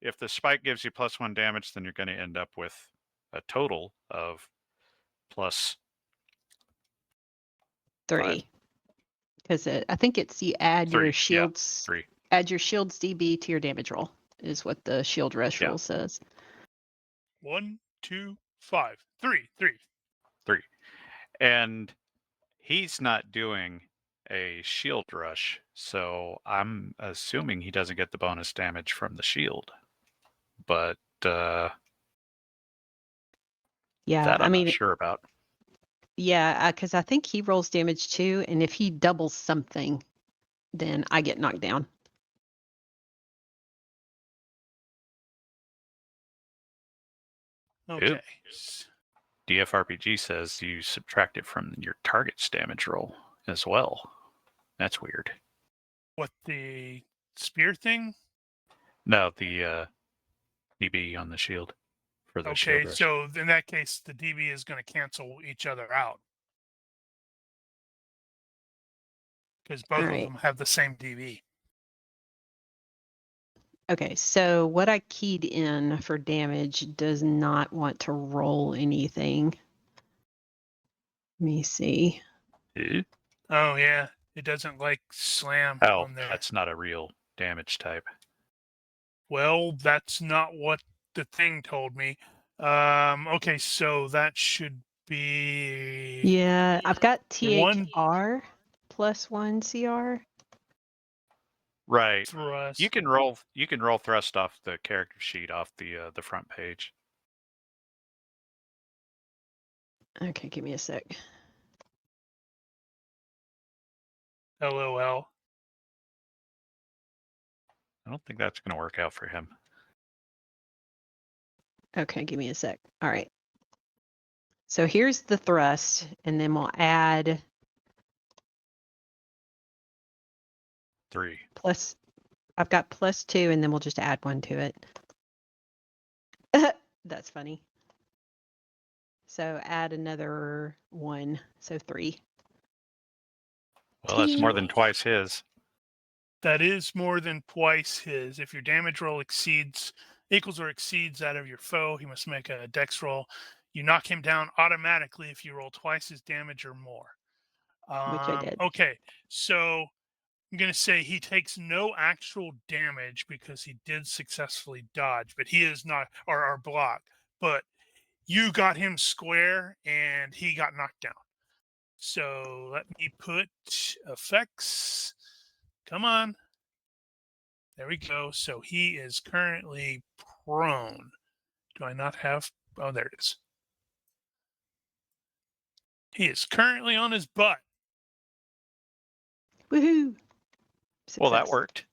[SPEAKER 3] if the spike gives you +1 damage, then you're going to end up with a total of +3.
[SPEAKER 5] Because I think it's you add your shields.
[SPEAKER 3] 3.
[SPEAKER 5] Add your shield's DB to your damage roll is what the shield rush rule says.
[SPEAKER 2] 1, 2, 5, 3.
[SPEAKER 3] 3. And he's not doing a shield rush, so I'm assuming he doesn't get the bonus damage from the shield. But
[SPEAKER 5] yeah,
[SPEAKER 3] that I'm not sure about.
[SPEAKER 5] Yeah, because I think he rolls damage too, and if he doubles something, then I get knocked down.
[SPEAKER 2] Okay.
[SPEAKER 3] Ew. DFRPG says you subtract it from your target's damage roll as well. That's weird.
[SPEAKER 2] What, the spear thing?
[SPEAKER 3] No, the DB on the shield for the shield rush.
[SPEAKER 2] So in that case, the DB is going to cancel each other out. Because both of them have the same DB.
[SPEAKER 5] Okay, so what I keyed in for damage does not want to roll anything. Let me see.
[SPEAKER 2] Oh yeah, it doesn't like slam
[SPEAKER 3] Oh,
[SPEAKER 2] on there.
[SPEAKER 3] that's not a real damage type.
[SPEAKER 2] Well, that's not what the thing told me. Okay, so that should be
[SPEAKER 5] Yeah, I've got
[SPEAKER 2] One-
[SPEAKER 5] THR +1 CR.
[SPEAKER 3] Right.
[SPEAKER 2] thrust.
[SPEAKER 3] You can roll thrust off the character sheet off the front page.
[SPEAKER 5] Okay, give me a sec.
[SPEAKER 2] LOL.
[SPEAKER 3] I don't think that's going to work out for him.
[SPEAKER 5] Okay, give me a sec. All right. So here's the thrust, and then we'll add
[SPEAKER 3] 3.
[SPEAKER 5] plus. I've got +2, and then we'll just add 1 to it. That's funny. So add another 1, so 3.
[SPEAKER 3] Well, that's more than twice his.
[SPEAKER 2] That is more than twice his. If your damage roll equals or exceeds that of your foe, he must make a dex roll. You knock him down automatically if you roll twice his damage or more.
[SPEAKER 5] Which I did.
[SPEAKER 2] Okay, so I'm going to say he takes no actual damage because he did successfully dodge, but he is not, or block. But you got him square and he got knocked down. So let me put effects. Come on. There we go. So he is currently prone. Do I not have? Oh, there it is. He is currently on his butt.
[SPEAKER 5] Woohoo! Success.
[SPEAKER 3] Well, that worked.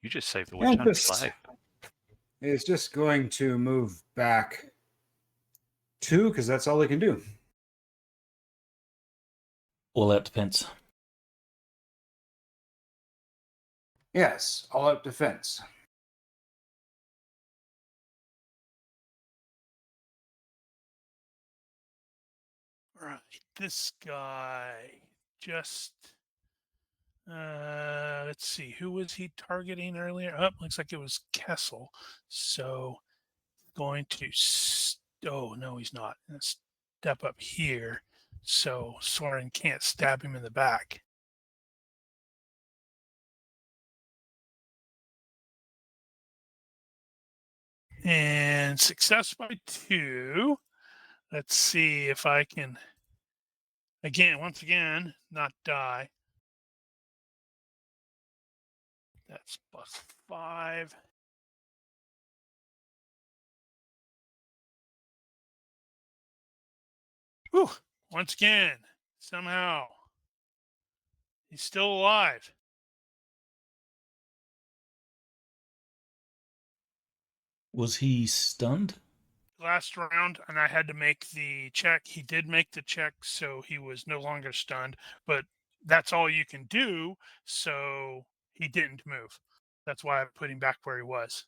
[SPEAKER 3] You just saved the witch hunter's
[SPEAKER 4] Tempest
[SPEAKER 3] life.
[SPEAKER 4] is just going to move back 2 because that's all they can do.
[SPEAKER 1] All out defense.
[SPEAKER 4] Yes, all out defense.
[SPEAKER 2] Right. This guy just. Let's see. Who was he targeting earlier? Oh, looks like it was Kessel. So going to. Oh no, he's not. Let's step up here, so Soren can't stab him in the back. And success by 2. Let's see if I can, once again, not die. That's +5. Whew. Once again, somehow, he's still alive.
[SPEAKER 1] Was he stunned?
[SPEAKER 2] Last round, and I had to make the check. He did make the check, so he was no longer stunned, but that's all you can do, so he didn't move. That's why I put him back where he was.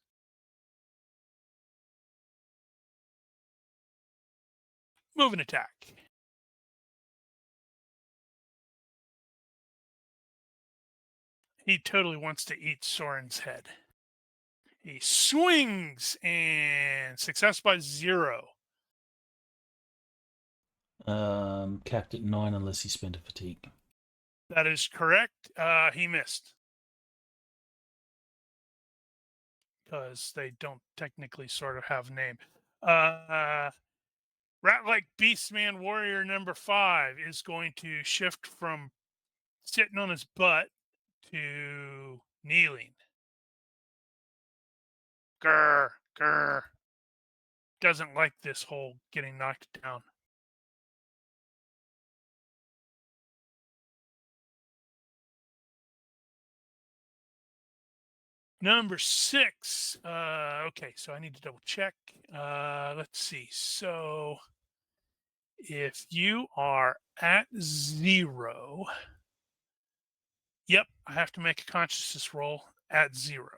[SPEAKER 2] Move and attack. He totally wants to eat Soren's head. He swings and success by 0.
[SPEAKER 1] Capped at 9 unless he spent a fatigue.
[SPEAKER 2] That is correct. He missed. Because they don't technically sort of have a name. Rat-like Beastman Warrior number 5 is going to shift from sitting on his butt to kneeling. Grr, grr. Doesn't like this whole getting knocked down. Number 6. Okay, so I need to double check. Let's see. So if you are at 0, yep, I have to make a consciousness roll at 0.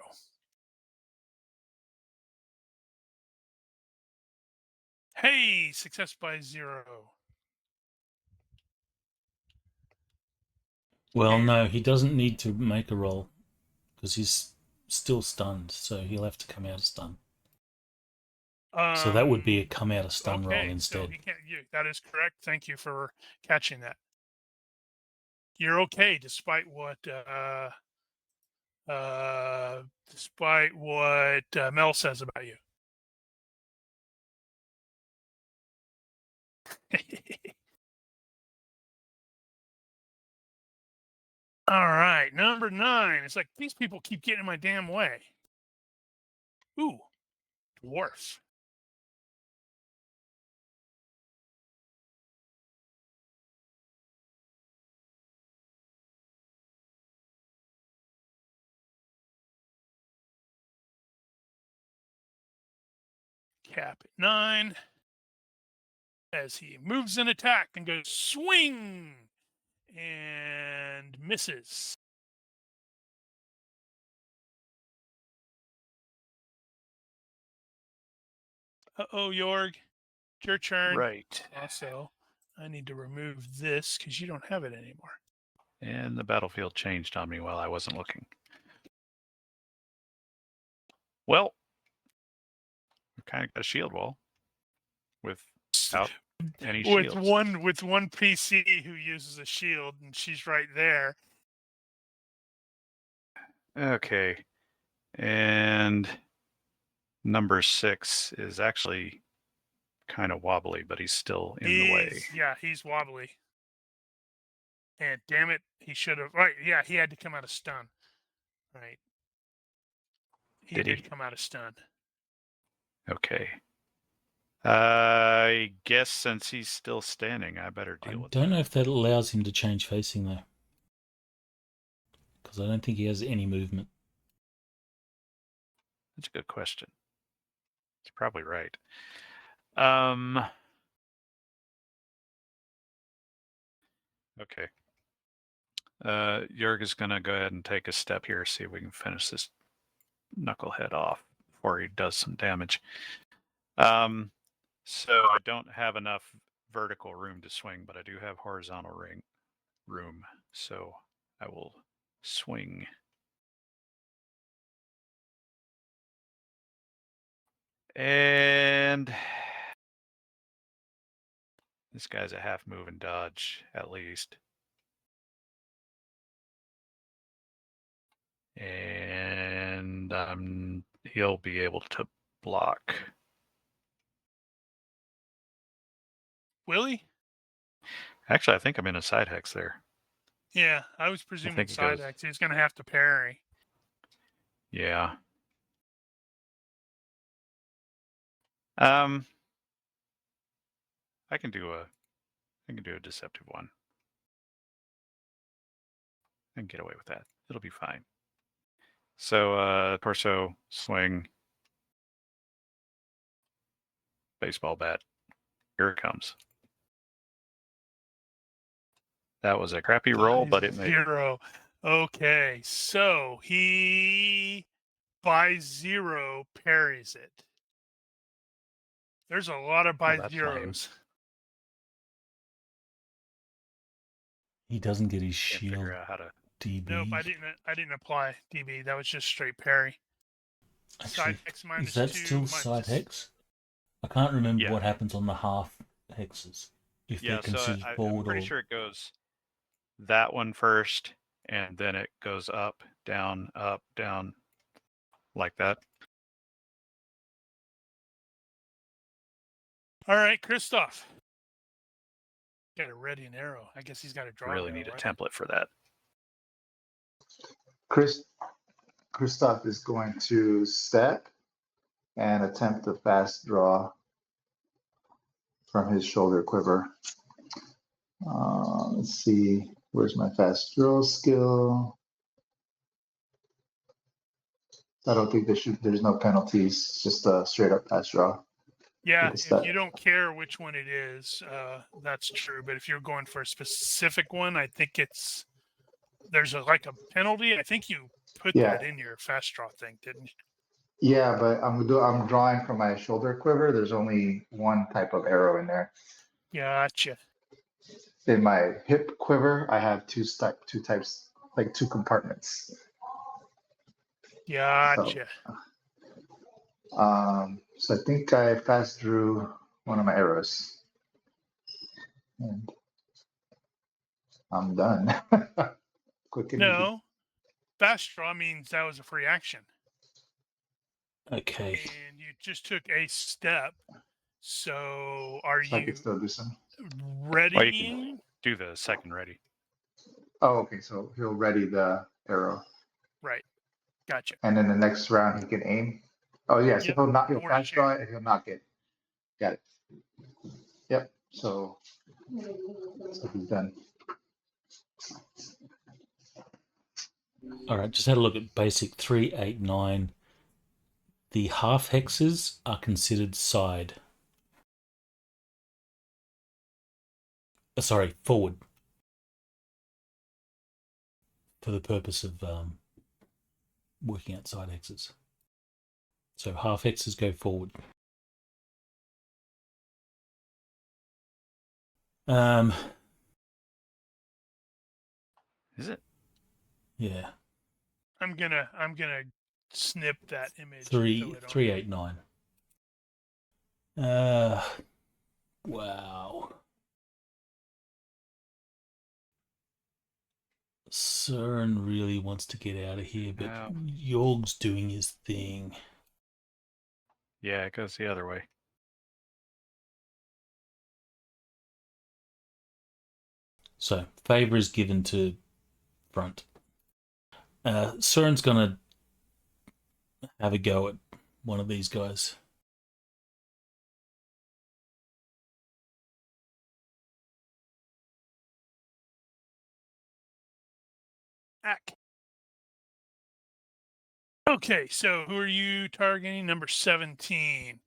[SPEAKER 2] Hey, success by 0.
[SPEAKER 1] Well, no, he doesn't need to make a roll because he's still stunned, so he'll have to come out of stun. So that would be a come out of stun roll instead.
[SPEAKER 2] So he can't. That is correct. Thank you for catching that. You're okay, despite what Mel says about you. All right, number 9. It's like these people keep getting in my damn way. Ooh, dwarf. Cap at 9. As he moves an attack and goes swing and misses. Uh-oh, Jorg. It's your turn.
[SPEAKER 3] Right.
[SPEAKER 2] Also, I need to remove this because you don't have it anymore.
[SPEAKER 3] And the battlefield changed on me while I wasn't looking. Well, we kind of got a shield wall without any shields.
[SPEAKER 2] With one PC who uses a shield, and she's right there.
[SPEAKER 3] Okay. And number 6 is actually kind of wobbly, but he's still in the way.
[SPEAKER 2] Yeah, he's wobbly. And damn it, he should have. Right, yeah, he had to come out of stun. Right. He did come out of stun.
[SPEAKER 3] Okay. I guess since he's still standing, I better deal with
[SPEAKER 1] I don't know if that allows him to change facing, though. Because I don't think he has any movement.
[SPEAKER 3] That's a good question. He's probably right. Okay. Jörg is going to go ahead and take a step here, see if we can finish this knucklehead off before he does some damage. So I don't have enough vertical room to swing, but I do have horizontal room. So I will swing. And this guy's a half move and dodge, at least. And he'll be able to block.
[SPEAKER 2] Will he?
[SPEAKER 3] Actually, I think I'm in a side hex there.
[SPEAKER 2] Yeah, I was presuming side hex. He's going to have to parry.
[SPEAKER 3] Yeah. I can do a deceptive one. I can get away with that. It'll be fine. So torso swing. Baseball bat. Here it comes. That was a crappy roll, but it made
[SPEAKER 2] 0. Okay, so he by 0 parries it. There's a lot of by zeros.
[SPEAKER 1] He doesn't get his
[SPEAKER 3] Can't
[SPEAKER 1] shield
[SPEAKER 3] figure out how to.
[SPEAKER 1] DB.
[SPEAKER 2] Nope, I didn't apply DB. That was just straight parry.
[SPEAKER 1] Actually,
[SPEAKER 2] Side hex minus
[SPEAKER 1] is that
[SPEAKER 2] 2,
[SPEAKER 1] still side hex? I can't remember
[SPEAKER 3] Yeah.
[SPEAKER 1] what happens on the half hexes. If they're considered forward
[SPEAKER 3] I'm pretty
[SPEAKER 1] or...
[SPEAKER 3] sure it goes that one first, and then it goes up, down, like that.
[SPEAKER 2] All right, Christoph. Got a ready an arrow. I guess he's got to draw.
[SPEAKER 3] Really need a template for that.
[SPEAKER 7] Christoph is going to step and attempt a fast draw from his shoulder quiver. Let's see, where's my fast draw skill? I don't think there's no penalties, it's just a straight up fast draw.
[SPEAKER 2] Yeah, if you don't care which one it is, that's true. But if you're going for a specific one, I think there's a penalty. I think you put that in your fast draw thing, didn't you?
[SPEAKER 7] Yeah, but I'm drawing from my shoulder quiver. There's only one type of arrow in there.
[SPEAKER 2] Gotcha.
[SPEAKER 7] in my hip quiver, I have two types, like two compartments.
[SPEAKER 2] Gotcha.
[SPEAKER 7] So I think I fast drew one of my arrows. And I'm done. Quick and easy.
[SPEAKER 2] No, fast draw means that was a free action,
[SPEAKER 1] Okay.
[SPEAKER 2] and you just took a step. So, are
[SPEAKER 7] So I
[SPEAKER 2] you
[SPEAKER 7] can still do some.
[SPEAKER 2] readying?
[SPEAKER 3] Do the second ready.
[SPEAKER 7] Oh, okay. So he'll ready the arrow,
[SPEAKER 2] Right. Gotcha.
[SPEAKER 7] and then the next round he can aim. Oh yeah, so
[SPEAKER 2] Yep.
[SPEAKER 7] he'll
[SPEAKER 2] Or
[SPEAKER 7] fast
[SPEAKER 2] shoot.
[SPEAKER 7] draw it and he'll knock it. Got it. Yep. So he's done.
[SPEAKER 1] All right, just had a look at basic 389. The half hexes are considered side. Sorry, forward. For the purpose of working out side hexes. So half hexes go forward.
[SPEAKER 3] Is it?
[SPEAKER 1] Yeah.
[SPEAKER 2] I'm gonna snip that image.
[SPEAKER 1] 389. Wow. Søren really wants to get out of here, but
[SPEAKER 3] No.
[SPEAKER 1] Jorg's doing his thing.
[SPEAKER 3] Yeah, it goes the other way.
[SPEAKER 1] So favor is given to front. Søren's gonna have a go at one of these guys.
[SPEAKER 2] Ack. Okay, so who are you targeting? Number 17.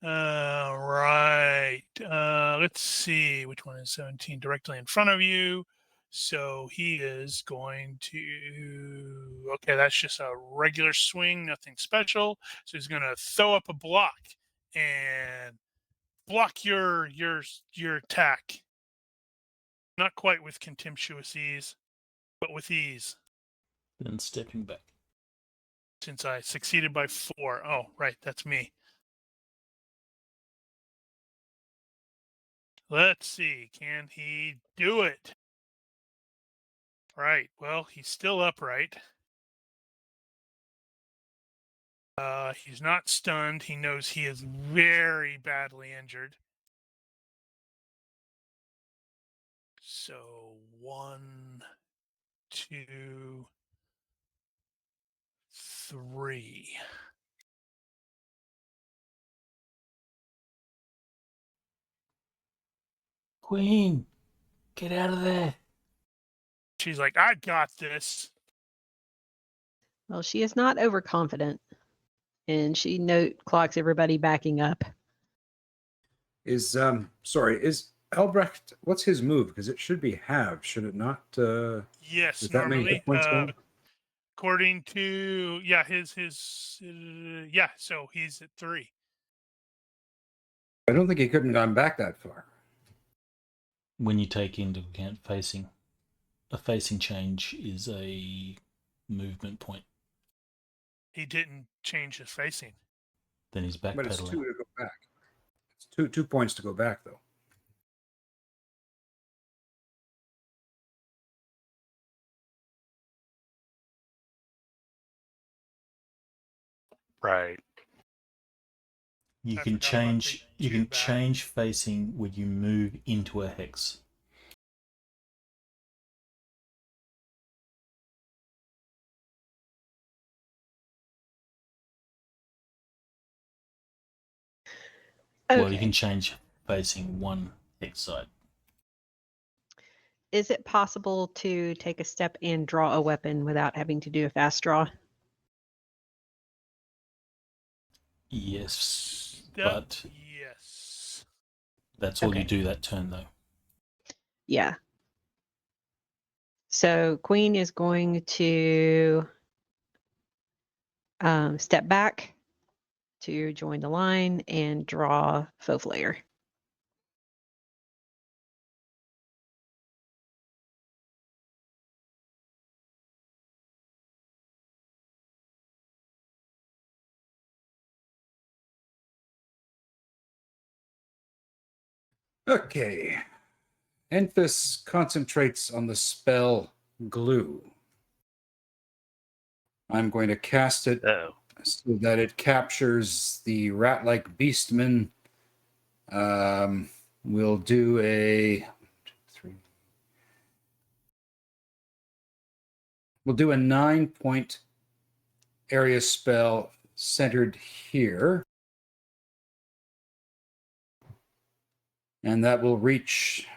[SPEAKER 2] Right. Let's see. Which one is 17? Directly in front of you. So he is going to. Okay, that's just a regular swing, nothing special. So he's going to throw up a block and block your attack. Not quite with contemptuous ease, but with ease.
[SPEAKER 1] Then stepping back.
[SPEAKER 2] Since I succeeded by 4. Oh, right, that's me. Let's see. Can he do it? Right. Well, he's still upright. He's not stunned. He knows he is very badly injured. So 1, 2, 3.
[SPEAKER 1] Queen, get out of there.
[SPEAKER 2] She's like, I got this.
[SPEAKER 5] Well, she is not overconfident, and she clocks everybody backing up.
[SPEAKER 4] Is Albrecht? What's his move? Because it should be halved, should it not?
[SPEAKER 2] Yes,
[SPEAKER 4] With that many
[SPEAKER 2] normally.
[SPEAKER 4] hit points going?
[SPEAKER 2] According to his so he's at 3.
[SPEAKER 4] I don't think he couldn't gone back that far.
[SPEAKER 1] When you take into account facing, a facing change is a movement point.
[SPEAKER 2] He didn't change his facing.
[SPEAKER 1] Then he's
[SPEAKER 4] But it's 2
[SPEAKER 1] backpedaling.
[SPEAKER 4] to go back. It's 2 points to go back, though.
[SPEAKER 3] Right.
[SPEAKER 1] You
[SPEAKER 2] I
[SPEAKER 1] can
[SPEAKER 2] forgot about
[SPEAKER 1] change.
[SPEAKER 2] the
[SPEAKER 1] You can
[SPEAKER 2] two back.
[SPEAKER 1] change facing when you move into a hex.
[SPEAKER 5] Okay.
[SPEAKER 1] Well, you can change facing one hex side.
[SPEAKER 5] Is it possible to take a step and draw a weapon without having to do a fast draw?
[SPEAKER 1] Yes,
[SPEAKER 2] Step,
[SPEAKER 1] but
[SPEAKER 2] yes.
[SPEAKER 1] that's all you
[SPEAKER 5] Okay.
[SPEAKER 1] do that turn, though.
[SPEAKER 5] Yeah. So Queen is going to step back to join the line and draw Faux Flare.
[SPEAKER 4] Okay. Enfys concentrates on the spell glue. I'm going to cast it
[SPEAKER 3] Oh.
[SPEAKER 4] so that it captures the rat-like beastman. We'll do a 3. We'll do a 9-point area spell centered here. And that will reach.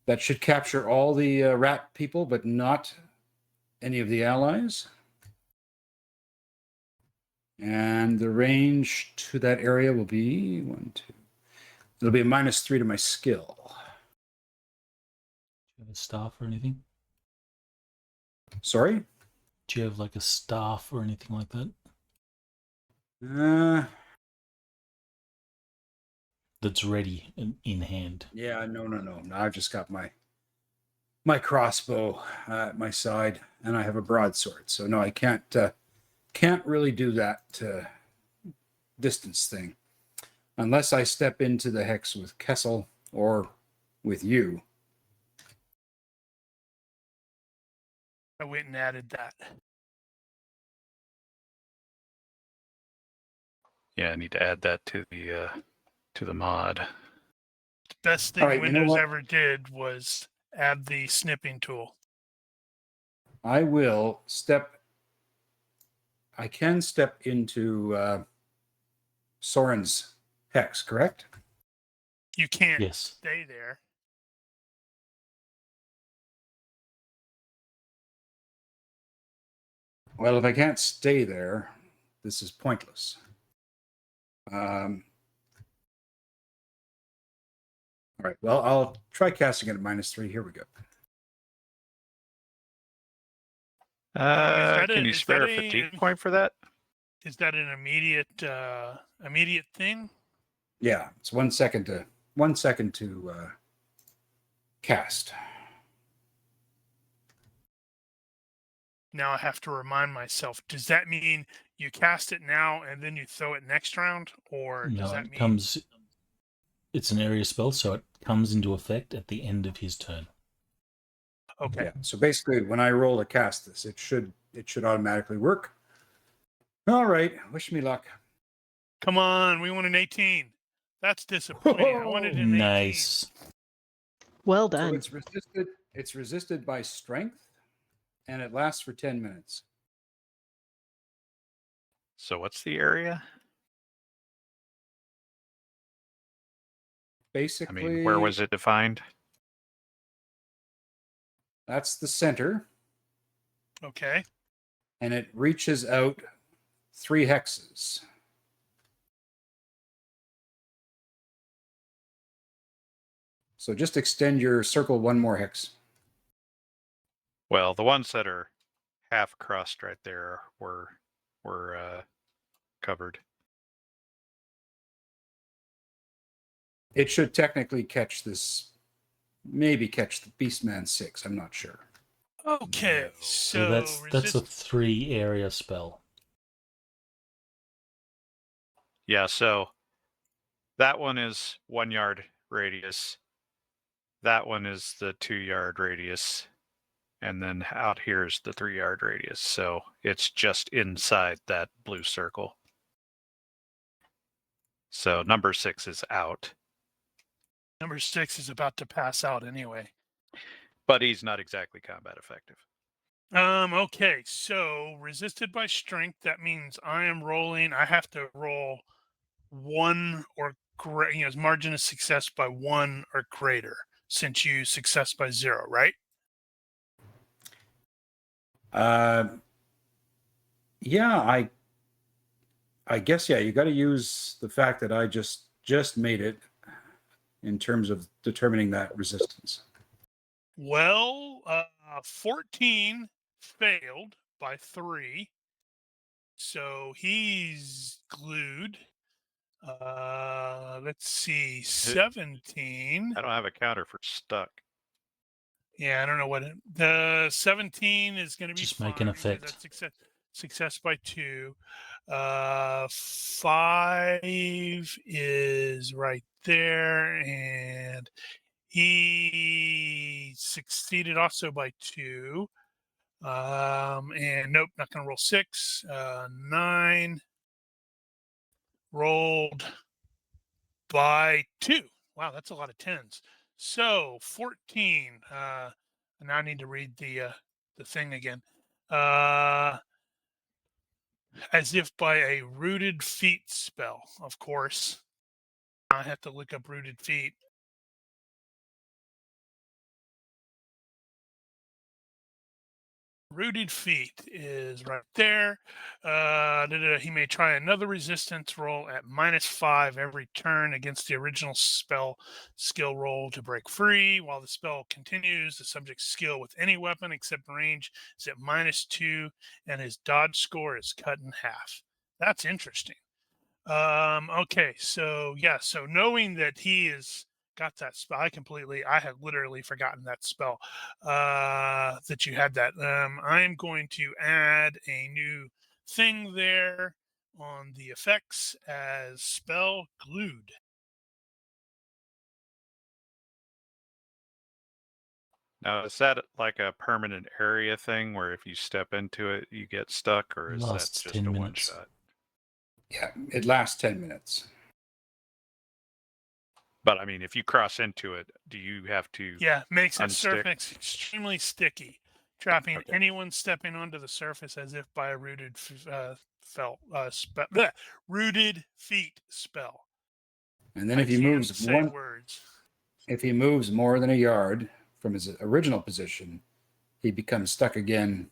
[SPEAKER 4] That should capture all the rat people, but not any of the allies. And the range to that area will be 1, 2. It'll be a -3 to my skill.
[SPEAKER 1] Do you have a staff or anything?
[SPEAKER 4] Sorry?
[SPEAKER 1] Do you have like a staff or anything like that? That's ready and in hand.
[SPEAKER 4] Yeah, no. I've just got my crossbow at my side, and I have a broadsword. So no, I can't really do that distance thing unless I step into the hex with Kessel or with you.
[SPEAKER 2] I went and added that.
[SPEAKER 3] Yeah, I need to add that to the mod.
[SPEAKER 2] The best thing
[SPEAKER 4] All right, you know
[SPEAKER 2] Windows
[SPEAKER 4] what?
[SPEAKER 2] ever did was add the snipping tool.
[SPEAKER 4] I can step into Soren's hex, correct?
[SPEAKER 2] You can't
[SPEAKER 1] Yes.
[SPEAKER 2] stay there.
[SPEAKER 4] Well, if I can't stay there, this is pointless. All right, well, I'll try casting it at -3. Here we go.
[SPEAKER 3] Can you spare a fatigue point for that?
[SPEAKER 2] Is that an immediate thing?
[SPEAKER 4] Yeah, it's 1 second to cast.
[SPEAKER 2] Now I have to remind myself. Does that mean you cast it now and then you throw it next round, or does
[SPEAKER 1] No,
[SPEAKER 2] that
[SPEAKER 1] it
[SPEAKER 2] mean
[SPEAKER 1] comes. It's an area spell, so it comes into effect at the end of his turn.
[SPEAKER 2] okay?
[SPEAKER 4] Yeah. So basically, when I roll to cast this, it should automatically work. All right. Wish me luck.
[SPEAKER 2] Come on, we want an 18. That's disappointing. I wanted an 18.
[SPEAKER 1] Nice.
[SPEAKER 5] Well
[SPEAKER 4] So
[SPEAKER 5] done.
[SPEAKER 4] it's resisted. It's resisted by strength, and it lasts for 10 minutes.
[SPEAKER 3] So what's the area?
[SPEAKER 4] Basically,
[SPEAKER 3] I mean, where was it defined?
[SPEAKER 4] That's the center,
[SPEAKER 2] Okay.
[SPEAKER 4] and it reaches out 3 hexes. So just extend your circle 1 more hex.
[SPEAKER 3] Well, the ones that are half crossed right there were covered.
[SPEAKER 4] It should technically catch this, maybe catch the Beastman 6. I'm not sure.
[SPEAKER 2] Okay.
[SPEAKER 1] So
[SPEAKER 2] So
[SPEAKER 1] that's a 3 area spell.
[SPEAKER 3] Yeah, so that one is 1 yard radius. That one is the 2 yard radius. And then out here is the 3 yard radius. So it's just inside that blue circle. So number 6 is out.
[SPEAKER 2] number 6 is about to pass out anyway.
[SPEAKER 3] But he's not exactly combat effective.
[SPEAKER 2] Okay, so resisted by strength, that means I have to roll 1 or greater, margin of success by 1 or greater, since you success by 0, right?
[SPEAKER 4] Yeah, I guess, yeah, you got to use the fact that I just made it in terms of determining that resistance.
[SPEAKER 2] Well, 14 failed by 3. So he's glued. Let's see, 17.
[SPEAKER 3] I don't have a counter for stuck.
[SPEAKER 2] Yeah, I don't know what the 17 is going to be.
[SPEAKER 1] Just make an
[SPEAKER 2] fine because
[SPEAKER 1] effect.
[SPEAKER 2] that's success. Success by 2. 5 is right there, and he succeeded also by 2. And nope, not going to roll 6. 9 rolled by 2. Wow, that's a lot of 10s. So 14. Now I need to read the thing again. As if by a rooted feet spell, of course. I have to look up rooted feet. Rooted feet is right there. He may try another resistance roll at -5 every turn against the original spell skill roll to break free. While the spell continues, the subject's skill with any weapon except range is at -2, and his dodge score is cut in half. That's interesting. Okay, so yeah, so knowing that he is got that spell, I had literally forgotten that spell, that you had that. I'm going to add a new thing there on the effects as spell glued.
[SPEAKER 3] Now, is that like a permanent area thing where if you step into it, you get stuck, or is that
[SPEAKER 1] Lasts
[SPEAKER 3] just
[SPEAKER 1] 10
[SPEAKER 3] a one
[SPEAKER 1] minutes.
[SPEAKER 3] shot?
[SPEAKER 4] Yeah, it lasts 10 minutes.
[SPEAKER 3] But I mean, if you cross into it, do you have to?
[SPEAKER 2] Yeah, makes that
[SPEAKER 3] unstick?
[SPEAKER 2] surface extremely sticky, trapping
[SPEAKER 3] Okay.
[SPEAKER 2] anyone stepping onto the surface as if by a rooted rooted feet spell.
[SPEAKER 4] And then
[SPEAKER 2] I
[SPEAKER 4] if he
[SPEAKER 2] can't
[SPEAKER 4] moves
[SPEAKER 2] say
[SPEAKER 4] one,
[SPEAKER 2] words.
[SPEAKER 4] if he moves more than a yard from his original position, he becomes stuck again.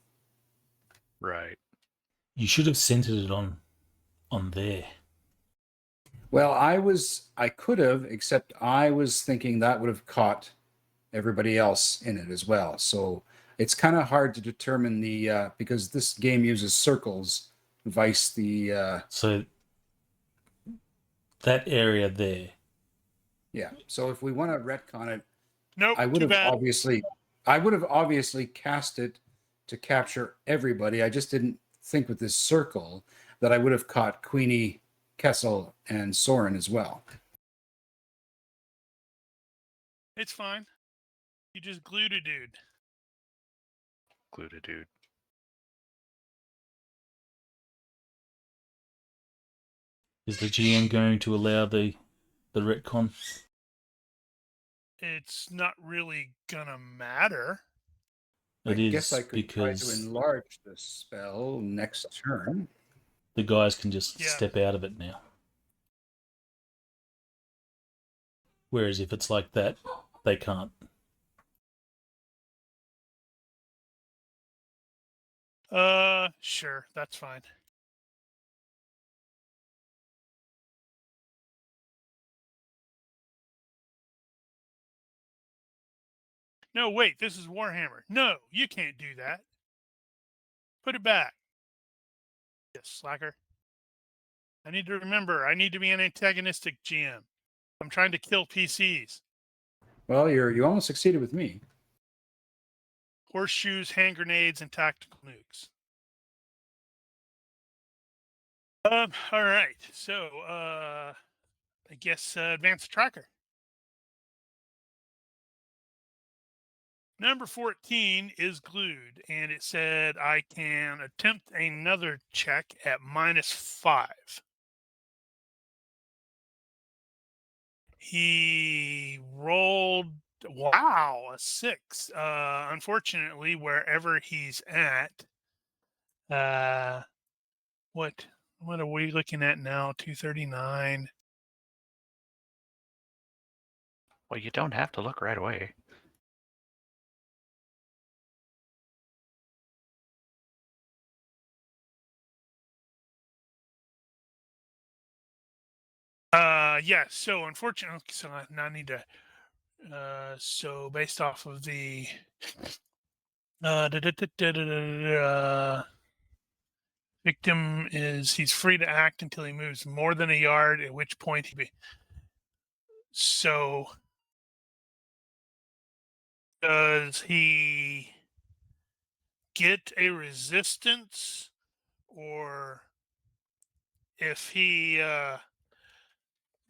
[SPEAKER 3] Right.
[SPEAKER 1] You should have centered it on there.
[SPEAKER 4] Well, I could have, except I was thinking that would have caught everybody else in it as well. So it's kind of hard to determine because this game uses circles, vice the
[SPEAKER 1] So that area there.
[SPEAKER 4] yeah. So if we want to retcon it,
[SPEAKER 2] Nope,
[SPEAKER 4] I would
[SPEAKER 2] too
[SPEAKER 4] have
[SPEAKER 2] bad.
[SPEAKER 4] obviously cast it to capture everybody. I just didn't think with this circle that I would have caught Queenie, Kessel, and Soren as well.
[SPEAKER 2] It's fine. You just glued a dude.
[SPEAKER 3] Glued a dude.
[SPEAKER 1] Is the GM going to allow the retcon?
[SPEAKER 2] It's not really gonna matter.
[SPEAKER 1] It
[SPEAKER 4] I
[SPEAKER 1] is
[SPEAKER 4] guess I could try to
[SPEAKER 1] because
[SPEAKER 4] enlarge the spell next turn.
[SPEAKER 1] the guys can just
[SPEAKER 2] Yeah.
[SPEAKER 1] step out of it now. Whereas if it's like that, they can't.
[SPEAKER 2] Sure, that's fine. No, wait, this is Warhammer. No, you can't do that. Put it back. Yes, slacker. I need to remember, I need to be an antagonistic GM. I'm trying to kill PCs.
[SPEAKER 4] Well, you almost succeeded with me.
[SPEAKER 2] Horseshoes, hand grenades, and tactical nukes. All right. So, I guess advanced tracker. Number 14 is glued, and it said I can attempt another check at -5. He rolled, wow, a 6. Unfortunately, wherever he's at, what are we looking at now? 239.
[SPEAKER 3] Well, you don't have to look right away.
[SPEAKER 2] Yeah, so unfortunately, so now I need to, so based off of the, victim he's free to act until he moves more than a yard, at which point so does he get a resistance or if he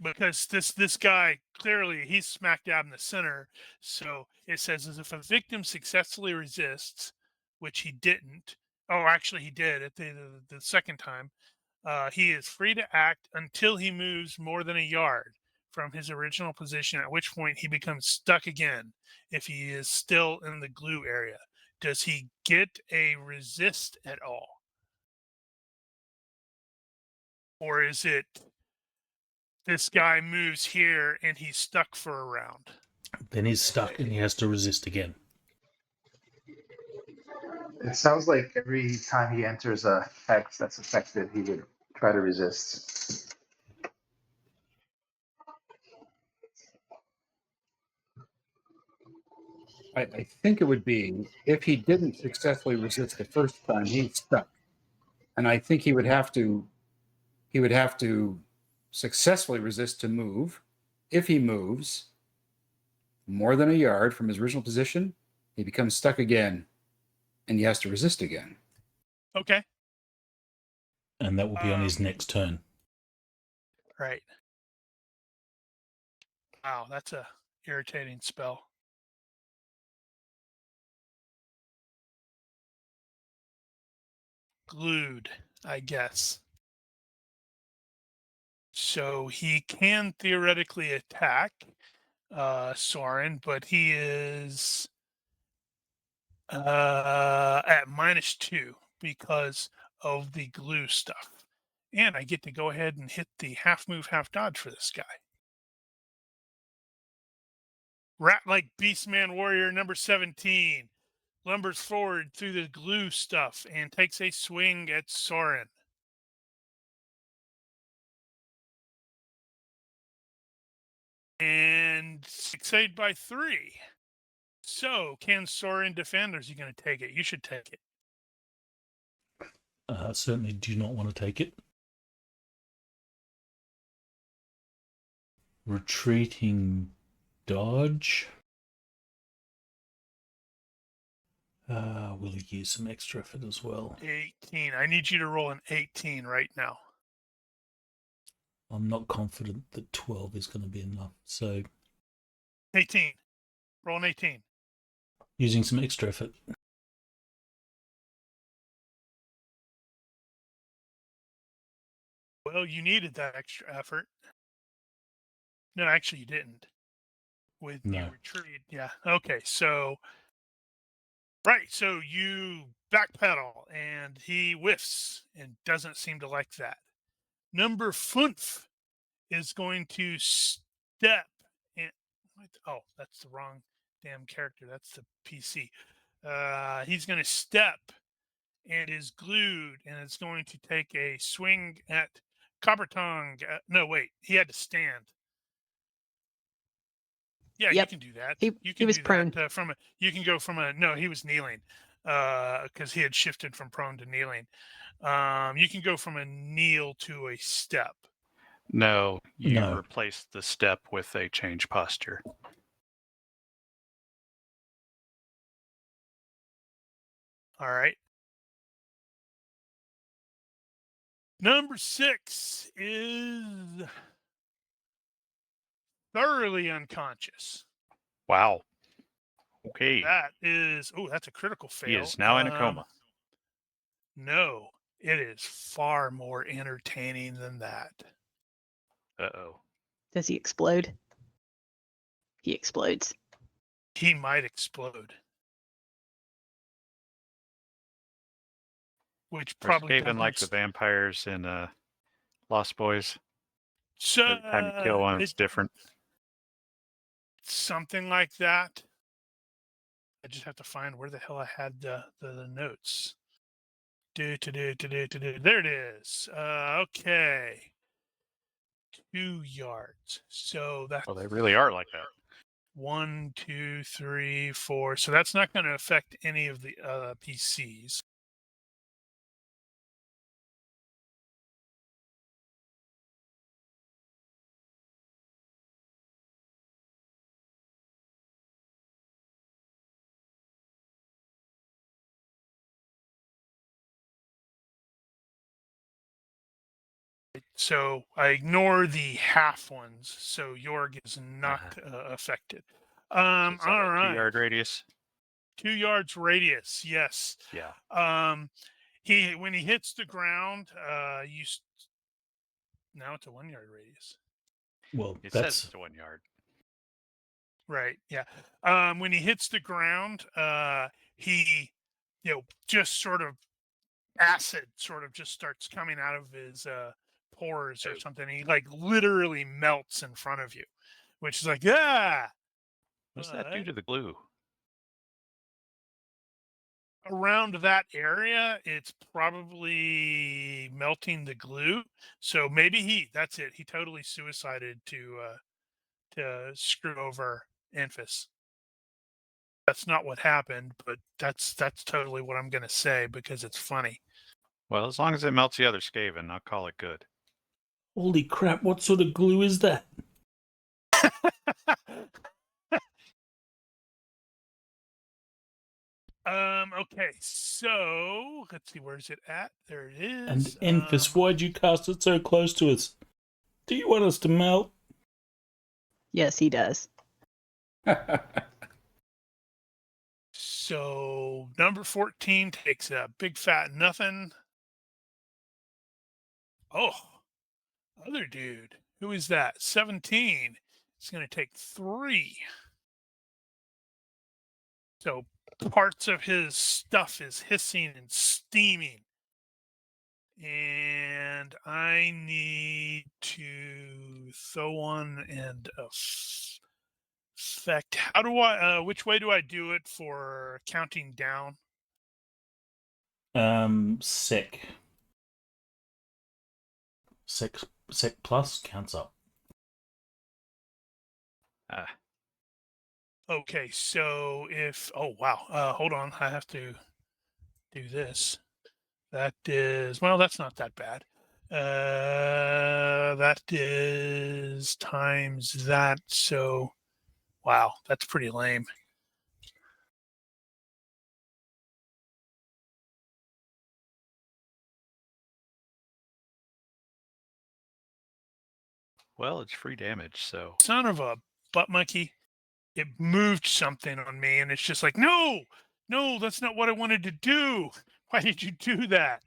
[SPEAKER 2] because this guy clearly he's smack dab in the center. So it says as if a victim successfully resists, which he didn't. Oh, actually he did at the second time. He is free to act until he moves more than a yard from his original position, at which point he becomes stuck again if he is still in the glue area. Does he get a resist at all? Or is it this guy moves here and he's stuck for a round?
[SPEAKER 1] Then he's stuck and he has to resist again.
[SPEAKER 7] It sounds like every time he enters a hex that's affected, he would try to resist.
[SPEAKER 4] I think it would be if he didn't successfully resist the first time, he's stuck. And I think he would have to successfully resist to move. If he moves more than a yard from his original position, he becomes stuck again and he has to resist again.
[SPEAKER 2] Okay.
[SPEAKER 1] And that will be on his next turn.
[SPEAKER 2] Right. Wow, that's a irritating spell. Glued, I guess. So he can theoretically attack Soren, but he is at -2 because of the glue stuff. And I get to go ahead and hit the half move, half dodge for this guy. Rat like Beastman Warrior number 17 lumbers forward through the glue stuff and takes a swing at Soren. And succeed by 3. So, can Soren defend, or is he going to take it? You should take it.
[SPEAKER 1] Certainly do not want to take it. Retreating dodge. Will he use some extra effort as well?
[SPEAKER 2] 18. I need you to roll an 18 right now.
[SPEAKER 1] I'm not confident that 12 is going to be enough. So
[SPEAKER 2] 18. Roll an 18.
[SPEAKER 1] using some extra effort.
[SPEAKER 2] Well, you needed that extra effort. No, actually, you didn't. With
[SPEAKER 1] No.
[SPEAKER 2] the retreat. Yeah. Okay. So, right. So you backpedal and he whiffs and doesn't seem to like that. Number Funf is going to step in. Oh, that's the wrong damn character. That's the PC. He's going to step and is glued and is going to take a swing at Copper Tongue. No, wait. He had to stand. Yeah,
[SPEAKER 5] Yep.
[SPEAKER 2] you can do that.
[SPEAKER 5] He
[SPEAKER 2] You
[SPEAKER 5] was
[SPEAKER 2] can do
[SPEAKER 5] prone.
[SPEAKER 2] that from a. You can go from a. No, he was kneeling, because he had shifted from prone to kneeling. You can go from a kneel to a step.
[SPEAKER 3] No, you
[SPEAKER 1] No.
[SPEAKER 3] replace the step with a change posture.
[SPEAKER 2] All right. Number 6 is thoroughly unconscious.
[SPEAKER 3] Wow. Okay.
[SPEAKER 2] That is. Oh, that's a critical fail.
[SPEAKER 3] He is now in a coma.
[SPEAKER 2] No, it is far more entertaining than that.
[SPEAKER 3] Uh-oh.
[SPEAKER 5] Does he explode? He explodes.
[SPEAKER 2] He might explode. Which
[SPEAKER 3] Or
[SPEAKER 2] probably
[SPEAKER 3] Skaven like the
[SPEAKER 2] doesn't.
[SPEAKER 3] vampires in Lost Boys.
[SPEAKER 2] So
[SPEAKER 3] Every time you kill one, it's different.
[SPEAKER 2] Something like that. I just have to find where the hell I had the notes. There it is. Okay. 2 yards. So that's
[SPEAKER 3] Oh, they really are like that.
[SPEAKER 2] 1, 2, 3, 4. So that's not going to affect any of the PCs. So I ignore the half ones. So Jorg is not affected.
[SPEAKER 3] So is that
[SPEAKER 2] All
[SPEAKER 3] a
[SPEAKER 2] right.
[SPEAKER 3] 2-yard radius?
[SPEAKER 2] 2 yards radius. Yes.
[SPEAKER 3] Yeah.
[SPEAKER 2] When he hits the ground, now it's a 1 yard radius.
[SPEAKER 1] Well,
[SPEAKER 3] It says
[SPEAKER 1] that's
[SPEAKER 3] it's a 1 yard.
[SPEAKER 2] Right. Yeah. When he hits the ground, he, just sort of acid sort of just starts coming out of his pores or something. He like literally melts in front of you, which is like,
[SPEAKER 3] What's that do to the glue?
[SPEAKER 2] Around that area, it's probably melting the glue. So maybe that's it. He totally suicided to screw over Enfys. That's not what happened, but that's totally what I'm going to say because it's funny.
[SPEAKER 3] Well, as long as it melts the other Skaven, I'll call it good.
[SPEAKER 1] holy crap! What sort of glue is that?
[SPEAKER 2] Okay, so let's see, where's it at? There it is.
[SPEAKER 1] And Enfys, why'd you cast it so close to us? Do you want us to melt?
[SPEAKER 5] Yes, he does.
[SPEAKER 2] So number 14 takes a big fat nothing. Oh, other dude. Who is that? 17. It's going to take 3. So parts of his stuff is hissing and steaming. And I need to throw on and effect. How do I, which way do I do it for counting down?
[SPEAKER 1] Sec plus counts up.
[SPEAKER 2] Okay, so oh wow, hold on, I have to do this. That is, well, that's not that bad. That is times that, so wow, that's pretty lame.
[SPEAKER 3] Well, it's free damage, so.
[SPEAKER 2] Son of a butt monkey. It moved something on me, and it's just like, no, that's not what I wanted to do. Why did you do that?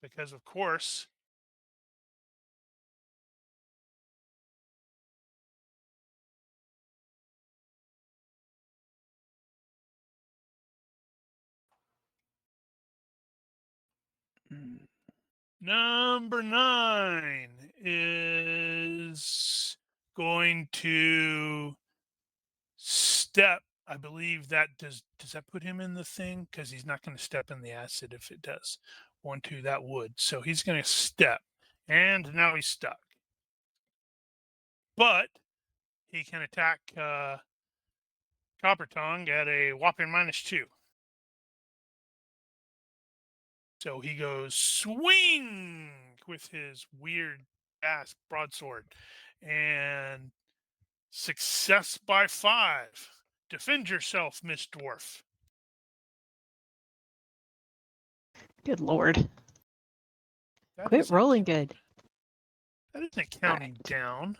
[SPEAKER 2] Because, of course, number 9 is going to step. I believe that does that put him in the thing? Because he's not going to step in the acid if it does. 1, 2, that would. So he's going to step. And now he's stuck. But he can attack Copper Tongue at a whopping -2. So he goes swing with his weird ass broadsword. And success by 5. Defend yourself, Miss Dwarf.
[SPEAKER 5] Good lord.
[SPEAKER 2] That
[SPEAKER 5] Quit
[SPEAKER 2] isn't
[SPEAKER 5] rolling
[SPEAKER 2] counting-
[SPEAKER 5] good.
[SPEAKER 2] That isn't counting
[SPEAKER 5] Right.
[SPEAKER 2] down.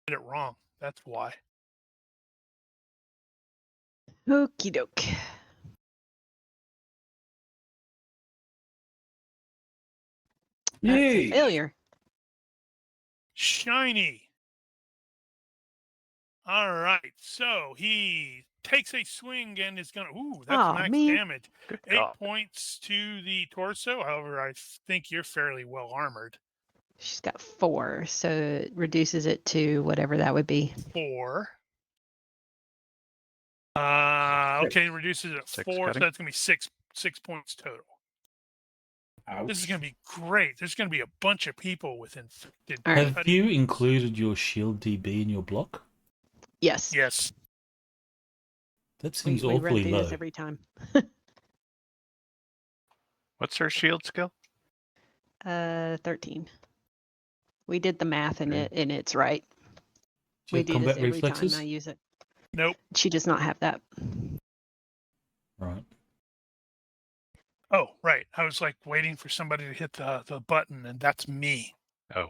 [SPEAKER 2] Did it wrong. That's why.
[SPEAKER 5] Okie doke. That's a
[SPEAKER 4] Yay!
[SPEAKER 5] failure.
[SPEAKER 2] Shiny. All right. So he takes a swing and is going to. Ooh, that's
[SPEAKER 5] Aw,
[SPEAKER 2] max
[SPEAKER 5] man.
[SPEAKER 2] damage.
[SPEAKER 3] Good
[SPEAKER 2] 8
[SPEAKER 3] God.
[SPEAKER 2] points to the torso. However, I think you're fairly well armored.
[SPEAKER 5] She's got 4, so it reduces it to whatever that would be.
[SPEAKER 2] 4. Okay, reduces it
[SPEAKER 3] 6
[SPEAKER 2] 4, so
[SPEAKER 3] cutting?
[SPEAKER 2] that's going to be 6 points total.
[SPEAKER 4] Ouch.
[SPEAKER 2] This is going to be great. There's going to be a bunch of people with infected.
[SPEAKER 5] All right.
[SPEAKER 1] Have you included your shield DB in your block?
[SPEAKER 5] Yes.
[SPEAKER 2] Yes.
[SPEAKER 1] That
[SPEAKER 5] We
[SPEAKER 1] seems
[SPEAKER 5] run
[SPEAKER 1] awfully
[SPEAKER 5] through
[SPEAKER 1] low.
[SPEAKER 5] this every time.
[SPEAKER 3] What's her shield skill?
[SPEAKER 5] 13. We did the math in
[SPEAKER 3] Okay.
[SPEAKER 5] it, and it's right.
[SPEAKER 1] Do you
[SPEAKER 5] We
[SPEAKER 1] have
[SPEAKER 5] do this
[SPEAKER 1] combat
[SPEAKER 5] every
[SPEAKER 1] reflexes?
[SPEAKER 5] time I use it.
[SPEAKER 2] Nope.
[SPEAKER 5] She does not have that.
[SPEAKER 1] Right.
[SPEAKER 2] Oh, right. I was like waiting for somebody to hit the button, and that's me.
[SPEAKER 3] Oh,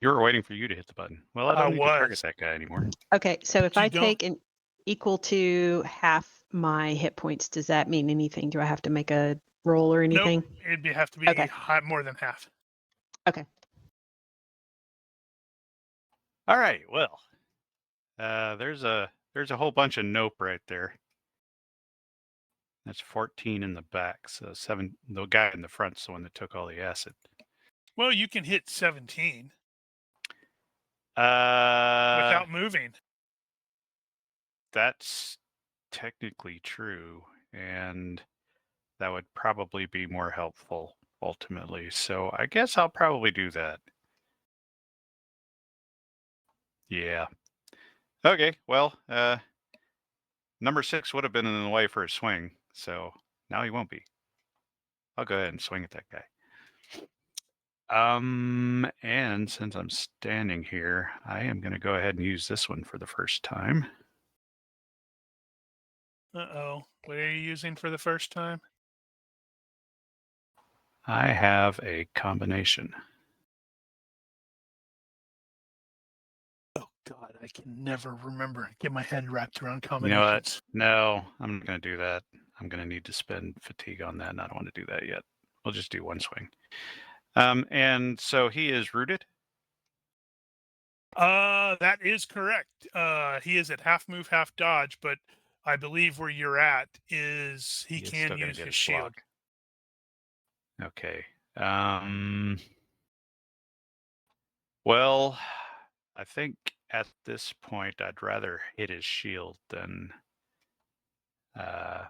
[SPEAKER 3] you were waiting for you to hit the button. Well, I
[SPEAKER 2] I
[SPEAKER 3] don't need to target
[SPEAKER 2] was.
[SPEAKER 3] that guy anymore.
[SPEAKER 5] Okay, so if
[SPEAKER 2] You
[SPEAKER 5] I
[SPEAKER 2] don't-
[SPEAKER 5] take an equal to half my hit points, does that mean anything? Do I have to make a roll or anything?
[SPEAKER 2] Nope. It'd have to be
[SPEAKER 5] Okay.
[SPEAKER 2] more than half.
[SPEAKER 5] Okay.
[SPEAKER 3] All right. Well, there's a whole bunch of nope right there. That's 14 in the back. So 7. The guy in the front's the one that took all the acid.
[SPEAKER 2] Well, you can hit 17
[SPEAKER 3] Uh,
[SPEAKER 2] without moving.
[SPEAKER 3] That's technically true, and that would probably be more helpful ultimately. So I guess I'll probably do that. Yeah. Okay. Well, number 6 would have been in the way for a swing, so now he won't be. I'll go ahead and swing at that guy. And since I'm standing here, I am going to go ahead and use this one for the first time.
[SPEAKER 2] Uh-oh. What are you using for the first time?
[SPEAKER 3] I have a combination.
[SPEAKER 2] Oh, God. I can never remember. Get my head wrapped around
[SPEAKER 3] You know what?
[SPEAKER 2] combinations.
[SPEAKER 3] No, I'm not going to do that. I'm going to need to spend fatigue on that, and I don't want to do that yet. We'll just do one swing. And so he is rooted.
[SPEAKER 2] That is correct. He is at half move, half dodge, but I believe where you're at is he
[SPEAKER 3] He's
[SPEAKER 2] can
[SPEAKER 3] still gonna
[SPEAKER 2] use
[SPEAKER 3] get
[SPEAKER 2] his
[SPEAKER 3] his
[SPEAKER 2] shield.
[SPEAKER 3] block. Okay. Well, I think at this point I'd rather hit his shield than. Yeah.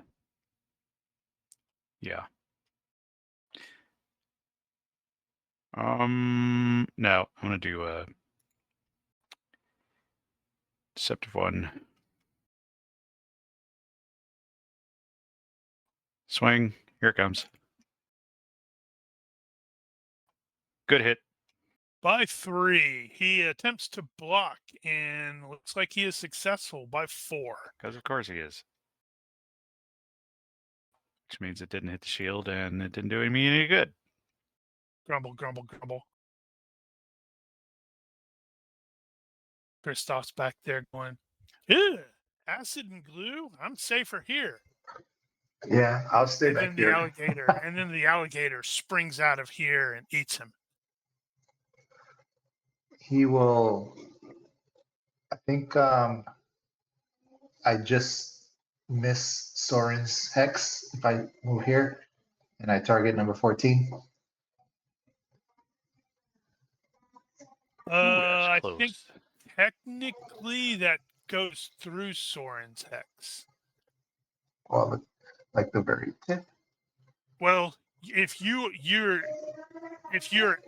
[SPEAKER 3] No, I'm gonna do a deceptive one. Swing. Here it comes. Good hit.
[SPEAKER 2] By 3. He attempts to block and looks like he is successful by 4.
[SPEAKER 3] Because of course he is. Which means it didn't hit the shield and it didn't do me any good.
[SPEAKER 2] Grumble, grumble, grumble. Kristoff's back there going, ew, acid and glue? I'm safer here.
[SPEAKER 7] Yeah, I'll stay
[SPEAKER 2] And
[SPEAKER 7] back
[SPEAKER 2] then the
[SPEAKER 7] here.
[SPEAKER 2] alligator springs out of here and eats him.
[SPEAKER 7] He will. I think I just miss Soren's hex if I move here and I target number 14.
[SPEAKER 2] I
[SPEAKER 3] close.
[SPEAKER 2] think technically that goes through Soren's hex.
[SPEAKER 7] Well, like the very tip.
[SPEAKER 2] Well, if you're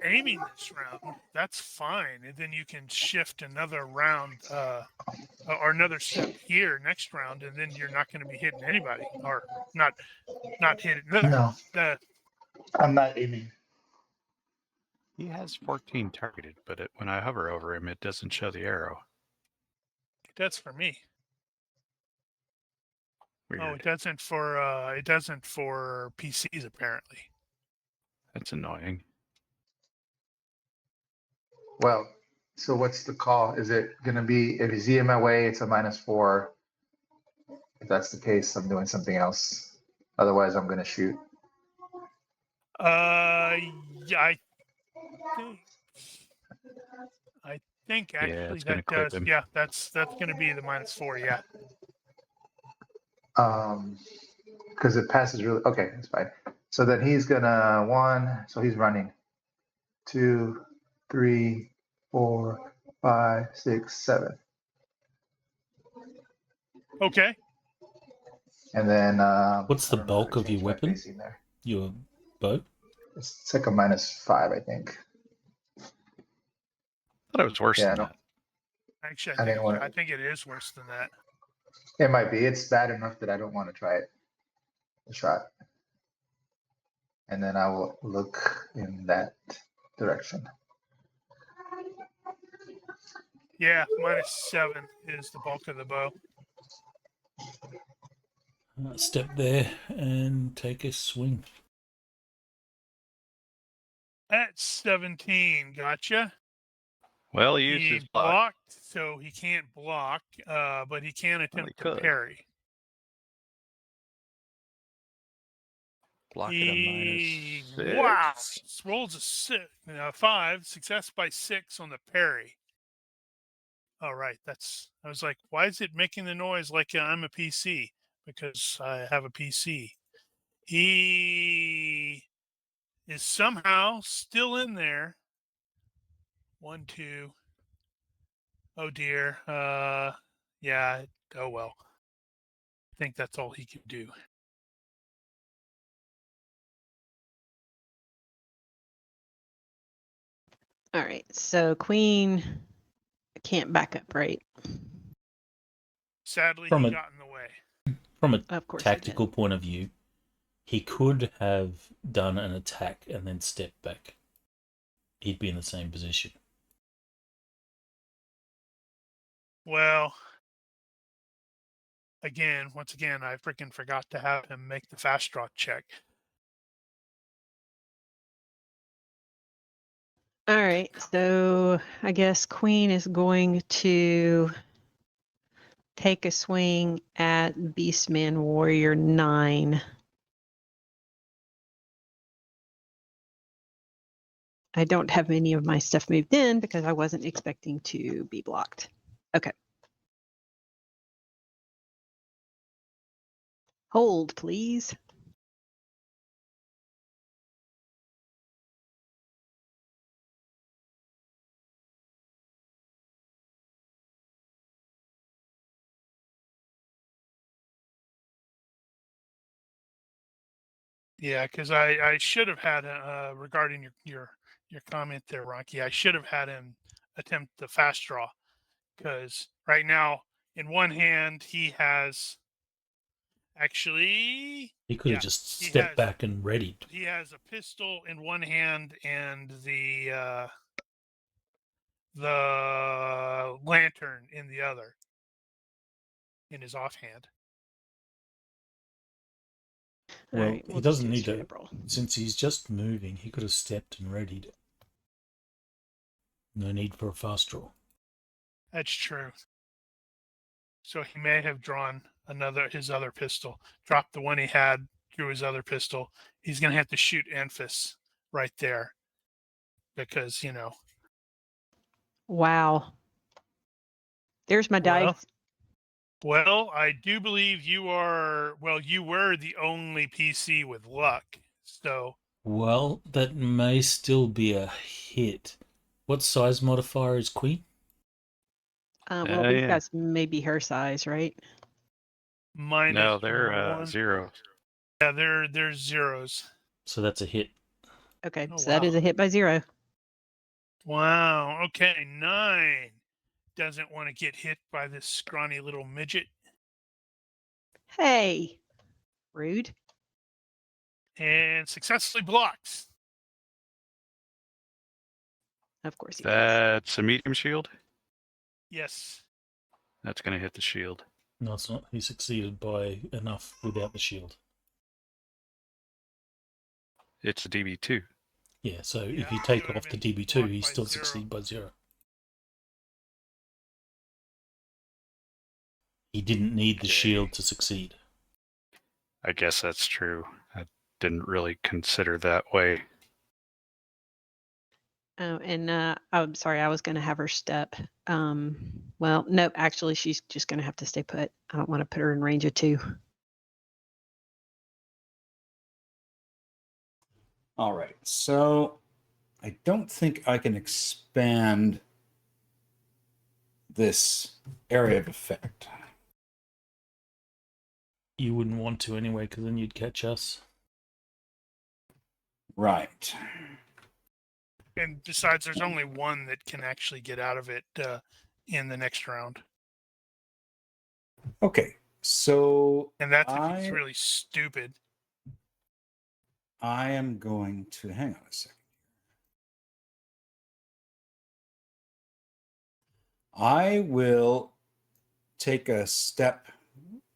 [SPEAKER 2] aiming this round, that's fine, and then you can shift another round or another step here next round, and then you're not going to be hitting anybody or not hitting.
[SPEAKER 7] No, I'm not aiming.
[SPEAKER 3] He has 14 targeted, but when I hover over him, it doesn't show the arrow.
[SPEAKER 2] That's for me.
[SPEAKER 3] Weird.
[SPEAKER 2] Oh, it doesn't for PCs apparently.
[SPEAKER 3] That's annoying.
[SPEAKER 7] Well, so what's the call? Is it going to be, if you see in my way, it's a -4. If that's the case, I'm doing something else. Otherwise, I'm going to shoot.
[SPEAKER 2] Yeah, I think actually
[SPEAKER 3] it's gonna
[SPEAKER 2] that
[SPEAKER 3] clip
[SPEAKER 2] does.
[SPEAKER 3] him.
[SPEAKER 2] Yeah, that's going to be the -4. Yeah.
[SPEAKER 7] Because it passes really. Okay, that's fine. So then he's gonna 1. So he's running 2, 3, 4, 5, 6, 7,
[SPEAKER 2] Okay.
[SPEAKER 7] and then.
[SPEAKER 1] What's the
[SPEAKER 7] I don't know how to
[SPEAKER 1] bulk of your
[SPEAKER 7] change my
[SPEAKER 1] weapon?
[SPEAKER 7] facing there.
[SPEAKER 1] Your bow?
[SPEAKER 7] It's like a -5, I think.
[SPEAKER 3] I thought it was worse
[SPEAKER 7] Yeah,
[SPEAKER 3] than
[SPEAKER 7] no.
[SPEAKER 3] that.
[SPEAKER 2] Actually,
[SPEAKER 7] I didn't want
[SPEAKER 2] I
[SPEAKER 7] to.
[SPEAKER 2] think it is worse than that.
[SPEAKER 7] It might be. It's bad enough that I don't want to try it. A shot. And then I will look in that direction.
[SPEAKER 2] Yeah, -7 is the bulk of the bow.
[SPEAKER 1] Step there and take a swing.
[SPEAKER 2] At 17, gotcha.
[SPEAKER 3] Well, he used
[SPEAKER 2] He
[SPEAKER 3] his block.
[SPEAKER 2] blocked, so he can't block, but he can attempt to
[SPEAKER 3] could.
[SPEAKER 2] parry.
[SPEAKER 3] Block at a
[SPEAKER 2] He
[SPEAKER 3] -6.
[SPEAKER 2] wow rolls a 5, success by 6 on the parry. All right, I was like, why is it making the noise like I'm a PC? Because I have a PC. He is somehow still in there. 1, 2. Oh dear. Yeah. Oh well. I think that's all he can do.
[SPEAKER 5] All right. So Queen can't back up, right?
[SPEAKER 2] Sadly,
[SPEAKER 1] From
[SPEAKER 2] he
[SPEAKER 1] a-
[SPEAKER 2] got in the way.
[SPEAKER 1] From a
[SPEAKER 5] Of course he did.
[SPEAKER 1] tactical point of view, he could have done an attack and then stepped back. He'd be in the same position.
[SPEAKER 2] Well, once again, I freaking forgot to have him make the fast draw check.
[SPEAKER 5] All right. So I guess Queen is going to take a swing at Beastman Warrior 9. I don't have any of my stuff moved in because I wasn't expecting to be blocked. Okay. Hold, please.
[SPEAKER 2] Yeah, because I should have had regarding your comment there, Ronky. I should have had him attempt the fast draw because right now in one hand he has actually
[SPEAKER 1] He could have just stepped back and readied.
[SPEAKER 2] he has a pistol in one hand and the lantern in the other in his offhand.
[SPEAKER 5] All
[SPEAKER 1] Well,
[SPEAKER 5] right,
[SPEAKER 1] he
[SPEAKER 5] we'll just
[SPEAKER 1] doesn't
[SPEAKER 5] do a
[SPEAKER 1] need
[SPEAKER 5] straight
[SPEAKER 1] to.
[SPEAKER 5] up roll.
[SPEAKER 1] Since he's just moving, he could have stepped and readied. No need for a fast draw.
[SPEAKER 2] That's true. So he may have drawn his other pistol, dropped the one he had, drew his other pistol. He's going to have to shoot Enfys right there because,
[SPEAKER 5] Wow. There's my dice.
[SPEAKER 2] Well, I do believe you were the only PC with luck. So,
[SPEAKER 1] Well, that may still be a hit. What size modifier is Queen?
[SPEAKER 5] Well, these guys may be her size, right?
[SPEAKER 2] minus
[SPEAKER 3] No, they're
[SPEAKER 2] 1.
[SPEAKER 3] 0.
[SPEAKER 2] Yeah, they're zeros.
[SPEAKER 1] So that's a hit.
[SPEAKER 5] Okay,
[SPEAKER 2] Oh,
[SPEAKER 5] so that is a hit by 0.
[SPEAKER 2] Wow. Okay, 9 doesn't want to get hit by this scrawny little midget.
[SPEAKER 5] Hey, rude.
[SPEAKER 2] And successfully blocks.
[SPEAKER 5] Of course he does.
[SPEAKER 3] That's a medium shield.
[SPEAKER 2] Yes.
[SPEAKER 3] That's going to hit the shield.
[SPEAKER 1] No, it's not. He succeeded by enough without the shield.
[SPEAKER 3] It's a DB2.
[SPEAKER 1] Yeah, so
[SPEAKER 2] Yeah,
[SPEAKER 1] if you
[SPEAKER 2] it
[SPEAKER 1] take
[SPEAKER 2] would
[SPEAKER 1] off
[SPEAKER 2] have
[SPEAKER 1] the
[SPEAKER 2] been
[SPEAKER 1] DB2,
[SPEAKER 2] blocked
[SPEAKER 1] he
[SPEAKER 2] by
[SPEAKER 1] still
[SPEAKER 2] 0.
[SPEAKER 1] succeed by 0. He didn't need the
[SPEAKER 3] Okay.
[SPEAKER 1] shield to succeed.
[SPEAKER 3] I guess that's true. I didn't really consider that way.
[SPEAKER 5] Oh, and I'm sorry, I was going to have her step. Well, no, actually, she's just going to have to stay put. I don't want to put her in range of 2.
[SPEAKER 4] All right. So I don't think I can expand this area of effect.
[SPEAKER 1] You wouldn't want to anyway, because then you'd catch us.
[SPEAKER 4] Right.
[SPEAKER 2] And besides, there's only one that can actually get out of it in the next round.
[SPEAKER 4] Okay. So
[SPEAKER 2] And that's if he's really stupid.
[SPEAKER 4] I am going to hang on a second. I will take a step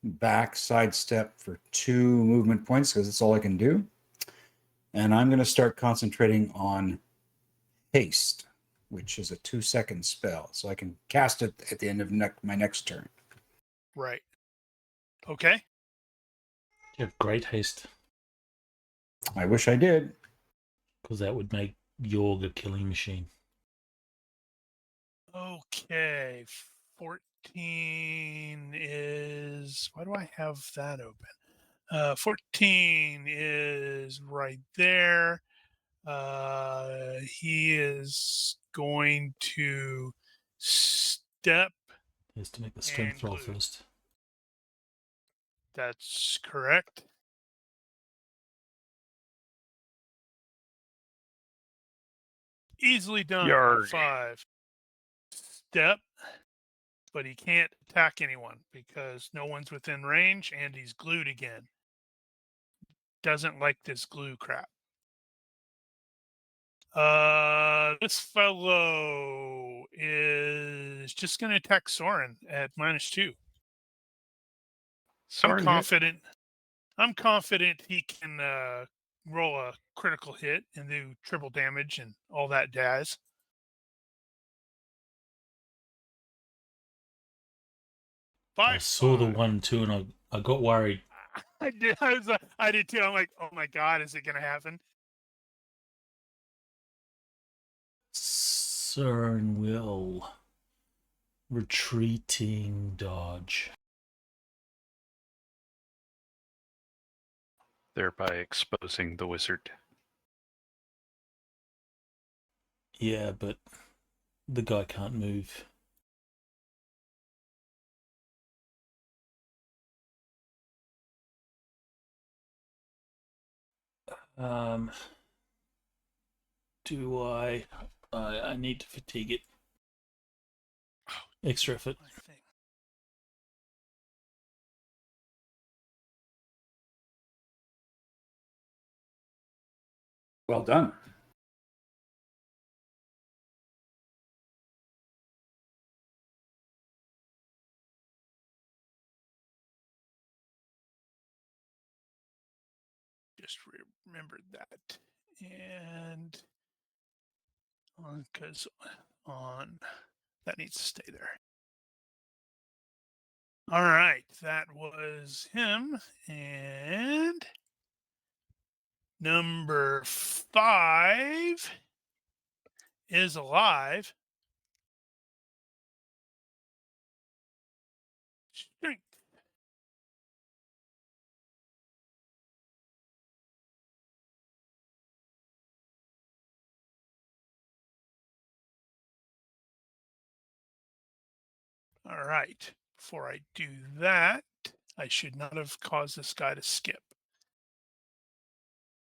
[SPEAKER 4] back sidestep for 2 movement points because that's all I can do. And I'm going to start concentrating on haste, which is a 2-second spell. So I can cast it at the end of my next turn.
[SPEAKER 2] Right. Okay.
[SPEAKER 1] You have great haste,
[SPEAKER 4] I wish I did.
[SPEAKER 1] because that would make Yorg a killing machine.
[SPEAKER 2] Okay. 14 is. Why do I have that open? 14 is right there. He is going to step.
[SPEAKER 1] He has to make the strength
[SPEAKER 2] And
[SPEAKER 1] roll
[SPEAKER 2] glue.
[SPEAKER 1] first.
[SPEAKER 2] That's correct. Easily done.
[SPEAKER 3] Yarg.
[SPEAKER 2] 5. Step. But he can't attack anyone because no one's within range and he's glued again. Doesn't like this glue crap. This fellow is just going to attack Soren at -2.
[SPEAKER 3] Soren hit.
[SPEAKER 2] I'm confident he can roll a critical hit and do triple damage and all that jazz.
[SPEAKER 1] I saw the 1 2 and I got worried.
[SPEAKER 2] I did. I did too. I'm like, oh my god, is it going to happen?
[SPEAKER 1] Cern will retreating dodge.
[SPEAKER 3] Thereby exposing the wizard.
[SPEAKER 1] Yeah, but the guy can't move. Do I need to fatigue it. Extra effort.
[SPEAKER 2] My thing.
[SPEAKER 4] Well done.
[SPEAKER 2] Just remembered that. And because on that needs to stay there. All right, that was him. And number 5 is alive. Strength. All right, before I do that, I should not have caused this guy to skip.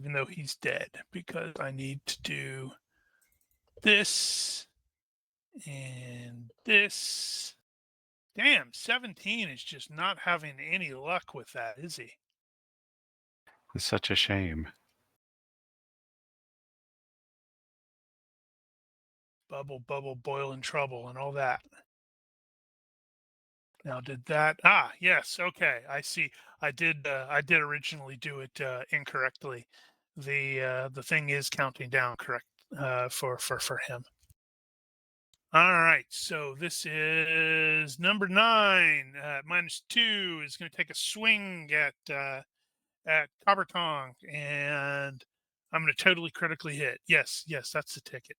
[SPEAKER 2] Even though he's dead, because I need to do this and this. Damn, 17 is just not having any luck with that, is he?
[SPEAKER 3] It's such a shame.
[SPEAKER 2] Bubble, bubble, boil in trouble, and all that. Now, did that? Ah, yes. Okay, I see. I did originally do it incorrectly. The thing is counting down correct for him. All right. So this is number 9. -2 is going to take a swing at Coppertongue, and I'm going to totally critically hit. Yes, that's the ticket.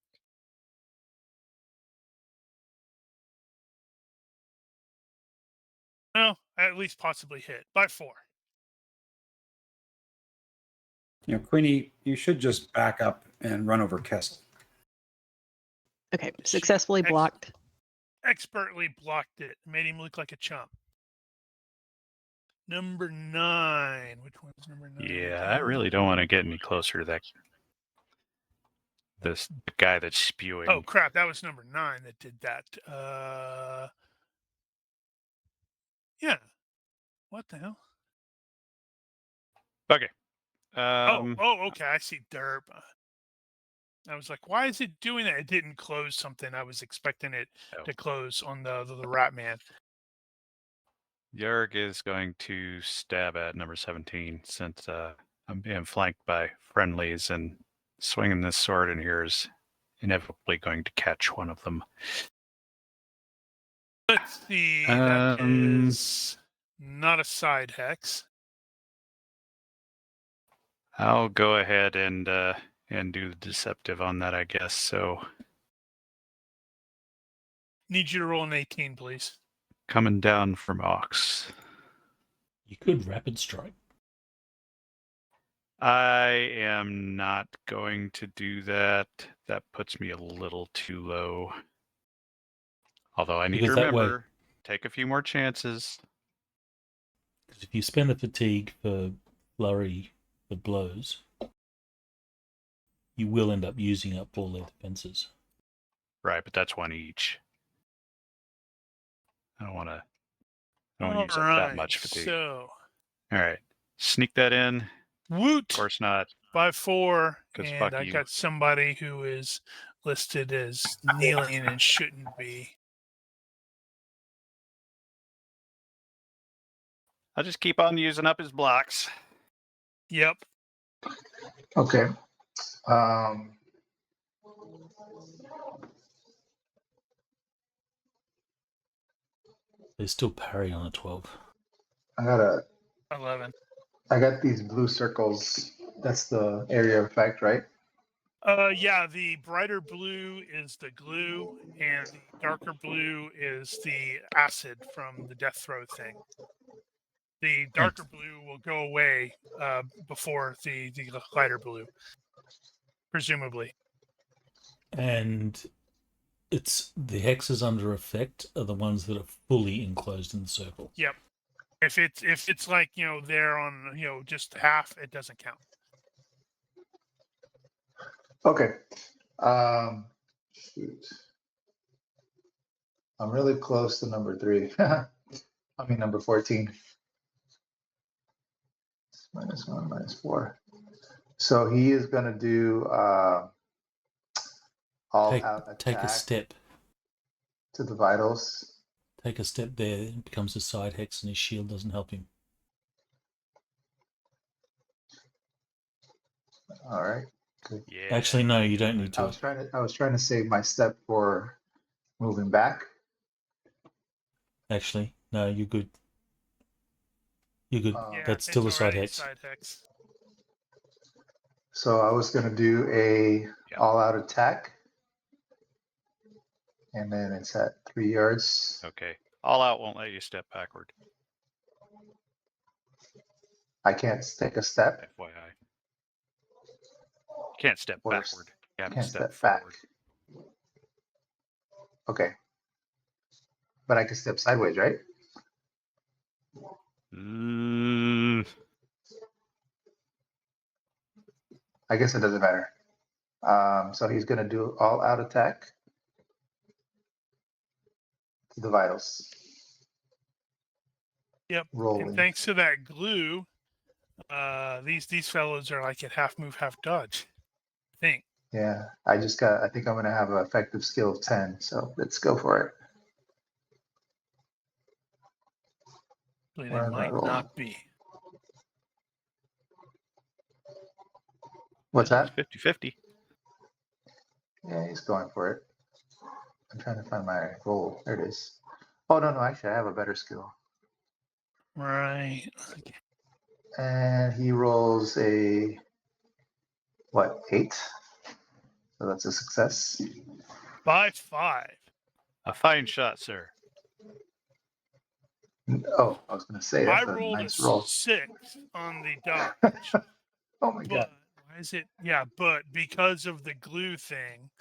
[SPEAKER 2] Well, at least possibly hit by 4.
[SPEAKER 4] Queenie, you should just back up and run over Kessel.
[SPEAKER 5] Okay, successfully blocked.
[SPEAKER 2] Expertly blocked it. Made him look like a chump. Number 9. Which one's number 9?
[SPEAKER 3] Yeah, I really don't want to get any closer to that. The guy that's spewing.
[SPEAKER 2] Oh crap! That was number 9 that did that. Yeah. What the hell?
[SPEAKER 3] Okay.
[SPEAKER 2] Okay. I see derp. I was like, why is it doing that? It didn't close something. I was expecting it to close on the rat man.
[SPEAKER 3] Yerg is going to stab at number 17 since I'm being flanked by friendlies, and swinging this sword in here is inevitably going to catch one of them.
[SPEAKER 2] Let's see. That is not a side hex.
[SPEAKER 3] I'll go ahead and do the deceptive on that, I guess. So
[SPEAKER 2] Need you to roll an 18, please.
[SPEAKER 3] coming down from Ox.
[SPEAKER 1] You could rapid strike.
[SPEAKER 3] I am not going to do that. That puts me a little too low. Although I need
[SPEAKER 1] Because
[SPEAKER 3] to
[SPEAKER 1] that way-
[SPEAKER 3] remember, take a few more chances.
[SPEAKER 1] Because if you spend the fatigue for flurry of blows, you will end up using up all their defenses.
[SPEAKER 3] Right, but that's one each. I don't want to use up that much fatigue.
[SPEAKER 2] So,
[SPEAKER 3] All right, sneak that in.
[SPEAKER 2] woot
[SPEAKER 3] Of course not.
[SPEAKER 2] by 4,
[SPEAKER 3] 'Cause
[SPEAKER 2] and
[SPEAKER 3] fuck
[SPEAKER 2] I
[SPEAKER 3] you.
[SPEAKER 2] got somebody who is listed as kneeling and shouldn't be.
[SPEAKER 3] I'll just keep on using up his blocks.
[SPEAKER 2] Yep.
[SPEAKER 7] Okay.
[SPEAKER 1] They still parry on a 12.
[SPEAKER 7] I
[SPEAKER 2] 11.
[SPEAKER 7] got these blue circles. That's the area of effect, right?
[SPEAKER 2] Yeah, the brighter blue is the glue, and the darker blue is the acid from the death throw thing. The darker blue will go away before the lighter blue, presumably.
[SPEAKER 1] And it's the hexes under effect are the ones that are fully enclosed in the circle.
[SPEAKER 2] Yep. If it's like, they're on, just half, it doesn't count.
[SPEAKER 7] Okay. Shoot. I'm really close to number 3. I mean, number 14. -1, -4. So he is going to do all-out attack.
[SPEAKER 1] Take a step.
[SPEAKER 7] To the vitals.
[SPEAKER 1] Take a step there, it becomes a side hex, and his shield doesn't help him.
[SPEAKER 7] All right. Good.
[SPEAKER 3] Yeah.
[SPEAKER 1] Actually, no, you don't need
[SPEAKER 7] I
[SPEAKER 1] to.
[SPEAKER 7] was trying to save my step for moving back.
[SPEAKER 1] Actually, no, you're good. You're good.
[SPEAKER 2] Yeah,
[SPEAKER 1] That's still a
[SPEAKER 2] it's
[SPEAKER 1] side
[SPEAKER 2] already
[SPEAKER 1] hex.
[SPEAKER 2] Side hex.
[SPEAKER 7] So I was going to do a
[SPEAKER 3] Yep.
[SPEAKER 7] all-out attack. And then it's at 3 yards.
[SPEAKER 3] Okay. All out won't let you step backward.
[SPEAKER 7] I can't take a step.
[SPEAKER 3] FYI. You can't step
[SPEAKER 7] Or
[SPEAKER 3] backward. You have to
[SPEAKER 7] can't
[SPEAKER 3] step
[SPEAKER 7] step
[SPEAKER 3] forward.
[SPEAKER 7] back. Okay. But I can step sideways, right? I guess it doesn't matter. So he's going to do all-out attack to the vitals.
[SPEAKER 2] Yep.
[SPEAKER 7] Rolling.
[SPEAKER 2] And thanks to that glue, these fellows are like at half move, half dodge. I think.
[SPEAKER 7] Yeah, I think I'm going to have an effective skill of 10. So let's go for it.
[SPEAKER 2] They
[SPEAKER 7] Where am I
[SPEAKER 2] might
[SPEAKER 7] rolling?
[SPEAKER 2] not be.
[SPEAKER 7] What's that?
[SPEAKER 3] 50-50.
[SPEAKER 7] Yeah, he's going for it. I'm trying to find my roll. There it is. Oh, no, actually, I have a better skill.
[SPEAKER 2] Right.
[SPEAKER 7] And he rolls a, 8? So that's a success.
[SPEAKER 2] By 5.
[SPEAKER 3] A fine shot, sir.
[SPEAKER 7] Oh, I was going to say,
[SPEAKER 2] I
[SPEAKER 7] that's a
[SPEAKER 2] rolled
[SPEAKER 7] nice
[SPEAKER 2] a
[SPEAKER 7] roll.
[SPEAKER 2] 6 on the dodge.
[SPEAKER 7] Oh, my God.
[SPEAKER 2] But why is it? Yeah, but because of the glue thing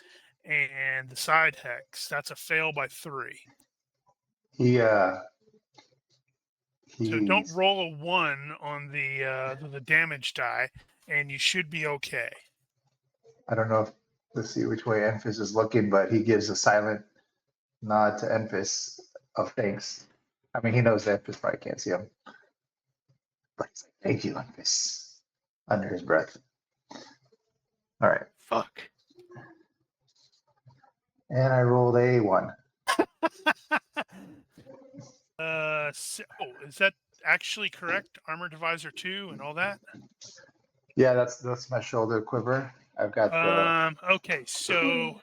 [SPEAKER 2] and the side hex, that's a fail by 3. So don't
[SPEAKER 7] He's,
[SPEAKER 2] roll a 1 on the damage die, and you should be okay.
[SPEAKER 7] I don't know if, let's see which way Enfys is looking, but he gives a silent nod to Enfys of thanks. I mean, he knows that Enfys probably can't see him. But he's like, thank you, Enfys, under his breath. All right.
[SPEAKER 3] Fuck.
[SPEAKER 7] And I rolled a 1.
[SPEAKER 2] Is that actually correct? Armor divisor 2 and all that?
[SPEAKER 7] Yeah, that's my shoulder quiver. I've got the
[SPEAKER 2] Okay, so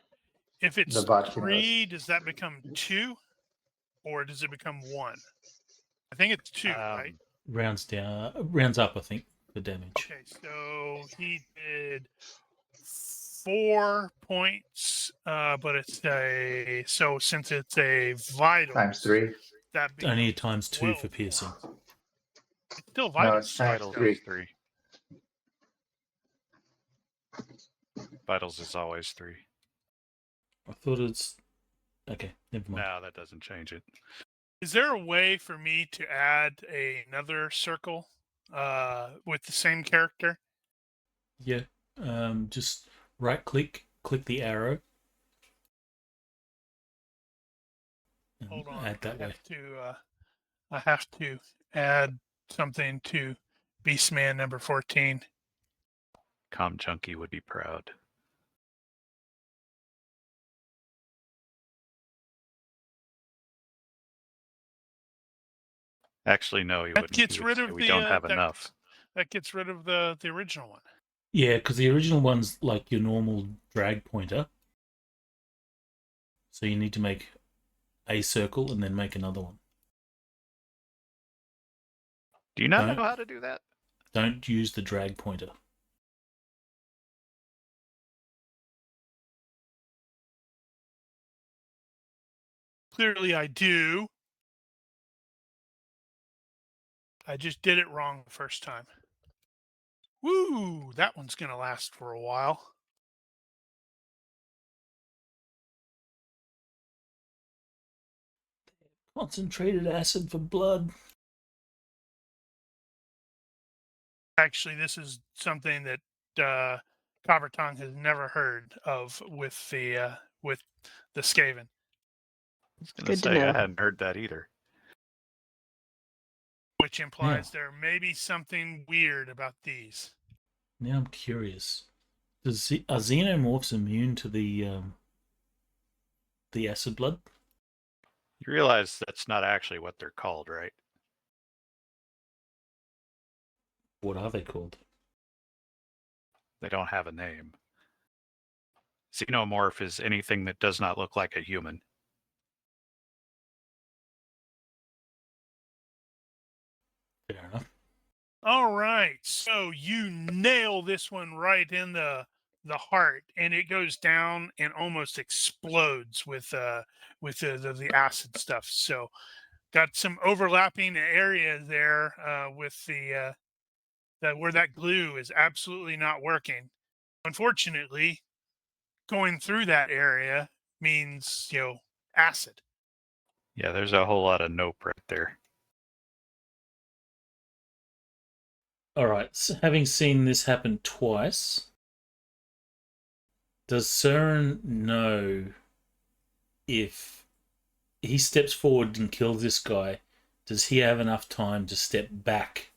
[SPEAKER 2] if it's
[SPEAKER 7] Vodkin
[SPEAKER 2] 3, does that become 2? Or does it become 1? I think it's 2, right?
[SPEAKER 1] Rounds up, I think, for damage.
[SPEAKER 2] Okay, so he did 4 points, but it's so since it's a vital
[SPEAKER 7] times 3.
[SPEAKER 2] that
[SPEAKER 1] Only
[SPEAKER 2] becomes
[SPEAKER 1] times 2 for
[SPEAKER 2] 12
[SPEAKER 1] piercing.
[SPEAKER 2] points. It's still
[SPEAKER 7] No,
[SPEAKER 2] vital.
[SPEAKER 7] it's times
[SPEAKER 3] Vitals
[SPEAKER 7] 3.
[SPEAKER 3] is 3. Vitals is always 3.
[SPEAKER 1] I thought it's okay. Never mind.
[SPEAKER 3] No, that doesn't change it.
[SPEAKER 2] Is there a way for me to add another circle with the same character?
[SPEAKER 1] Yeah. Just right click the arrow. And
[SPEAKER 2] Hold on.
[SPEAKER 1] add that way.
[SPEAKER 2] I have to add something to Beastman number 14.
[SPEAKER 3] Com Junkie would be proud. Actually, no, he
[SPEAKER 2] That
[SPEAKER 3] wouldn't.
[SPEAKER 2] gets
[SPEAKER 3] He would
[SPEAKER 2] rid
[SPEAKER 3] say
[SPEAKER 2] of
[SPEAKER 3] we
[SPEAKER 2] the
[SPEAKER 3] don't have enough.
[SPEAKER 2] that gets rid of the original one.
[SPEAKER 1] Yeah, because the original one's like your normal drag pointer. So you need to make a circle and then make another one.
[SPEAKER 3] Do you not
[SPEAKER 1] Don't-
[SPEAKER 3] know how to do that?
[SPEAKER 1] Don't use the drag pointer.
[SPEAKER 2] Clearly, I do. I just did it wrong the first time. Woo! That one's going to last for a while.
[SPEAKER 1] Concentrated acid for blood.
[SPEAKER 2] Actually, this is something that Copper Tongue has never heard of with the Skaven.
[SPEAKER 3] I was going
[SPEAKER 5] Good
[SPEAKER 3] to
[SPEAKER 5] to
[SPEAKER 3] say, I
[SPEAKER 5] know.
[SPEAKER 3] hadn't heard that either.
[SPEAKER 2] Which implies there may be something weird about these.
[SPEAKER 1] Now I'm curious. Are xenomorphs immune to the acid blood?
[SPEAKER 3] You realize that's not actually what they're called, right?
[SPEAKER 1] What are they called?
[SPEAKER 3] They don't have a name. Xenomorph is anything that does not look like a human.
[SPEAKER 1] Fair enough.
[SPEAKER 2] All right, so you nail this one right in the heart, and it goes down and almost explodes with the acid stuff. So got some overlapping areas there with the that where that glue is absolutely not working. Unfortunately, going through that area means acid.
[SPEAKER 3] Yeah, there's a whole lot of nope right there.
[SPEAKER 1] All right. So having seen this happen twice, does Søren know if he steps forward and kills this guy? Does he have enough time to step back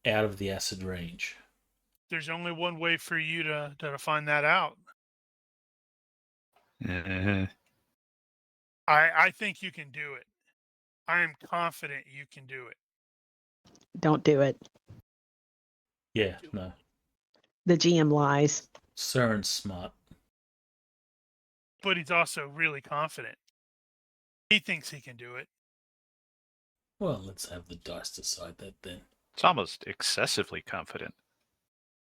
[SPEAKER 1] out of the acid range?
[SPEAKER 2] There's only one way for you to find that out. I think you can do it. I am confident you can do it.
[SPEAKER 5] Don't do it.
[SPEAKER 1] Yeah, no.
[SPEAKER 5] The GM lies.
[SPEAKER 1] Søren's smart.
[SPEAKER 2] But he's also really confident. He thinks he can do it.
[SPEAKER 1] Well, let's have the dice decide that then.
[SPEAKER 3] It's almost excessively confident.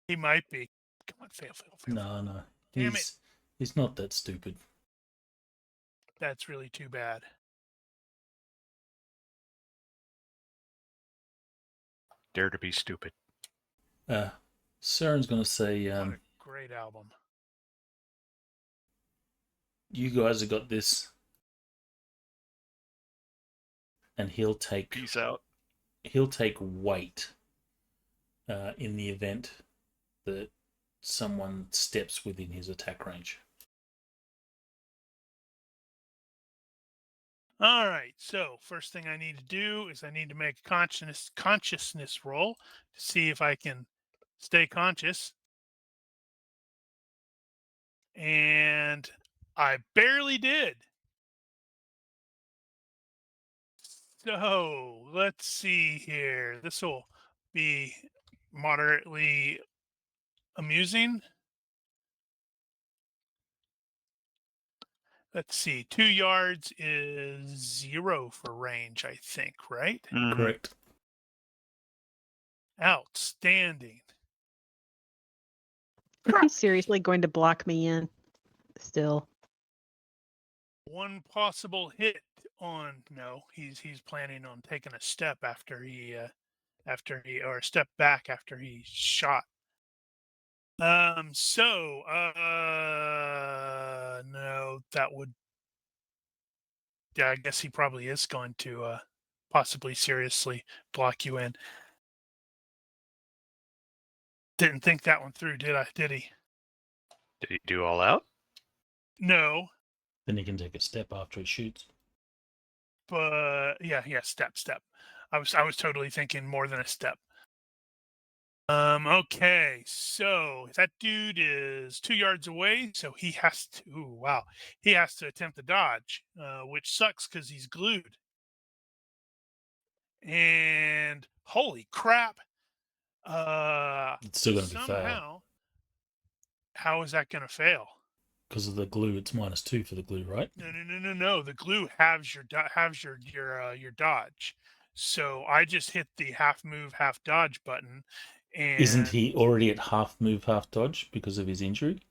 [SPEAKER 2] He might be. Come on, fail.
[SPEAKER 1] No.
[SPEAKER 2] Damn it.
[SPEAKER 1] He's not that stupid.
[SPEAKER 2] That's really too bad.
[SPEAKER 3] Dare to be stupid.
[SPEAKER 1] Søren's going to say,
[SPEAKER 2] What a great album.
[SPEAKER 1] you guys have got this. And he'll take
[SPEAKER 3] Peace out.
[SPEAKER 1] He'll take weight in the event that someone steps within his attack range.
[SPEAKER 2] All right. So first thing I need to do is I need to make a consciousness roll to see if I can stay conscious. And I barely did. So let's see here. This will be moderately amusing. Let's see. 2 yards is 0 for range, I think, right?
[SPEAKER 3] Mhm.
[SPEAKER 1] Correct.
[SPEAKER 2] Outstanding.
[SPEAKER 5] Are you seriously going to block me in? Still.
[SPEAKER 2] One possible hit on no, he's planning on taking a step after he or a step back after he shot. So no, that would I guess he probably is going to possibly seriously block you in. Didn't think that one through, did I? Did he?
[SPEAKER 3] Did he do all out?
[SPEAKER 2] No,
[SPEAKER 1] Then he can take a step after he shoots.
[SPEAKER 2] but yeah, step. I was totally thinking more than a step. Okay, so that dude is 2 yards away, so he has to. Ooh, wow, he has to attempt to dodge, which sucks because he's glued. And holy crap!
[SPEAKER 1] It's still going to be fail.
[SPEAKER 2] Somehow, how is that going to fail?
[SPEAKER 1] Because of the glue, it's -2 for the glue, right?
[SPEAKER 2] No. The glue halves your dodge. So I just hit the half move, half dodge button, and
[SPEAKER 1] Isn't he already at half move, half dodge because of his injury?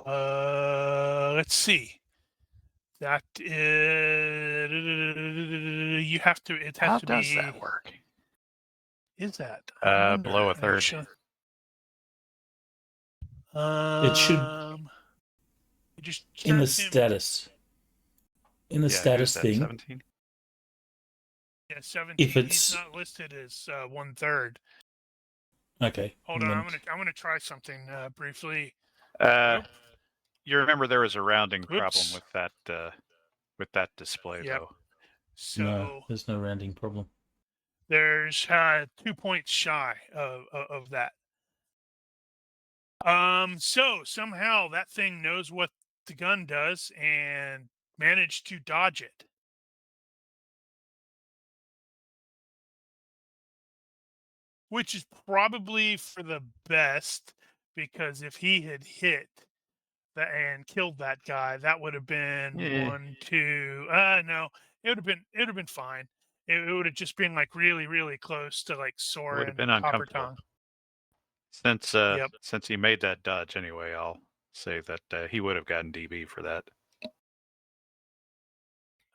[SPEAKER 2] let's see. That is you have to. It has
[SPEAKER 3] How
[SPEAKER 2] to
[SPEAKER 3] does
[SPEAKER 2] be.
[SPEAKER 3] that work?
[SPEAKER 2] Is that I wonder,
[SPEAKER 3] Below a third.
[SPEAKER 2] actually.
[SPEAKER 1] It should
[SPEAKER 2] it just
[SPEAKER 1] in the
[SPEAKER 2] turns him.
[SPEAKER 1] status. In the
[SPEAKER 3] Yeah,
[SPEAKER 1] status
[SPEAKER 3] who's that,
[SPEAKER 1] thing,
[SPEAKER 3] 17?
[SPEAKER 2] Yeah, 17.
[SPEAKER 1] if
[SPEAKER 2] He's
[SPEAKER 1] it's
[SPEAKER 2] not listed as 1/3.
[SPEAKER 1] okay.
[SPEAKER 2] Hold
[SPEAKER 1] and
[SPEAKER 2] on,
[SPEAKER 1] then-
[SPEAKER 2] I'm gonna try something briefly.
[SPEAKER 3] Uh,
[SPEAKER 2] Nope.
[SPEAKER 3] You remember there was a rounding problem
[SPEAKER 2] Whoops.
[SPEAKER 3] with that display,
[SPEAKER 2] Yep.
[SPEAKER 3] though.
[SPEAKER 2] So
[SPEAKER 1] No, there's no rounding problem.
[SPEAKER 2] there's 2 points shy of that. So somehow that thing knows what the gun does and managed to dodge it. Which is probably for the best, because if he had hit that and killed that guy, that would have been
[SPEAKER 3] Yeah.
[SPEAKER 2] 1, 2. No, it would have been fine. It would have just been like really, really close to like
[SPEAKER 3] Would
[SPEAKER 2] Sora
[SPEAKER 3] have
[SPEAKER 2] and
[SPEAKER 3] been
[SPEAKER 2] Copper
[SPEAKER 3] uncomfortable.
[SPEAKER 2] Tongue. Yep.
[SPEAKER 3] Since he made that dodge anyway, I'll say that he would have gotten DB for that.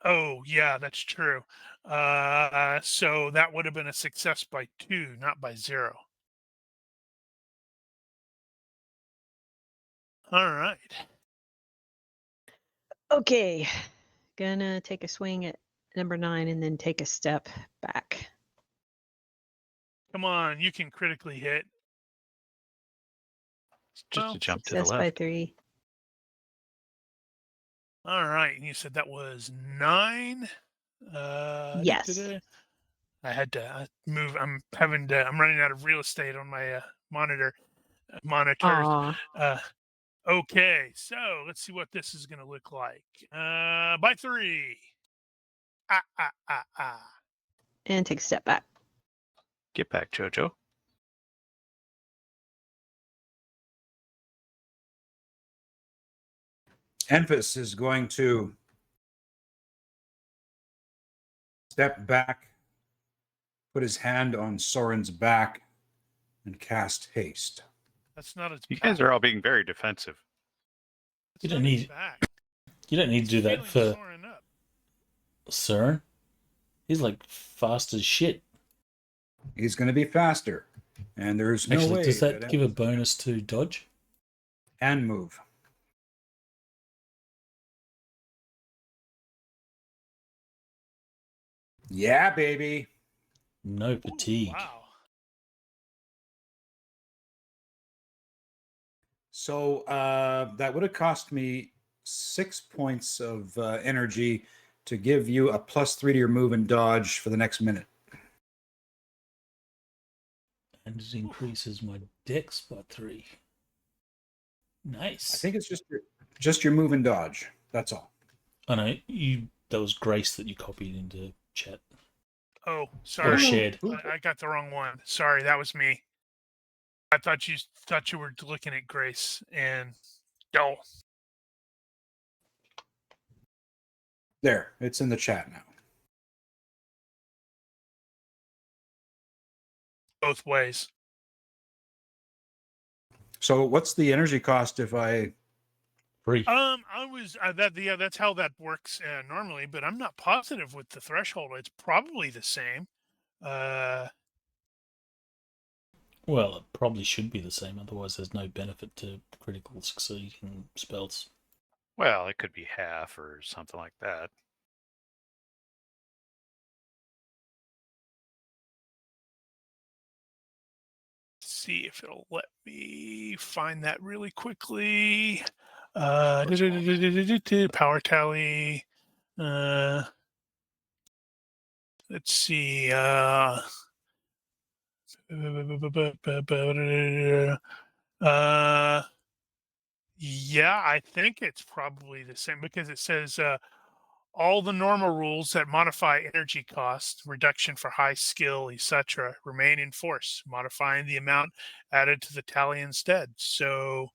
[SPEAKER 2] Oh, yeah, that's true. So that would have been a success by 2, not by 0. All right.
[SPEAKER 5] Okay. Gonna take a swing at number 9 and then take a step back.
[SPEAKER 2] Come on, you can critically hit.
[SPEAKER 3] It's just
[SPEAKER 2] Well,
[SPEAKER 3] a jump to the
[SPEAKER 5] Success by
[SPEAKER 3] left.
[SPEAKER 5] 3.
[SPEAKER 2] All right, and you said that was 9.
[SPEAKER 5] Yes.
[SPEAKER 2] I had to move. I'm running out of real estate on my monitors.
[SPEAKER 5] Aw.
[SPEAKER 2] Okay, so let's see what this is going to look like. By 3.
[SPEAKER 5] And take a step back.
[SPEAKER 3] Get back, Jojo.
[SPEAKER 4] Enfys is going to step back, put his hand on Soren's back, and cast haste.
[SPEAKER 2] That's not its
[SPEAKER 3] You
[SPEAKER 2] back.
[SPEAKER 3] guys are all being very defensive.
[SPEAKER 2] That's
[SPEAKER 1] You don't
[SPEAKER 2] not its
[SPEAKER 1] need-
[SPEAKER 2] back.
[SPEAKER 1] You don't need
[SPEAKER 2] It's
[SPEAKER 1] to do that
[SPEAKER 2] feeling
[SPEAKER 1] for
[SPEAKER 2] Soren up.
[SPEAKER 1] Cern. He's like fast as shit.
[SPEAKER 4] He's going to be faster, and there's no
[SPEAKER 1] Actually,
[SPEAKER 4] way
[SPEAKER 1] does that give a
[SPEAKER 4] Enfys
[SPEAKER 1] bonus to dodge?
[SPEAKER 4] and move. Yeah, baby.
[SPEAKER 1] No
[SPEAKER 2] Ooh,
[SPEAKER 1] fatigue.
[SPEAKER 2] wow.
[SPEAKER 4] So that would have cost me 6 points of energy to give you a +3 to your move and dodge for the next minute.
[SPEAKER 1] And it increases my dex by 3. Nice.
[SPEAKER 4] I think it's just your move and dodge. That's all.
[SPEAKER 1] I know that was Grace that you copied into chat.
[SPEAKER 2] Oh,
[SPEAKER 1] Or
[SPEAKER 2] sorry.
[SPEAKER 1] shared.
[SPEAKER 2] I got the wrong one. Sorry, that was me. I thought you were looking at Grace and
[SPEAKER 4] There, it's in the chat now.
[SPEAKER 2] both ways.
[SPEAKER 4] So what's the energy cost if I...
[SPEAKER 1] Free.
[SPEAKER 2] I was that's how that works normally, but I'm not positive with the threshold. It's probably the same.
[SPEAKER 1] Well, it probably should be the same, otherwise there's no benefit to critical succeeding spells.
[SPEAKER 3] Well, it could be half or something like that.
[SPEAKER 2] See if it'll let me find that really quickly. Power tally. Let's see. Yeah, I think it's probably the same because it says all the normal rules that modify energy cost, reduction for high skill, etc., remain in force, modifying the amount added to the tally instead. So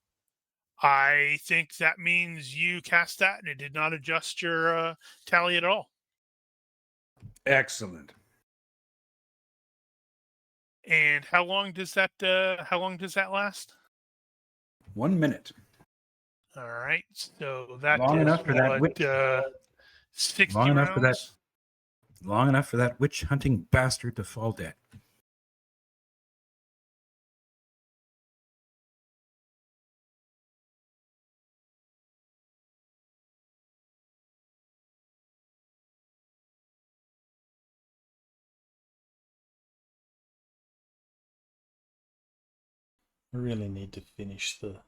[SPEAKER 2] I think that means you cast that and it did not adjust your tally at all.
[SPEAKER 4] Excellent.
[SPEAKER 2] And how long does that last?
[SPEAKER 4] 1 minute.
[SPEAKER 2] All right, so that
[SPEAKER 4] Long
[SPEAKER 2] is
[SPEAKER 4] enough for that
[SPEAKER 2] what,
[SPEAKER 4] witch.
[SPEAKER 2] 60
[SPEAKER 4] Long enough for that.
[SPEAKER 2] rounds.
[SPEAKER 4] Long enough for that witch hunting bastard to fall dead.
[SPEAKER 1] I really need to finish the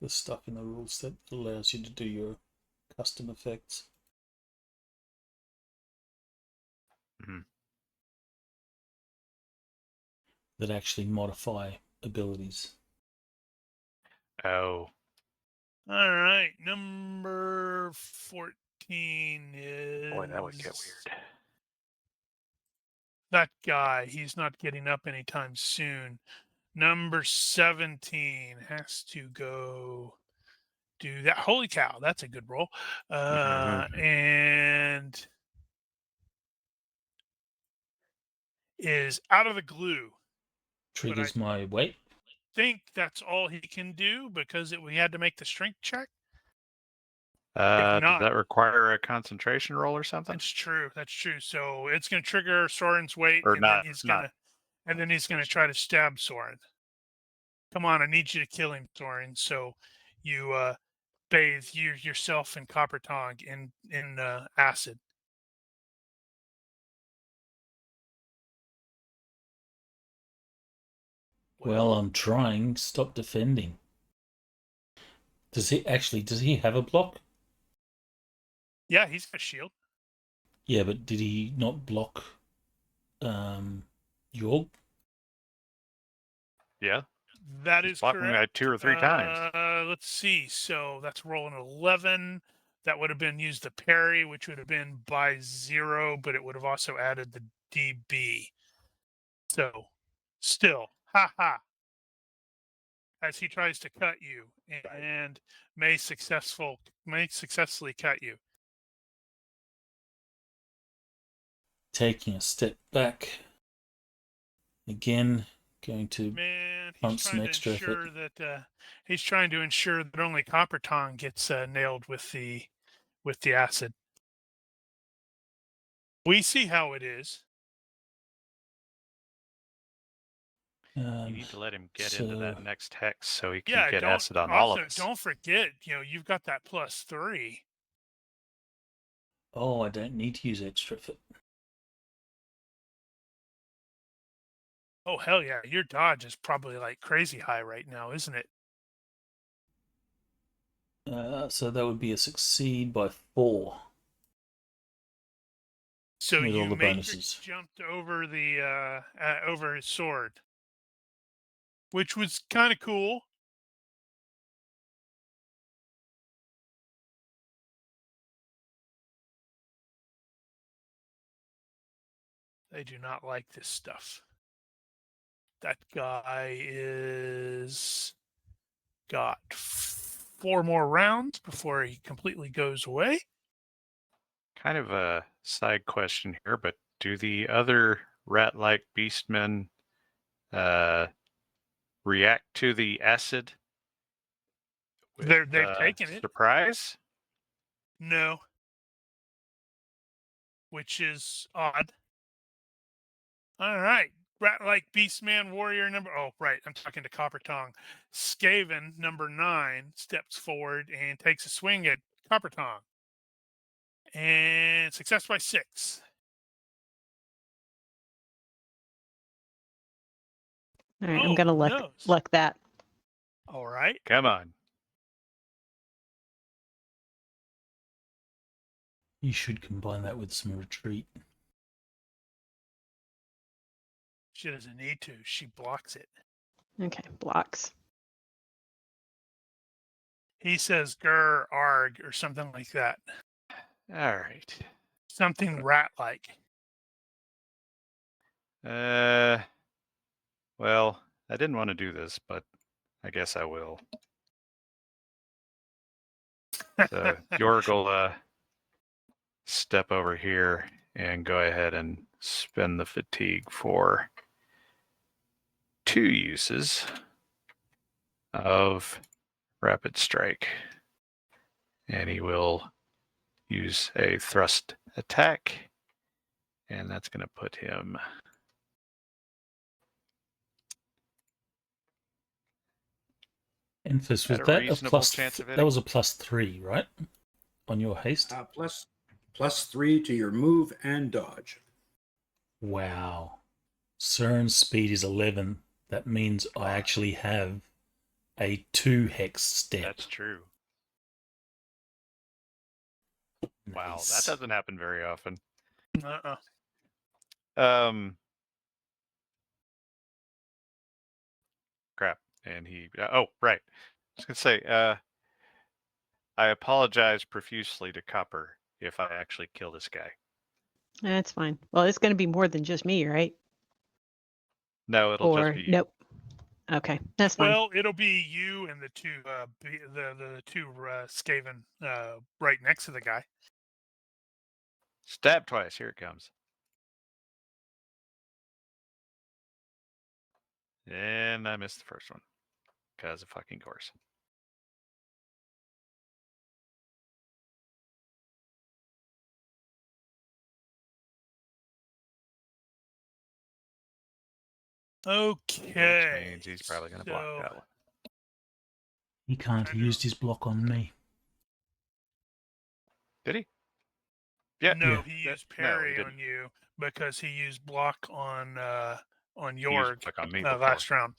[SPEAKER 1] stuff in the rules that allows you to do your custom effects.
[SPEAKER 3] Mhm.
[SPEAKER 1] That actually modify abilities.
[SPEAKER 3] Oh,
[SPEAKER 2] All right, number 14 is
[SPEAKER 3] boy, that would get weird.
[SPEAKER 2] that guy. He's not getting up anytime soon. Number 17 has to go do that. Holy cow, that's a good roll. And is out of the glue.
[SPEAKER 1] Triggers my weight.
[SPEAKER 2] Think that's all he can do because we had to make the strength check.
[SPEAKER 3] Does
[SPEAKER 2] not-
[SPEAKER 3] that require a concentration roll or something?
[SPEAKER 2] That's true. That's true. So it's going to trigger Soren's weight,
[SPEAKER 3] Or
[SPEAKER 2] and
[SPEAKER 3] not?
[SPEAKER 2] then he's gonna try to stab Soren. Come on, I need you to kill him, Soren. So you bathe yourself in copper tongue in acid.
[SPEAKER 1] Well, I'm trying. Stop defending. Does he have a block?
[SPEAKER 2] Yeah, he's got a shield.
[SPEAKER 1] Yeah, but did he not block York?
[SPEAKER 3] Yeah.
[SPEAKER 2] That
[SPEAKER 3] He's
[SPEAKER 2] is
[SPEAKER 3] blocking
[SPEAKER 2] correct.
[SPEAKER 3] that 2 or 3 times.
[SPEAKER 2] Let's see. So that's rolling 11. That would have been used the parry, which would have been by 0, but it would have also added the DB. So still, haha. As he tries to cut you and may successfully cut you.
[SPEAKER 1] Taking a step back. Again, going to
[SPEAKER 2] Man,
[SPEAKER 1] punt some extra effort.
[SPEAKER 2] He's trying to ensure that only Copper Tongue gets nailed with the acid. We see how it is.
[SPEAKER 3] You need to let him get into that next hex so he can get acid on all of us.
[SPEAKER 2] Don't forget, you've got that +3.
[SPEAKER 1] Oh, I don't need to use extra effort.
[SPEAKER 2] Oh, hell yeah. Your dodge is probably like crazy high right now, isn't it?
[SPEAKER 1] So that would be a succeed by 4.
[SPEAKER 2] So
[SPEAKER 1] with
[SPEAKER 2] you
[SPEAKER 1] all the
[SPEAKER 2] Matrix
[SPEAKER 1] bonuses.
[SPEAKER 2] jumped over the over his sword, which was kind of cool. They do not like this stuff. That guy is got 4 more rounds before he completely goes away.
[SPEAKER 3] Kind of a side question here, but do the other rat-like beastmen react to the acid?
[SPEAKER 2] They've taken it.
[SPEAKER 3] Surprise?
[SPEAKER 2] No. Which is odd. All right. Rat-like Beastman Warrior number... Oh, right. I'm talking to Copper Tongue. Skaven number 9 steps forward and takes a swing at Copper Tongue. And success by 6.
[SPEAKER 5] All right,
[SPEAKER 2] Oh,
[SPEAKER 5] I'm gonna luck that.
[SPEAKER 2] All right.
[SPEAKER 3] Come on.
[SPEAKER 1] You should combine that with some retreat.
[SPEAKER 2] She doesn't need to. She blocks it.
[SPEAKER 5] Okay, blocks.
[SPEAKER 2] He says "grr arg" or something like that.
[SPEAKER 3] All right.
[SPEAKER 2] Something rat-like.
[SPEAKER 3] Well, I didn't want to do this, but I guess I will. So Jorg will step over here and go ahead and spend the fatigue for 2 uses of rapid strike. And he will use a thrust attack, and that's going to put him
[SPEAKER 1] Enfys,
[SPEAKER 3] at
[SPEAKER 1] was
[SPEAKER 3] a
[SPEAKER 1] that a
[SPEAKER 3] reasonable
[SPEAKER 1] plus?
[SPEAKER 3] chance of
[SPEAKER 1] That
[SPEAKER 3] hitting.
[SPEAKER 1] was a +3, right? On your haste.
[SPEAKER 4] +3 to your move and dodge.
[SPEAKER 1] Wow. CERN's speed is 11. That means I actually have a 2 hex step.
[SPEAKER 3] That's true. Wow, that
[SPEAKER 1] Nice.
[SPEAKER 3] doesn't happen very often. Crap. And he... oh, right. I was going to say, I apologize profusely to Copper if I actually kill this guy.
[SPEAKER 5] That's fine. Well, it's gonna be more than just me, right?
[SPEAKER 3] No, it'll
[SPEAKER 5] Or
[SPEAKER 3] just be you.
[SPEAKER 5] nope. Okay, that's fine.
[SPEAKER 2] Well, it'll be you and the two Skaven right next to the guy.
[SPEAKER 3] Stab twice. Here it comes. And I missed the first one. Because of fucking course.
[SPEAKER 2] Okay.
[SPEAKER 3] Which means he's probably going to block
[SPEAKER 2] so-
[SPEAKER 3] that one.
[SPEAKER 1] He can't. He used his block on me.
[SPEAKER 3] Did he? Yeah.
[SPEAKER 2] No,
[SPEAKER 1] Yeah.
[SPEAKER 2] he used
[SPEAKER 3] No, he
[SPEAKER 2] parry
[SPEAKER 3] didn't.
[SPEAKER 2] on you because he used block on
[SPEAKER 3] He used
[SPEAKER 2] Jorg
[SPEAKER 3] block on me before.
[SPEAKER 2] last round.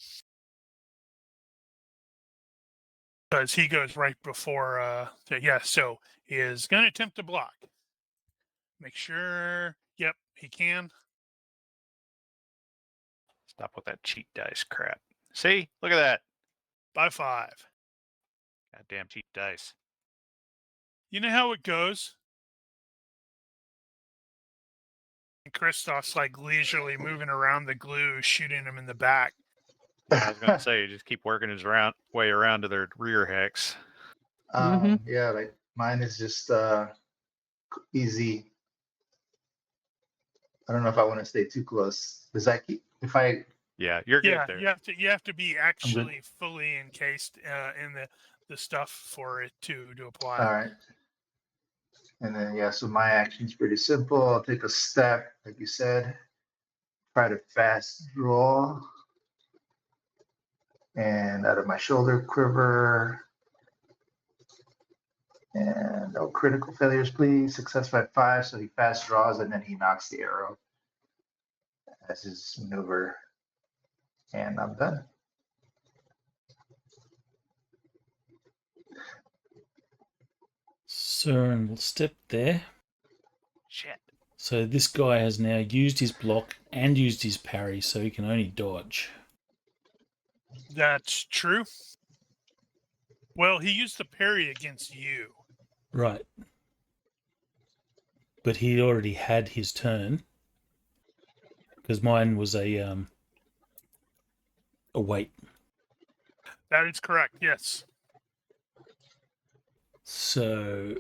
[SPEAKER 2] Because he goes right before. So he is going to attempt to block. Make sure. Yep, he can.
[SPEAKER 3] Stop with that cheat dice crap. See? Look at that.
[SPEAKER 2] By 5.
[SPEAKER 3] Goddamn cheat dice.
[SPEAKER 2] You know how it goes? And Kristoff's like leisurely moving around the glue, shooting him in the back.
[SPEAKER 3] I was going to say, you just keep working his way around to their rear hex.
[SPEAKER 7] Yeah, like mine is just easy. I don't know if I want to stay too close. Does that keep if I?
[SPEAKER 3] Yeah, you're good
[SPEAKER 2] Yeah,
[SPEAKER 3] there.
[SPEAKER 2] you have to be actually fully encased in the stuff for it to apply.
[SPEAKER 7] All right. And then yeah, so my action's pretty simple. I'll take a step, like you said. Try to fast draw. And out of my shoulder quiver. And no critical failures, please. Success by 5. So he fast draws and then he knocks the arrow as his maneuver. And I'm done.
[SPEAKER 1] CERN will step there.
[SPEAKER 3] Shit.
[SPEAKER 1] So this guy has now used his block and used his parry, so he can only dodge.
[SPEAKER 2] That's true. Well, he used the parry against you.
[SPEAKER 1] Right. But he already had his turn. because mine was a weight.
[SPEAKER 2] That is correct. Yes.
[SPEAKER 1] So,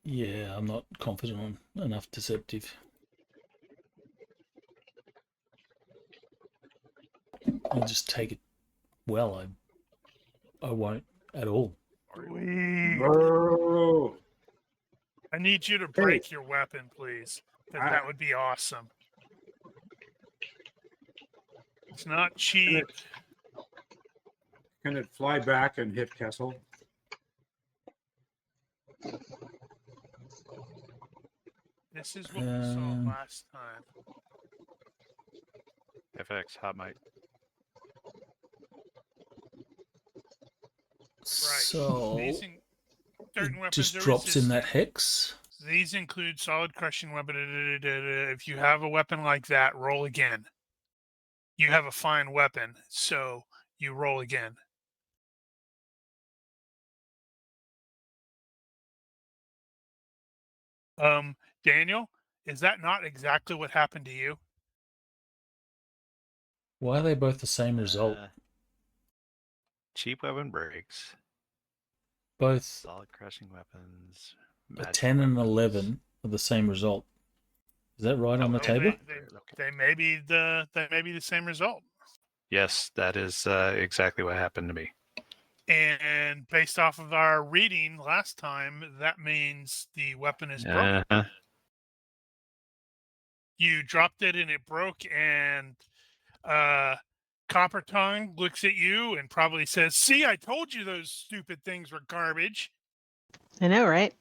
[SPEAKER 1] yeah, I'm not confident on enough deceptive. I'll just take it. Well, I won't at all.
[SPEAKER 2] Sweet.
[SPEAKER 4] Bro.
[SPEAKER 2] I need you to break your weapon, please. Because that would be awesome. It's not cheap.
[SPEAKER 4] Can it fly back and hit Kessel?
[SPEAKER 2] This is what we saw last time.
[SPEAKER 3] FX, hot mic.
[SPEAKER 1] So
[SPEAKER 2] These certain
[SPEAKER 1] it
[SPEAKER 2] weapons
[SPEAKER 1] just
[SPEAKER 2] are
[SPEAKER 1] drops in that
[SPEAKER 2] resistant.
[SPEAKER 1] hex.
[SPEAKER 2] These include solid crushing weapon. If you have a weapon like that, roll again. You have a fine weapon, so you roll again. Daniel, is that not exactly what happened to you?
[SPEAKER 1] Why are they both the same result?
[SPEAKER 3] Cheap weapon breaks.
[SPEAKER 1] Both
[SPEAKER 3] Solid crushing weapons.
[SPEAKER 1] a
[SPEAKER 3] magic
[SPEAKER 1] 10 and
[SPEAKER 3] weapons.
[SPEAKER 1] 11 are the same result. Is that right on the table?
[SPEAKER 2] They may be the same result.
[SPEAKER 3] Yes, that is exactly what happened to me.
[SPEAKER 2] And based off of our reading last time, that means the weapon is broken. You dropped it and it broke, and Copper Tongue looks at you and probably says, "See, I told you those stupid things were garbage."
[SPEAKER 5] I know, right?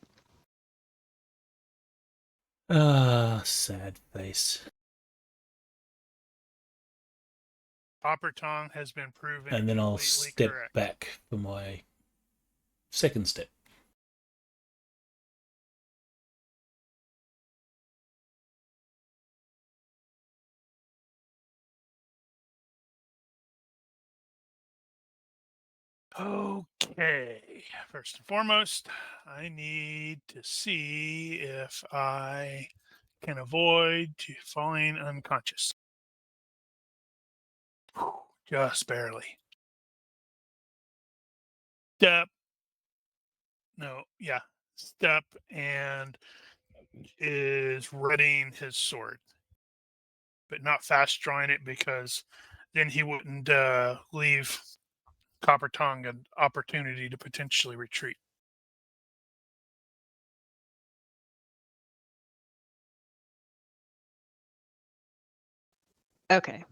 [SPEAKER 1] Sad face.
[SPEAKER 2] Copper Tongue has been proven
[SPEAKER 1] And then I'll
[SPEAKER 2] completely
[SPEAKER 1] step
[SPEAKER 2] correct.
[SPEAKER 1] back for my second step.
[SPEAKER 2] Okay. First and foremost, I need to see if I can avoid falling unconscious. Just barely. Step. No, yeah. Step and is readying his sword, but not fast drawing it because then he wouldn't leave Copper Tongue an opportunity to potentially retreat.
[SPEAKER 5] Okay.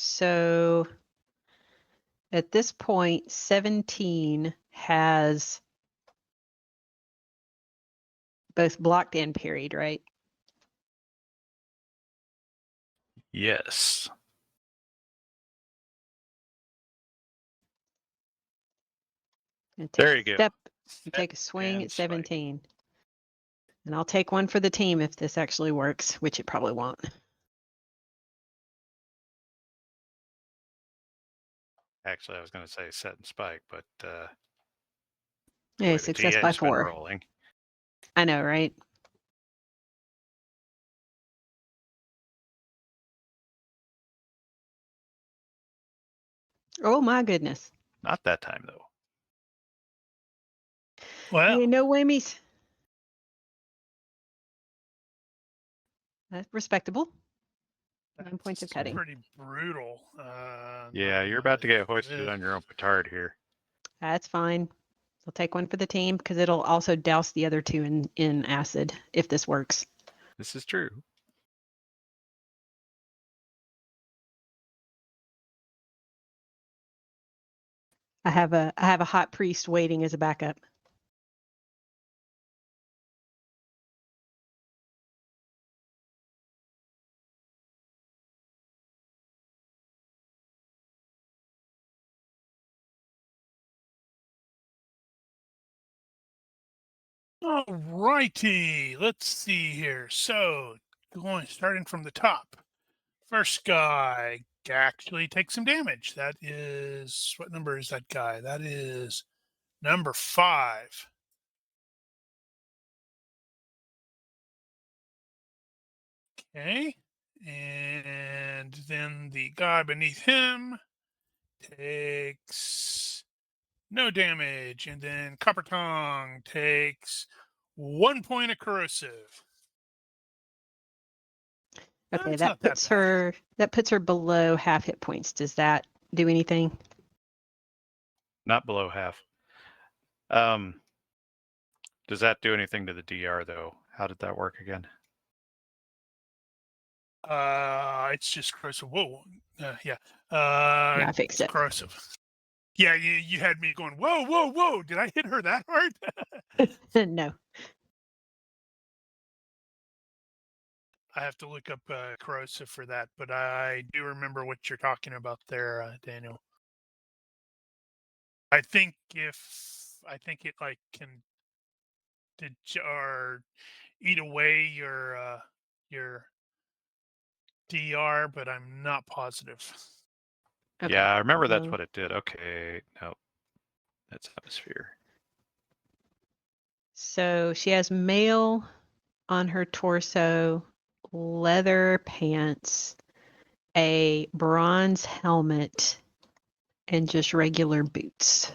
[SPEAKER 5] So at this point, 17 has both blocked and parried, right?
[SPEAKER 3] Yes.
[SPEAKER 5] And
[SPEAKER 3] There you go.
[SPEAKER 5] Step and take a swing
[SPEAKER 3] and
[SPEAKER 5] at 17. And I'll take one for the team if this actually works, which it probably won't.
[SPEAKER 3] Actually, I was going to say set and spike, but
[SPEAKER 5] Yeah,
[SPEAKER 3] the
[SPEAKER 5] success
[SPEAKER 3] GA's
[SPEAKER 5] by
[SPEAKER 3] been
[SPEAKER 5] 4.
[SPEAKER 3] rolling.
[SPEAKER 5] I know, right? Oh my goodness.
[SPEAKER 3] Not that time though.
[SPEAKER 2] Well,
[SPEAKER 5] Hey, no whammies. That's respectable. 9 points of cutting.
[SPEAKER 2] Pretty brutal.
[SPEAKER 3] Yeah, you're about to get hoisted on your own petard here.
[SPEAKER 5] That's fine. I'll take one for the team because it'll also douse the other two in acid if this works.
[SPEAKER 3] This is true.
[SPEAKER 5] I have a hot priest waiting as a backup.
[SPEAKER 2] All righty. Let's see here. So, starting from the top. First guy actually takes some damage. That is, what number is that guy? That is number 5. Okay. And then the guy beneath him takes no damage. And then Copper Tongue takes 1 point of corrosive.
[SPEAKER 5] Okay,
[SPEAKER 2] That's
[SPEAKER 5] that
[SPEAKER 2] not that
[SPEAKER 5] puts
[SPEAKER 2] bad.
[SPEAKER 5] her below half hit points. Does that do anything?
[SPEAKER 3] Not below half. Does that do anything to the DR though? How did that work again?
[SPEAKER 2] It's just corrosive. Whoa. Yeah.
[SPEAKER 5] Yeah, I fixed
[SPEAKER 2] It's
[SPEAKER 5] it.
[SPEAKER 2] corrosive. Yeah, you had me going, whoa, whoa, whoa. Did I hit her that hard?
[SPEAKER 5] No.
[SPEAKER 2] I have to look up corrosive for that, but I do remember what you're talking about there, Daniel. I think it like can or eat away your DR, but I'm not positive.
[SPEAKER 5] Okay.
[SPEAKER 3] Yeah, I remember that's
[SPEAKER 5] so-
[SPEAKER 3] what it did. Okay, no, that's atmosphere.
[SPEAKER 5] So she has mail on her torso, leather pants, a bronze helmet, and just regular boots.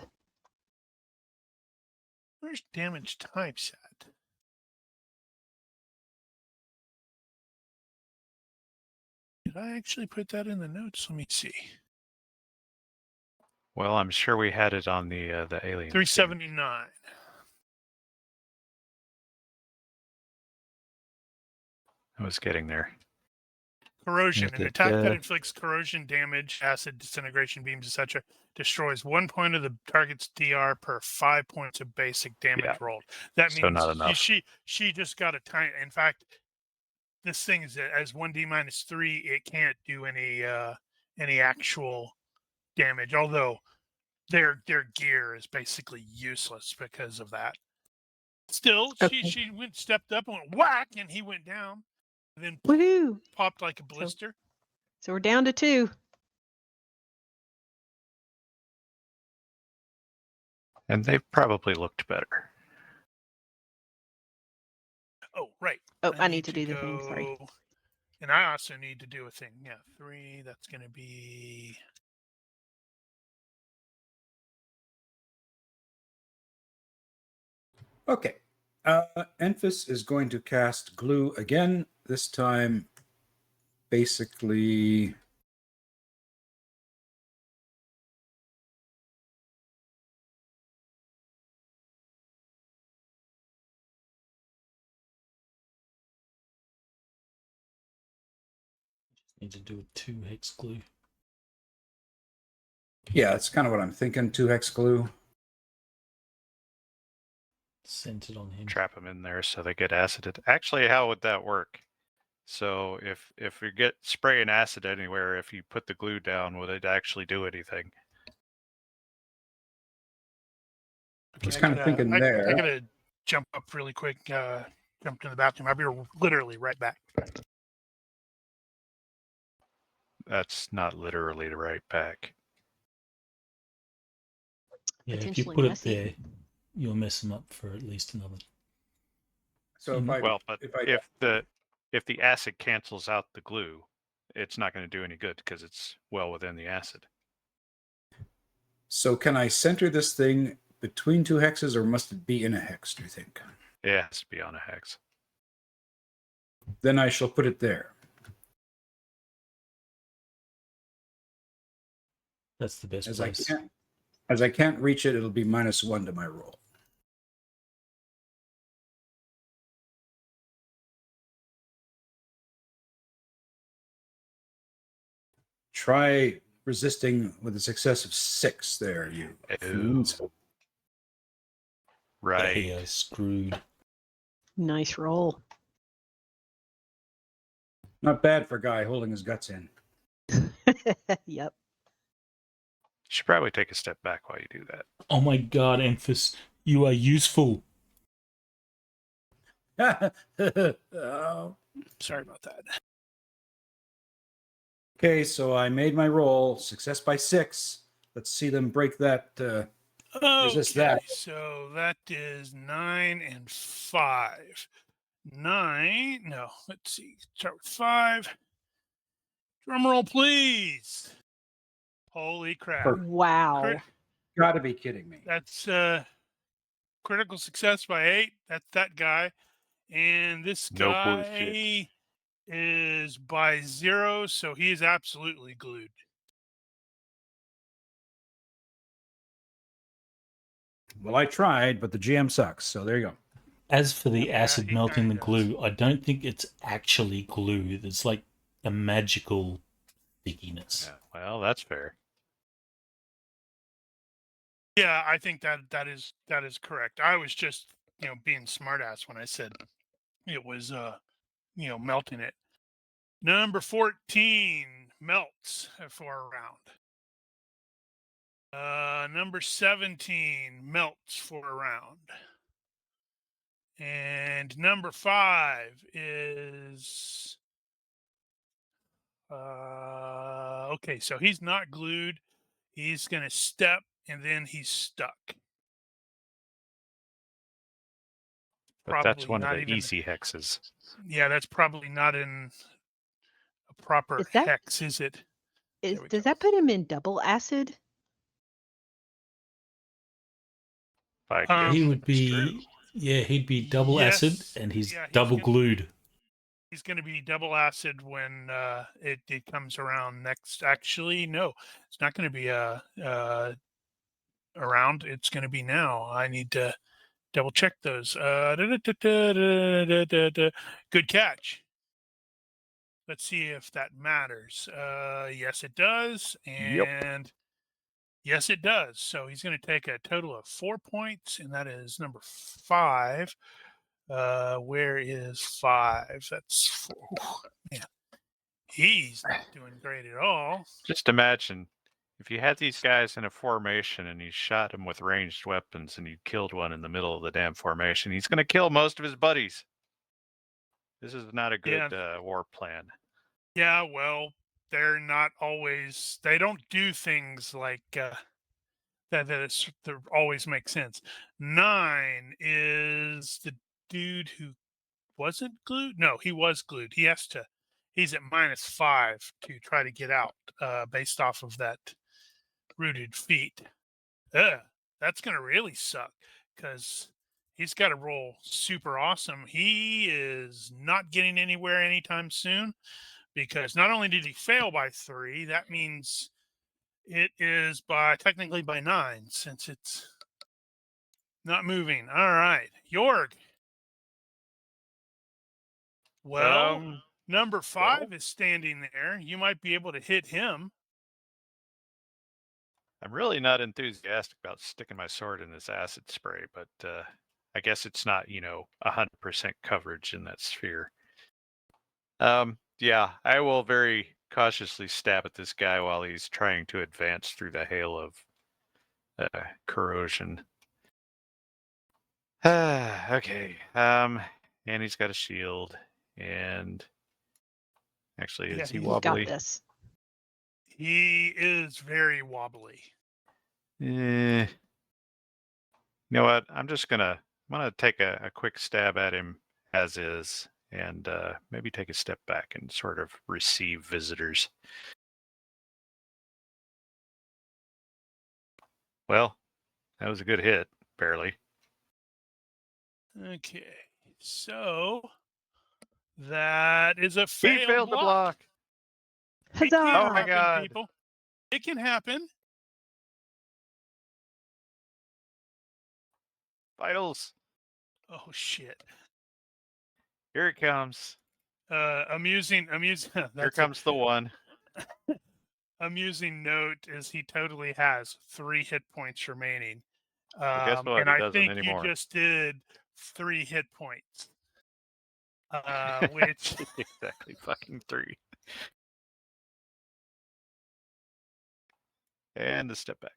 [SPEAKER 2] Where's damage types at? Did I actually put that in the notes? Let me see.
[SPEAKER 3] Well, I'm sure we had it on the alien.
[SPEAKER 2] 379.
[SPEAKER 3] I was getting there.
[SPEAKER 2] Corrosion.
[SPEAKER 1] Look
[SPEAKER 2] An
[SPEAKER 1] at,
[SPEAKER 2] attack that inflicts corrosion damage, acid, disintegration beams, etc., destroys 1 point of the target's DR per 5 points of basic damage
[SPEAKER 3] Yeah.
[SPEAKER 2] rolled. That
[SPEAKER 3] So
[SPEAKER 2] means
[SPEAKER 3] not enough.
[SPEAKER 2] she just got a tiny. In fact, this thing is as 1d minus 3. It can't do any actual damage. Although their gear is basically useless because of that. Still,
[SPEAKER 5] Okay.
[SPEAKER 2] she stepped up and went whack, and he went down. And then
[SPEAKER 5] Woohoo!
[SPEAKER 2] popped like a blister.
[SPEAKER 5] So we're down to 2.
[SPEAKER 3] And they probably looked better.
[SPEAKER 2] Oh, right.
[SPEAKER 5] Oh, I need to do the thing. Sorry.
[SPEAKER 2] go- And I also need to do a thing. Yeah, 3. That's going to be.
[SPEAKER 4] Okay. Enfys is going to cast glue again. This time, basically.
[SPEAKER 1] need to do a 2 hex glue.
[SPEAKER 4] Yeah, that's kind of what I'm thinking. 2 hex glue.
[SPEAKER 1] Centered on him.
[SPEAKER 3] Trap them in there so they get acided. Actually, how would that work? So if you get spraying acid anywhere, if you put the glue down, would it actually do anything?
[SPEAKER 4] I was kind of thinking there.
[SPEAKER 2] I gotta jump up really quick. Jump to the bathroom. I'll be literally right back.
[SPEAKER 3] That's not literally the right back.
[SPEAKER 1] Yeah, if you
[SPEAKER 5] Potentially
[SPEAKER 1] put
[SPEAKER 5] messy.
[SPEAKER 1] it there, you'll mess them up for at least another.
[SPEAKER 4] So if I
[SPEAKER 3] Well, but if the acid cancels out the glue, it's not going to do any good because it's well within the acid.
[SPEAKER 4] So can I center this thing between 2 hexes, or must it be in a hex, do you think?
[SPEAKER 3] It has to be on a hex.
[SPEAKER 4] Then I shall put it there.
[SPEAKER 1] That's the best
[SPEAKER 4] As
[SPEAKER 1] place.
[SPEAKER 4] I can't reach it, it'll be -1 to my roll. Try resisting with a success of 6 there, you fiends.
[SPEAKER 3] Right.
[SPEAKER 1] Yeah, screwed.
[SPEAKER 5] Nice roll.
[SPEAKER 4] Not bad for a guy holding his guts in.
[SPEAKER 5] Yep.
[SPEAKER 3] Should probably take a step back while you do that.
[SPEAKER 1] Oh my god, Enfys, you are useful.
[SPEAKER 4] Oh.
[SPEAKER 2] Sorry about that.
[SPEAKER 4] Okay, so I made my roll. Success by 6. Let's see them break that. Resist
[SPEAKER 2] Okay,
[SPEAKER 4] that.
[SPEAKER 2] so that is 9 and 5. 9. No, let's see. Start with 5. Drum roll, please. Holy crap.
[SPEAKER 5] Wow.
[SPEAKER 4] Gotta be kidding me.
[SPEAKER 2] That's critical success by 8. That's that guy. And this
[SPEAKER 3] No
[SPEAKER 2] guy
[SPEAKER 3] bullshit.
[SPEAKER 2] is by 0, so he is absolutely glued.
[SPEAKER 4] Well, I tried, but the GM sucks. So there you go.
[SPEAKER 1] As for the
[SPEAKER 2] Yeah,
[SPEAKER 1] acid
[SPEAKER 2] he
[SPEAKER 1] melting the
[SPEAKER 2] kinda does.
[SPEAKER 1] glue, I don't think it's actually glue. It's like a magical stickiness.
[SPEAKER 3] Yeah, well, that's fair.
[SPEAKER 2] Yeah, I think that is correct. I was just, being smartass when I said it was melting it. Number 14 melts for a round. Number 17 melts for a round. And number 5 is okay, so he's not glued. He's gonna step and then he's stuck.
[SPEAKER 3] But that's
[SPEAKER 2] Probably
[SPEAKER 3] one of
[SPEAKER 2] not
[SPEAKER 3] the
[SPEAKER 2] even
[SPEAKER 3] easy hexes.
[SPEAKER 2] Yeah, that's probably not in a proper
[SPEAKER 5] Is that-
[SPEAKER 2] hex, is it? There we
[SPEAKER 5] Does
[SPEAKER 2] go.
[SPEAKER 5] that put him in double acid?
[SPEAKER 3] I guess
[SPEAKER 1] He would
[SPEAKER 3] that's
[SPEAKER 1] be,
[SPEAKER 3] true.
[SPEAKER 1] yeah, he'd be double acid,
[SPEAKER 2] Yes,
[SPEAKER 1] and he's
[SPEAKER 2] yeah, he's
[SPEAKER 1] double
[SPEAKER 2] gonna-
[SPEAKER 1] glued.
[SPEAKER 2] He's going to be double acid when it comes around next. Actually, no, it's not going to be around. It's going to be now. I need to double check those. Good catch. Let's see if that matters. Yes, it does. And yes, it does. So he's going to take a total of 4 points, and that is number 5. Where is 5? That's 4. Man, he's not doing great at all.
[SPEAKER 3] Just imagine if you had these guys in a formation and you shot them with ranged weapons and you killed one in the middle of the damn formation, he's going to kill most of his buddies. This is not a good war plan.
[SPEAKER 2] Yeah, well, they're not always. They don't do things like that always make sense. 9 is the dude who wasn't glued. No, he was glued. He's at -5 to try to get out based off of that rooted feat. That's gonna really suck because he's got to roll super awesome. He is not getting anywhere anytime soon because not only did he fail by 3, that means it is technically by 9 since it's not moving. All right, Jorg. Well, number 5 is standing there. You might be able to hit him.
[SPEAKER 3] I'm really not enthusiastic about sticking my sword in this acid spray, but I guess it's not, 100% coverage in that sphere. Yeah, I will very cautiously stab at this guy while he's trying to advance through the hail of corrosion. Okay. And he's got a shield. And actually, is he
[SPEAKER 5] He's
[SPEAKER 3] wobbly?
[SPEAKER 5] got this.
[SPEAKER 2] He is very wobbly.
[SPEAKER 3] You know what? I'm gonna take a quick stab at him as is, and maybe take a step back and sort of receive visitors. Well, that was a good hit, barely.
[SPEAKER 2] Okay, so that is a failed
[SPEAKER 3] He failed the block.
[SPEAKER 2] It can
[SPEAKER 5] Huzzah!
[SPEAKER 3] Oh my
[SPEAKER 2] happen,
[SPEAKER 3] God.
[SPEAKER 2] people. It can happen.
[SPEAKER 3] Vitals.
[SPEAKER 2] Oh shit.
[SPEAKER 3] Here it comes.
[SPEAKER 2] Amusing.
[SPEAKER 3] Here comes the one.
[SPEAKER 2] Amusing note is he totally has 3 hit points remaining.
[SPEAKER 3] Well, guess what?
[SPEAKER 2] And
[SPEAKER 3] He
[SPEAKER 2] I
[SPEAKER 3] doesn't
[SPEAKER 2] think
[SPEAKER 3] anymore.
[SPEAKER 2] you just did 3 hit points. Which
[SPEAKER 3] Exactly fucking 3. And the step back.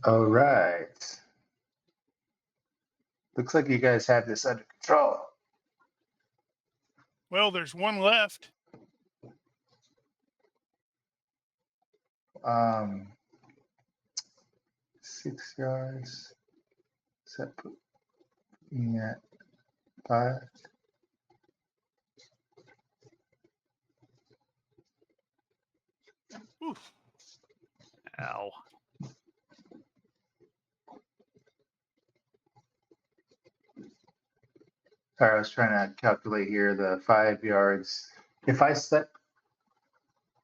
[SPEAKER 7] All right. Looks like you guys have this under control.
[SPEAKER 2] well, there's one left.
[SPEAKER 7] 6 yards. Set me at 5.
[SPEAKER 2] Oof.
[SPEAKER 3] Ow.
[SPEAKER 7] Sorry, I was trying to calculate here the 5 yards. If I step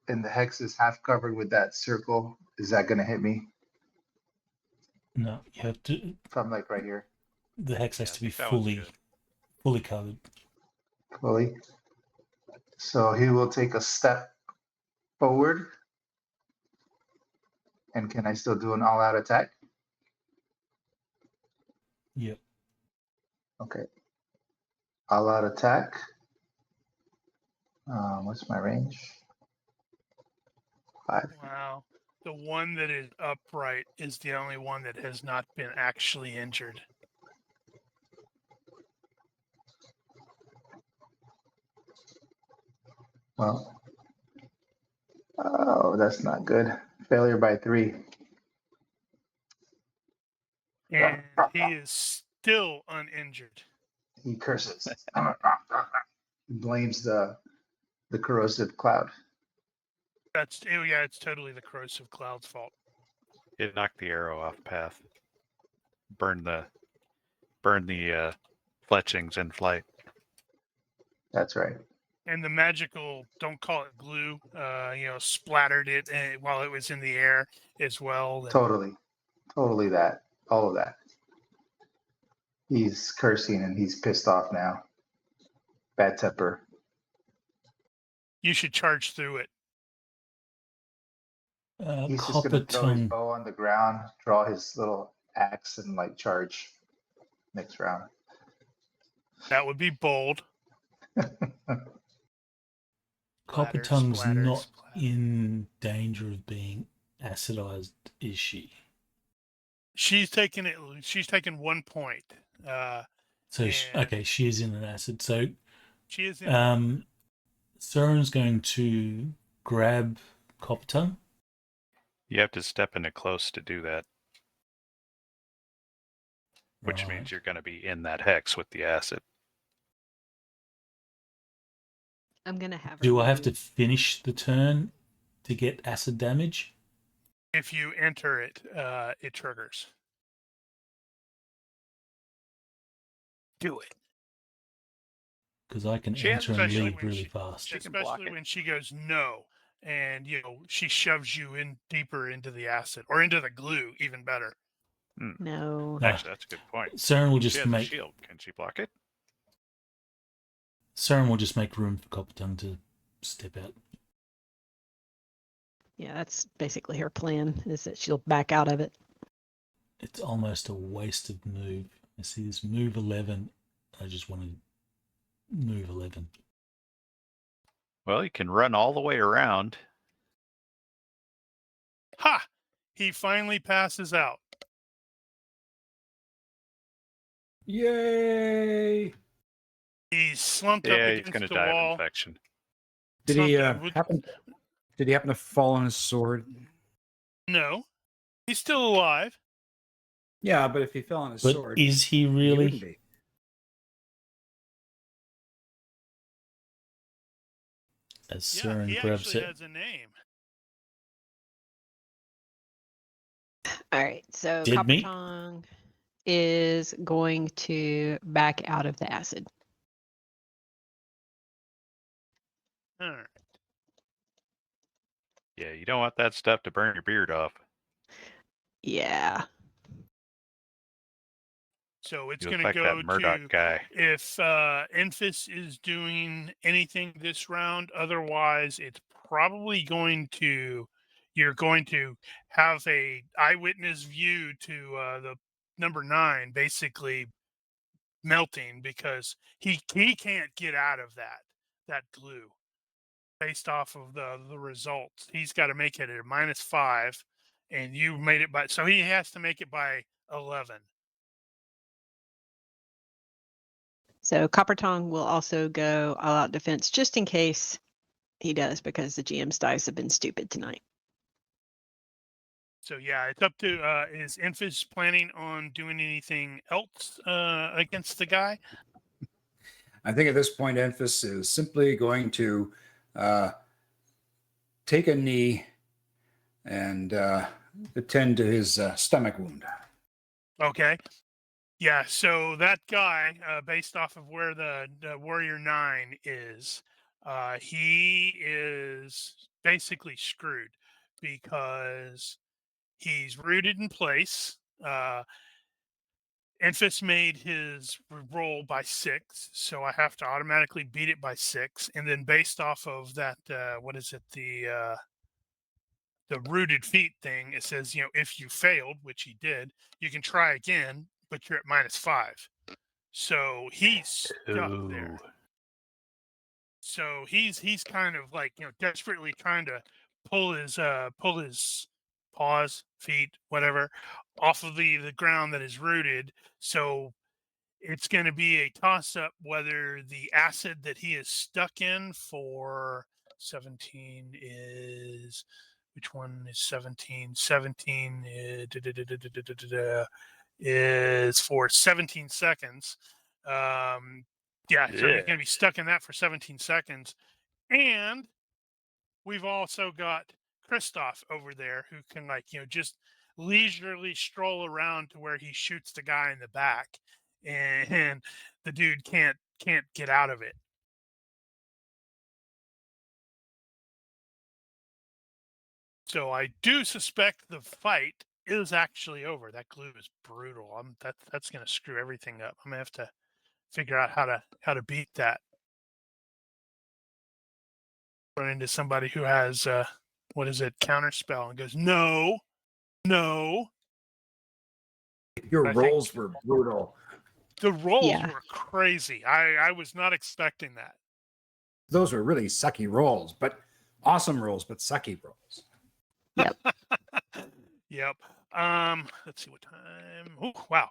[SPEAKER 7] and the hex is half covered with that circle, is that going to hit me
[SPEAKER 1] No, you have to.
[SPEAKER 7] if I'm like right here
[SPEAKER 1] The hex
[SPEAKER 3] Yeah,
[SPEAKER 1] has
[SPEAKER 3] I
[SPEAKER 1] to be
[SPEAKER 3] think that one's good.
[SPEAKER 1] fully covered.
[SPEAKER 7] fully? So he will take a step forward. And can I still do an all-out attack?
[SPEAKER 1] Yep.
[SPEAKER 7] Okay. All-out attack. What's my range? 5.
[SPEAKER 2] Wow. The one that is upright is the only one that has not been actually injured.
[SPEAKER 7] Well, oh, that's not good. Failure by 3.
[SPEAKER 2] And he is still uninjured.
[SPEAKER 7] He curses. He blames the corrosive cloud.
[SPEAKER 2] It's totally the corrosive cloud's fault.
[SPEAKER 3] It knocked the arrow off path. Burn the fletchings in flight.
[SPEAKER 7] That's right.
[SPEAKER 2] And the magical, don't call it glue, splattered it while it was in the air as well.
[SPEAKER 7] Totally that. All of that. He's cursing and he's pissed off now. Bad temper.
[SPEAKER 2] You should charge through it.
[SPEAKER 7] He's just
[SPEAKER 1] Copper
[SPEAKER 7] gonna throw his
[SPEAKER 1] tongue.
[SPEAKER 7] bow on the ground, draw his little axe, and like charge next round.
[SPEAKER 2] That would be bold.
[SPEAKER 1] Copper
[SPEAKER 2] Splatter,
[SPEAKER 1] tongue's
[SPEAKER 2] splatter,
[SPEAKER 1] not
[SPEAKER 2] splatter.
[SPEAKER 1] in danger of being acidized, is she?
[SPEAKER 2] She's taken 1 point.
[SPEAKER 1] So
[SPEAKER 2] And-
[SPEAKER 1] she is in an acid. So
[SPEAKER 2] She is in.
[SPEAKER 1] Søren's going to grab Copper tongue.
[SPEAKER 3] You have to step in it close to do that, which
[SPEAKER 1] Right.
[SPEAKER 3] means you're going to be in that hex with the acid.
[SPEAKER 5] I'm gonna have her
[SPEAKER 1] Do I have to
[SPEAKER 5] move.
[SPEAKER 1] finish the turn to get acid damage?
[SPEAKER 2] If you enter it, it triggers. Do it.
[SPEAKER 1] Because I can
[SPEAKER 3] She has
[SPEAKER 1] enter and
[SPEAKER 2] especially
[SPEAKER 1] leave
[SPEAKER 2] when
[SPEAKER 1] really
[SPEAKER 2] she-
[SPEAKER 1] fast.
[SPEAKER 3] She can block
[SPEAKER 2] Especially
[SPEAKER 3] it.
[SPEAKER 2] when she goes no, and she shoves you in deeper into the acid or into the glue, even better.
[SPEAKER 5] No.
[SPEAKER 1] No.
[SPEAKER 3] Actually, that's a good point.
[SPEAKER 1] Søren will
[SPEAKER 3] She
[SPEAKER 1] just
[SPEAKER 3] has a
[SPEAKER 1] make
[SPEAKER 3] shield. Can she block it?
[SPEAKER 1] Søren will just make room for Copper tongue to step out.
[SPEAKER 5] Yeah, that's basically her plan, is that she'll back out of it.
[SPEAKER 1] It's almost a wasted move. I see this move 11. I just want to move 11.
[SPEAKER 3] Well, you can run all the way around.
[SPEAKER 2] Ha! He finally passes out.
[SPEAKER 4] Yay!
[SPEAKER 2] He's slumped
[SPEAKER 3] Yeah,
[SPEAKER 2] up
[SPEAKER 3] he's
[SPEAKER 2] against
[SPEAKER 3] going to
[SPEAKER 2] the
[SPEAKER 3] die of
[SPEAKER 2] wall.
[SPEAKER 3] infection.
[SPEAKER 4] Did he
[SPEAKER 2] Something would-
[SPEAKER 4] Did he happen to fall on his sword?
[SPEAKER 2] No, he's still alive.
[SPEAKER 4] Yeah, but if he fell on his
[SPEAKER 1] But
[SPEAKER 4] sword,
[SPEAKER 1] is he
[SPEAKER 4] he
[SPEAKER 1] really?
[SPEAKER 4] wouldn't be.
[SPEAKER 1] As
[SPEAKER 2] Yeah,
[SPEAKER 1] Søren
[SPEAKER 2] he
[SPEAKER 1] grabs
[SPEAKER 2] actually
[SPEAKER 1] it.
[SPEAKER 2] has a name.
[SPEAKER 5] All right, so
[SPEAKER 1] Dead
[SPEAKER 5] Copper
[SPEAKER 1] meat?
[SPEAKER 5] Tongue is going to back out of the acid.
[SPEAKER 2] All right.
[SPEAKER 3] Yeah, you don't want that stuff to burn your beard off.
[SPEAKER 5] Yeah.
[SPEAKER 2] So it's
[SPEAKER 3] You
[SPEAKER 2] going
[SPEAKER 3] look
[SPEAKER 2] to
[SPEAKER 3] like
[SPEAKER 2] go
[SPEAKER 3] that Murdoch
[SPEAKER 2] to
[SPEAKER 3] guy.
[SPEAKER 2] if Enfys is doing anything this round. Otherwise, it's probably you're going to have a eyewitness view to the number 9 basically melting because he can't get out of that glue based off of the results. He's got to make it at -5, and you made it so he has to make it by 11.
[SPEAKER 5] So Copper Tongue will also go all out defense just in case he does, because the GM's dice have been stupid tonight.
[SPEAKER 2] So yeah, it's up to is Enfys planning on doing anything else against the guy?
[SPEAKER 4] I think at this point, Enfys is simply going to take a knee and attend to his stomach wound.
[SPEAKER 2] Okay. Yeah, so that guy, based off of where the Warrior 9 is, he is basically screwed because he's rooted in place. Enfys made his roll by 6, so I have to automatically beat it by 6. And then based off of that, what is it, the rooted feet thing, it says, if you failed, which he did, you can try again, but you're at -5. So he's stuck there.
[SPEAKER 3] Ooh.
[SPEAKER 2] So he's kind of like, desperately trying to pull his paws, feet, whatever, off of the ground that is rooted. So it's going to be a toss up whether the acid that he is stuck in for 17 is, which one is 17? 17 is for 17 seconds. Yeah, so he's going to be stuck in that for 17 seconds. And we've also got Christoph over there who can, just leisurely stroll around to where he shoots the guy in the back, and the dude can't get out of it. So I do suspect the fight is actually over. That glue is brutal. That's going to screw everything up. I'm going to have to figure out how to beat that. Run into somebody who has what is it, counterspell, and goes, no.
[SPEAKER 4] Your
[SPEAKER 2] I think
[SPEAKER 4] rolls were brutal.
[SPEAKER 2] the rolls
[SPEAKER 5] Yeah.
[SPEAKER 2] were crazy. I was not expecting that.
[SPEAKER 4] Those were really sucky rolls, but awesome rolls, but sucky rolls.
[SPEAKER 2] Yep. Let's see what time. Oh, wow.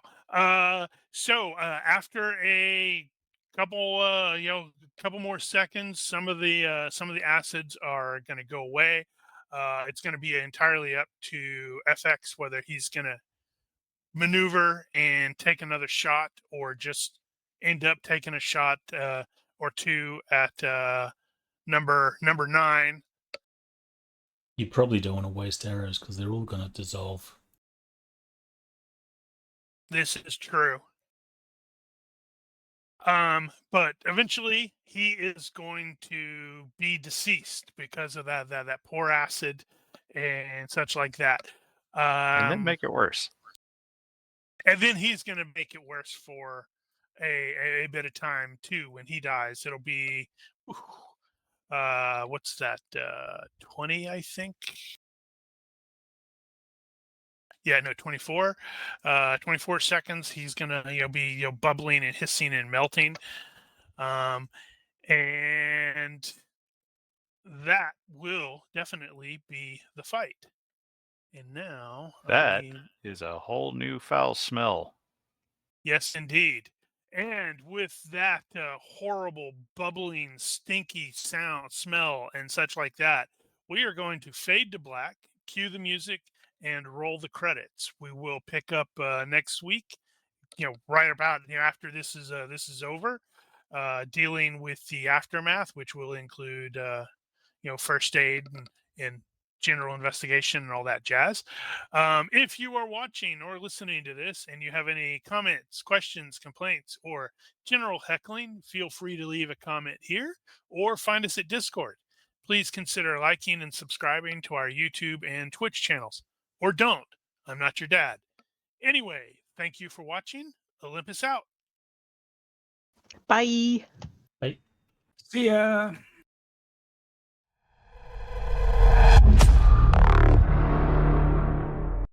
[SPEAKER 2] So after a couple more seconds, some of the acids are going to go away. It's going to be entirely up to FX whether he's going to maneuver and take another shot or just end up taking a shot or two at number 9.
[SPEAKER 1] You probably don't want to waste arrows because they're all going to dissolve.
[SPEAKER 2] This is true. But eventually he is going to be deceased because of that poor acid and such like that.
[SPEAKER 3] And then make it worse.
[SPEAKER 2] And then he's going to make it worse for a bit of time too. When he dies, it'll be what's that? 20, I think. Yeah, no, 24. 24 seconds. He's gonna be bubbling and hissing and melting. And that will definitely be the fight. And now
[SPEAKER 3] That is a whole new foul smell.
[SPEAKER 2] yes, indeed. And with that horrible, bubbling, stinky smell, and such like that, we are going to fade to black, cue the music, and roll the credits. We will pick up next week, right about after this is over, dealing with the aftermath, which will include first aid and general investigation and all that jazz. If you are watching or listening to this and you have any comments, questions, complaints, or general heckling, feel free to leave a comment here or find us at Discord. Please consider liking and subscribing to our YouTube and Twitch channels. Or don't. I'm not your dad. Anyway, thank you for watching. Olympus out.
[SPEAKER 5] Bye.
[SPEAKER 1] Hey.
[SPEAKER 4] See ya.